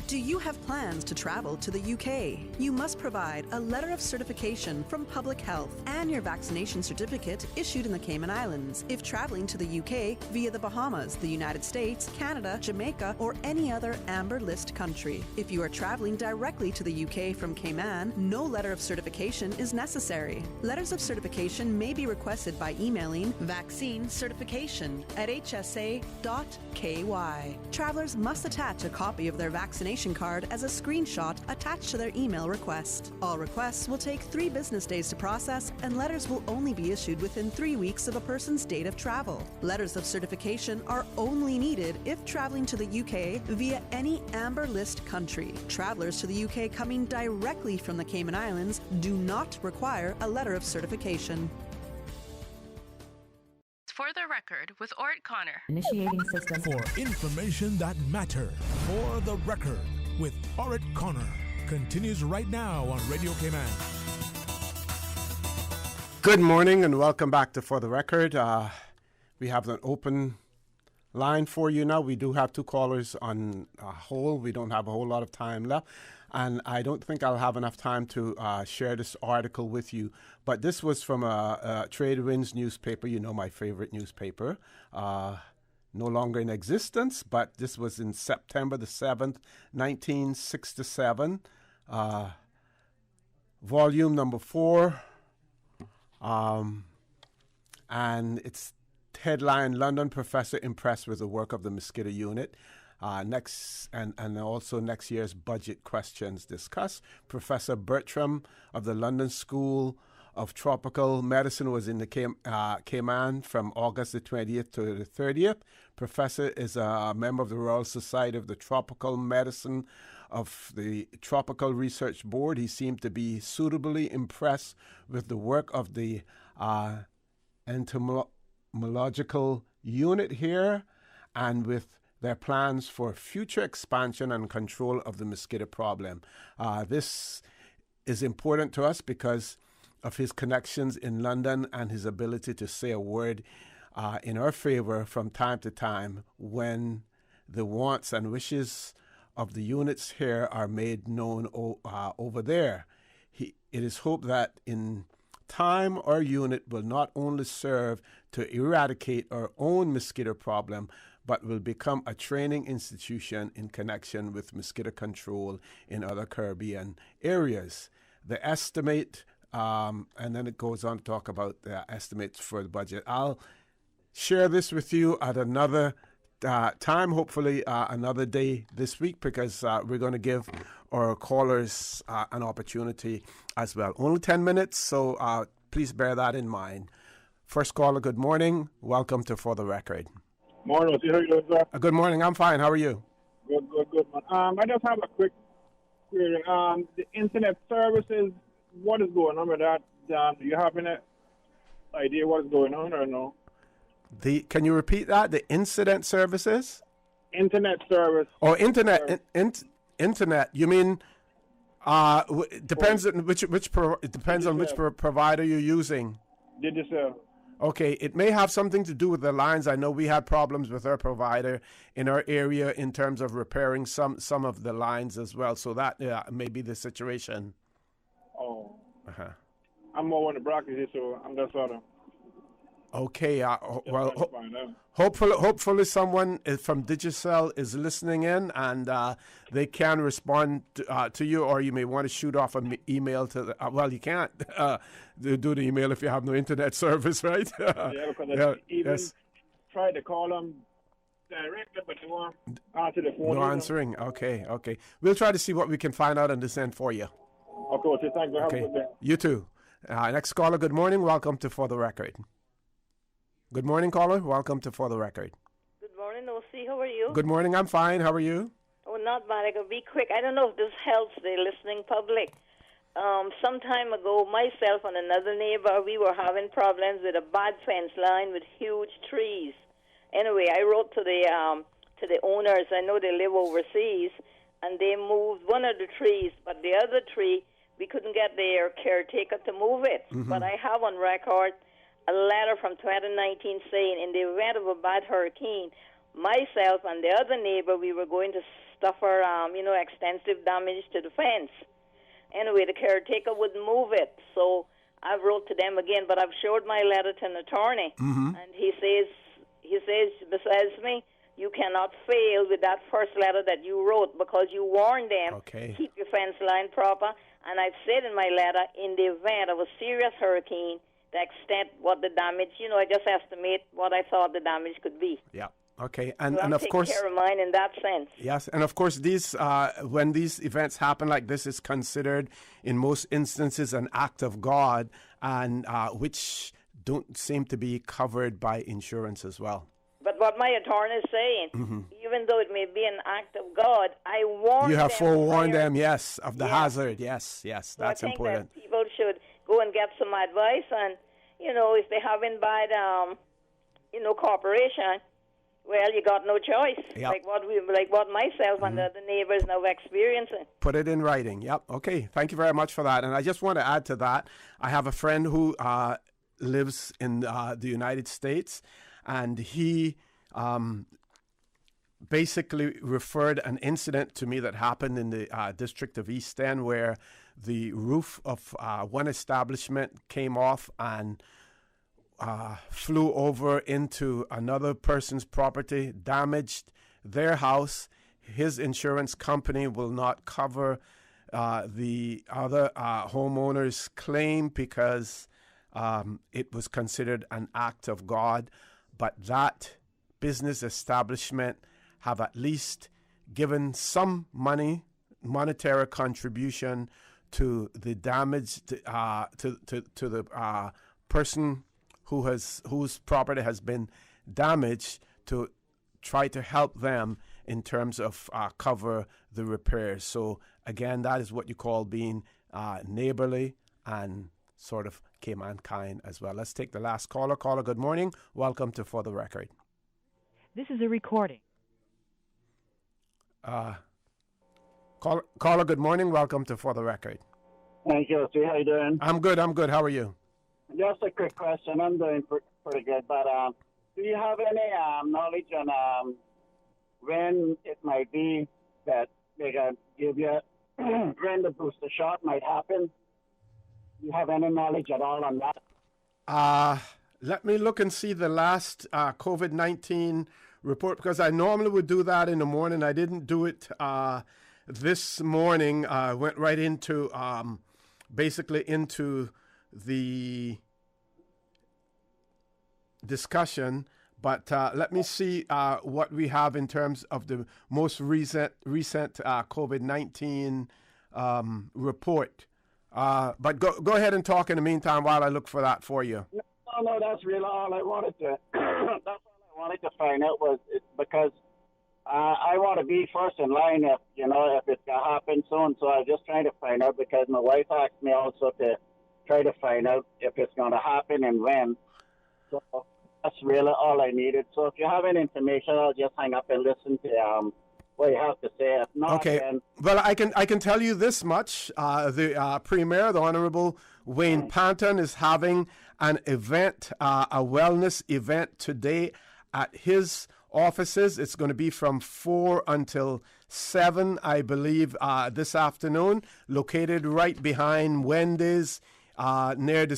Do you have plans to travel to the UK? You must provide a letter of certification from Public Health and your vaccination certificate issued in the Cayman Islands. If traveling to the UK via the Bahamas, the United States, Canada, Jamaica, or any other Amber List country. If you are traveling directly to the UK from Cayman, no letter of certification is necessary. Letters of certification may be requested by emailing vaccinecertification@hsa.ky. Travelers must attach a copy of their vaccination information card as a screenshot attached to their email request. All requests will take 3 business days to process, and letters will only be issued within 3 weeks of a person's date of travel. Letters of certification are only needed if traveling to the UK via any Amber List country. Travelers to the UK coming directly from the Cayman Islands do not require a letter of certification. For the record, with Orett Connor. Initiating system. For information that matter. For the record, with Orett Connor. Continues right now on Radio Cayman. Good morning and welcome back to For the Record. We have an open line for you now. We do have 2 callers on hold. We don't have a whole lot of time left. And I don't think I'll have enough time to share this article with you. But this was from a Trade Winds newspaper, you know, my favorite newspaper. No longer in existence, but this was in September the 7th, 1967. Volume number 4. And it's headline, London Professor Impressed with the Work of the Mosquito Unit. Next and also next year's budget questions discussed. Professor Bertram of the London School of Tropical Medicine was in the Cayman from August the 20th to the 30th. Professor is a member of the Royal Society of the Tropical Medicine of the Tropical Research Board. He seemed to be suitably impressed with the work of the entomological unit here and with their plans for future expansion and control of the mosquito problem. This is important to us because of his connections in London and his ability to say a word in our favor from time to time when the wants and wishes of the units here are made known over there. It is hoped that in time our unit will not only serve to eradicate our own mosquito problem, but will become a training institution in connection with mosquito control in other Caribbean areas. The estimate, and then it goes on to talk about the estimates for the budget. I'll share this with you at another time, hopefully another day this week, because we're going to give our callers an opportunity as well. Only 10 minutes, so please bear that in mind. First caller, good morning. Welcome to For the Record. Morning, how you doing, sir? Good morning. I'm fine. How are you? Good, man. I just have a quick query. The internet services, what is going on with that? Do you have any idea what's going on or no? Can you repeat that? The incident services? Internet service. Oh, internet. Internet. You mean? Depends on it depends on which provider you're using. Digicel. Okay, it may have something to do with the lines. I know we had problems with our provider in our area in terms of repairing some of the lines as well. So that may be the situation. Oh. Uh-huh. I'm more on the Broughton, so I'm just sort of. Okay. Hopefully someone from Digicel is listening in and they can respond to you, or you may want to shoot off an email to the. Well, you can't do the email if you have no internet service, right? Because I even tried to call them directly, but they won't answer the phone. No answering. Okay. We'll try to see what we can find out and send for you. Okay, thank you. Have a good day. You too. Next caller, good morning. Welcome to For the Record. Good morning, caller. Welcome to For the Record. Good morning, O.C. How are you? Good morning. I'm fine. How are you? Oh, not bad. I could be quick. I don't know if this helps the listening public. Some time ago, myself and another neighbor, we were having problems with a bad fence line with huge trees. Anyway, I wrote to the owners. I know they live overseas, and they moved one of the trees, but the other tree, we couldn't get their caretaker to move it. Mm-hmm. But I have on record a letter from 2019 saying in the event of a bad hurricane, myself and the other neighbor, we were going to suffer, extensive damage to the fence. Anyway, the caretaker wouldn't move it, so I wrote to them again, but I've showed my letter to an attorney, and he says, besides me, you cannot fail with that first letter that you wrote because you warned them, keep your fence line proper, and I've said in my letter, in the event of a serious hurricane, the extent what the damage, I just estimate what I thought the damage could be. Yeah. Okay, So and I'm of taking course, care of mine in that sense. yes, and of course, these when these events happen like this, is considered in most instances an act of God, and which don't seem to be covered by insurance as well. But what my attorney is saying, even though it may be an act of God, I warn You have them forewarned prior- them, yes, of the Yeah. hazard. Yes, So that's I think important. that people should go and get some advice, and if they haven't bad, corporation, well, you got no choice. Yep. Like what myself and the neighbors now experiencing. Put it in writing. Yep. Okay. Thank you very much for that. And I just want to add to that. I have a friend who lives in the United States, and he basically referred an incident to me that happened in the district of East End, where the roof of one establishment came off and flew over into another person's property, damaged their house. His insurance company will not cover the other homeowner's claim because it was considered an act of God. But that business establishment have at least given some monetary contribution to the damage to the person whose property has been damaged, to try to help them in terms of cover the repairs. So again, that is what you call being neighborly and sort of Cayman kind as well. Let's take the last caller. Caller, good morning. Welcome to For the Record. This is a recording. Caller, good morning. Welcome to For the Record. Thank you. See, how you doing? I'm good. How are you? Just a quick question. I'm doing pretty good, but do you have any knowledge on when it might be that they can give you when the booster shot might happen? Do you have any knowledge at all on that? Let me look and see the last COVID-19 report, because I normally would do that in the morning. I didn't do it this morning. I went right into basically into the discussion, but let me see what we have in terms of the most recent COVID-19 report. But go ahead and talk in the meantime while I look for that for you. No, that's really all I wanted to. That's all I wanted to find out was because I want to be first in line if it's gonna happen soon. So I was just trying to find out because my wife asked me also to try to find out if it's gonna happen and when. So that's really all I needed. So if you have any information, I'll just hang up and listen to what you have to say. If not, okay. Then well, I can tell you this much: the Premier, the Honourable Wayne Panton, is having an event, a wellness event today at his offices. It's going to be from 4 until 7, I believe, this afternoon, located right behind Wendy's, near the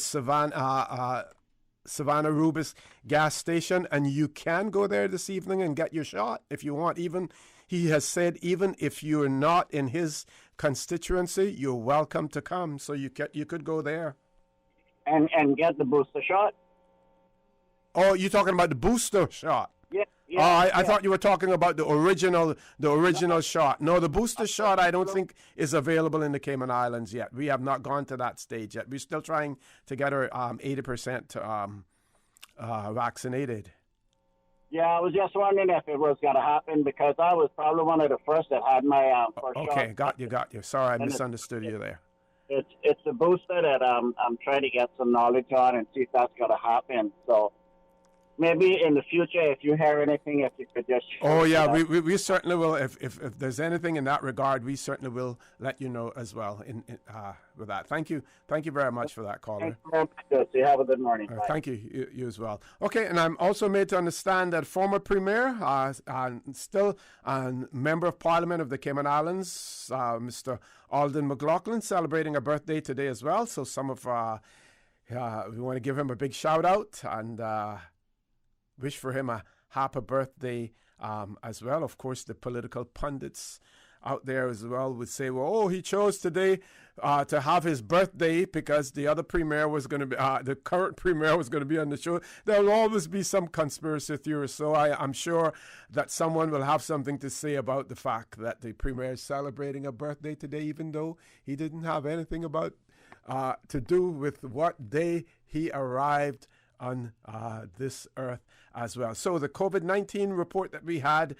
Savannah Rubis gas station. And you can go there this evening and get your shot if you want. Even he has said, even if you're not in his constituency, you're welcome to come. So you could go there. And get the booster shot? Oh, you're talking about the booster shot? Yeah. I thought you were talking about the original shot. No, the booster shot I don't think is available in the Cayman Islands yet. We have not gone to that stage yet. We're still trying to get our 80% vaccinated. Yeah, I was just wondering if it was going to happen because I was probably one of the first that had my first shot. Okay, got you. Sorry, I misunderstood you there. It's a booster that I'm trying to get some knowledge on and see if that's going to happen. So maybe in the future, if you hear anything, if you could just... Oh, yeah, we certainly will. If there's anything in that regard, we certainly will let you know as well with that. Thank you very much for that, caller. Thank you. You have a good morning. Thank you. You as well. Okay, and I'm also made to understand that former Premier, still a Member of Parliament of the Cayman Islands, Mr. Alden McLaughlin, celebrating a birthday today as well. So some of we want to give him a big shout out and wish for him a happy birthday as well. Of course, the political pundits out there as well would say, well, oh, he chose today to have his birthday because the other premier was going to be, the current premier was going to be on the show. There will always be some conspiracy theorists. So I'm sure that someone will have something to say about the fact that the premier is celebrating a birthday today, even though he didn't have anything about to do with what day he arrived on this earth as well. So the COVID-19 report that we had,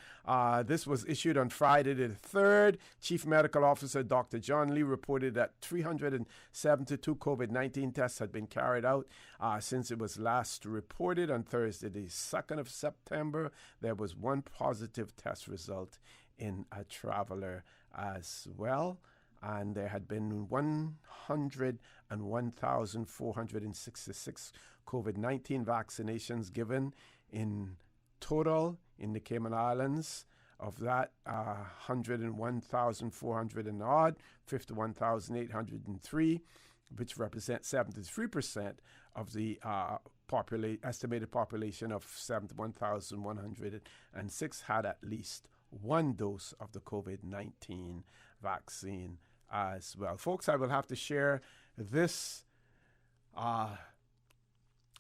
this was issued on Friday the 3rd. Chief Medical Officer Dr. John Lee reported that 372 COVID-19 tests had been carried out since it was last reported on Thursday the 2nd of September. There was one positive test result in a traveler as well. And there had been 101,466 COVID-19 vaccinations given in total in the Cayman Islands. Of that, 101,400 and odd, 51,803, which represents 73% of the estimated population of 71,106 had at least one dose of the COVID-19 vaccine as well. Folks, I will have to share this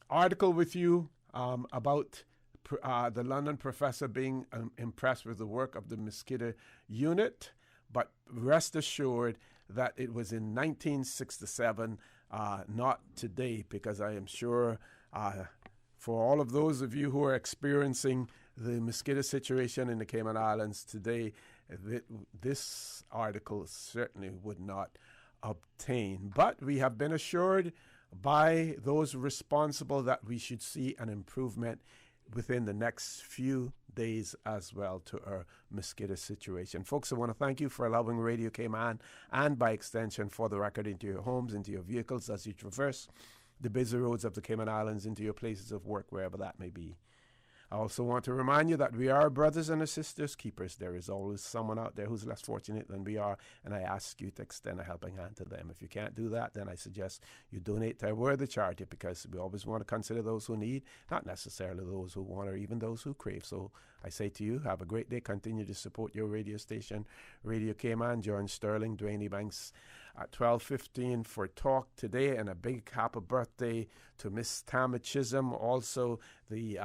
article with you about the London professor being impressed with the work of the mosquito unit, but rest assured that it was in 1967, not today, because I am sure for all of those of you who are experiencing the mosquito situation in the Cayman Islands today, this article certainly would not obtain. But we have been assured by those responsible that we should see an improvement within the next few days as well to our mosquito situation. Folks, I want to thank you for allowing Radio Cayman and by extension For the Record into your homes, into your vehicles as you traverse the busy roads of the Cayman Islands, into your places of work, wherever that may be. I also want to remind you that we are brothers and sisters keepers. There is always someone out there who's less fortunate than we are, and I ask you to extend a helping hand to them. If you can't do that, then I suggest you donate to a worthy charity, because we always want to consider those who need, not necessarily those who want or even those who crave. So I say to you, have a great day. Continue to support your radio station, Radio Cayman. John Sterling, Dwayne Ebanks at 12:15 for talk today, and a big happy birthday to Miss Tammy Chisholm, also the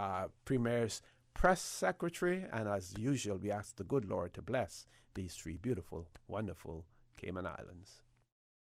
Premier's press secretary. And as usual, we ask the good Lord to bless these three beautiful, wonderful Cayman Islands.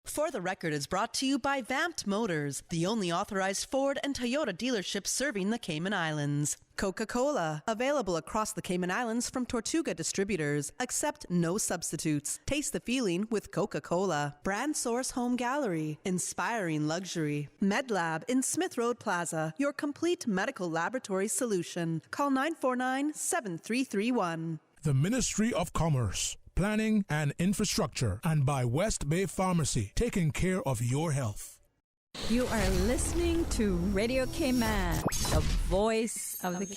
For the Record is brought to you by Vamped Motors, the only authorized Ford and Toyota dealership serving the Cayman Islands. Coca-Cola, available across the Cayman Islands from Tortuga Distributors. Accept no substitutes. Taste the feeling with Coca-Cola. Brandsource Home Gallery, inspiring luxury. MedLab in Smith Road Plaza, your complete medical laboratory solution. Call 949-7331. The Ministry of Commerce, Planning and Infrastructure, and by West Bay Pharmacy, taking care of your health. You are listening to Radio Cayman, the voice of the Cayman.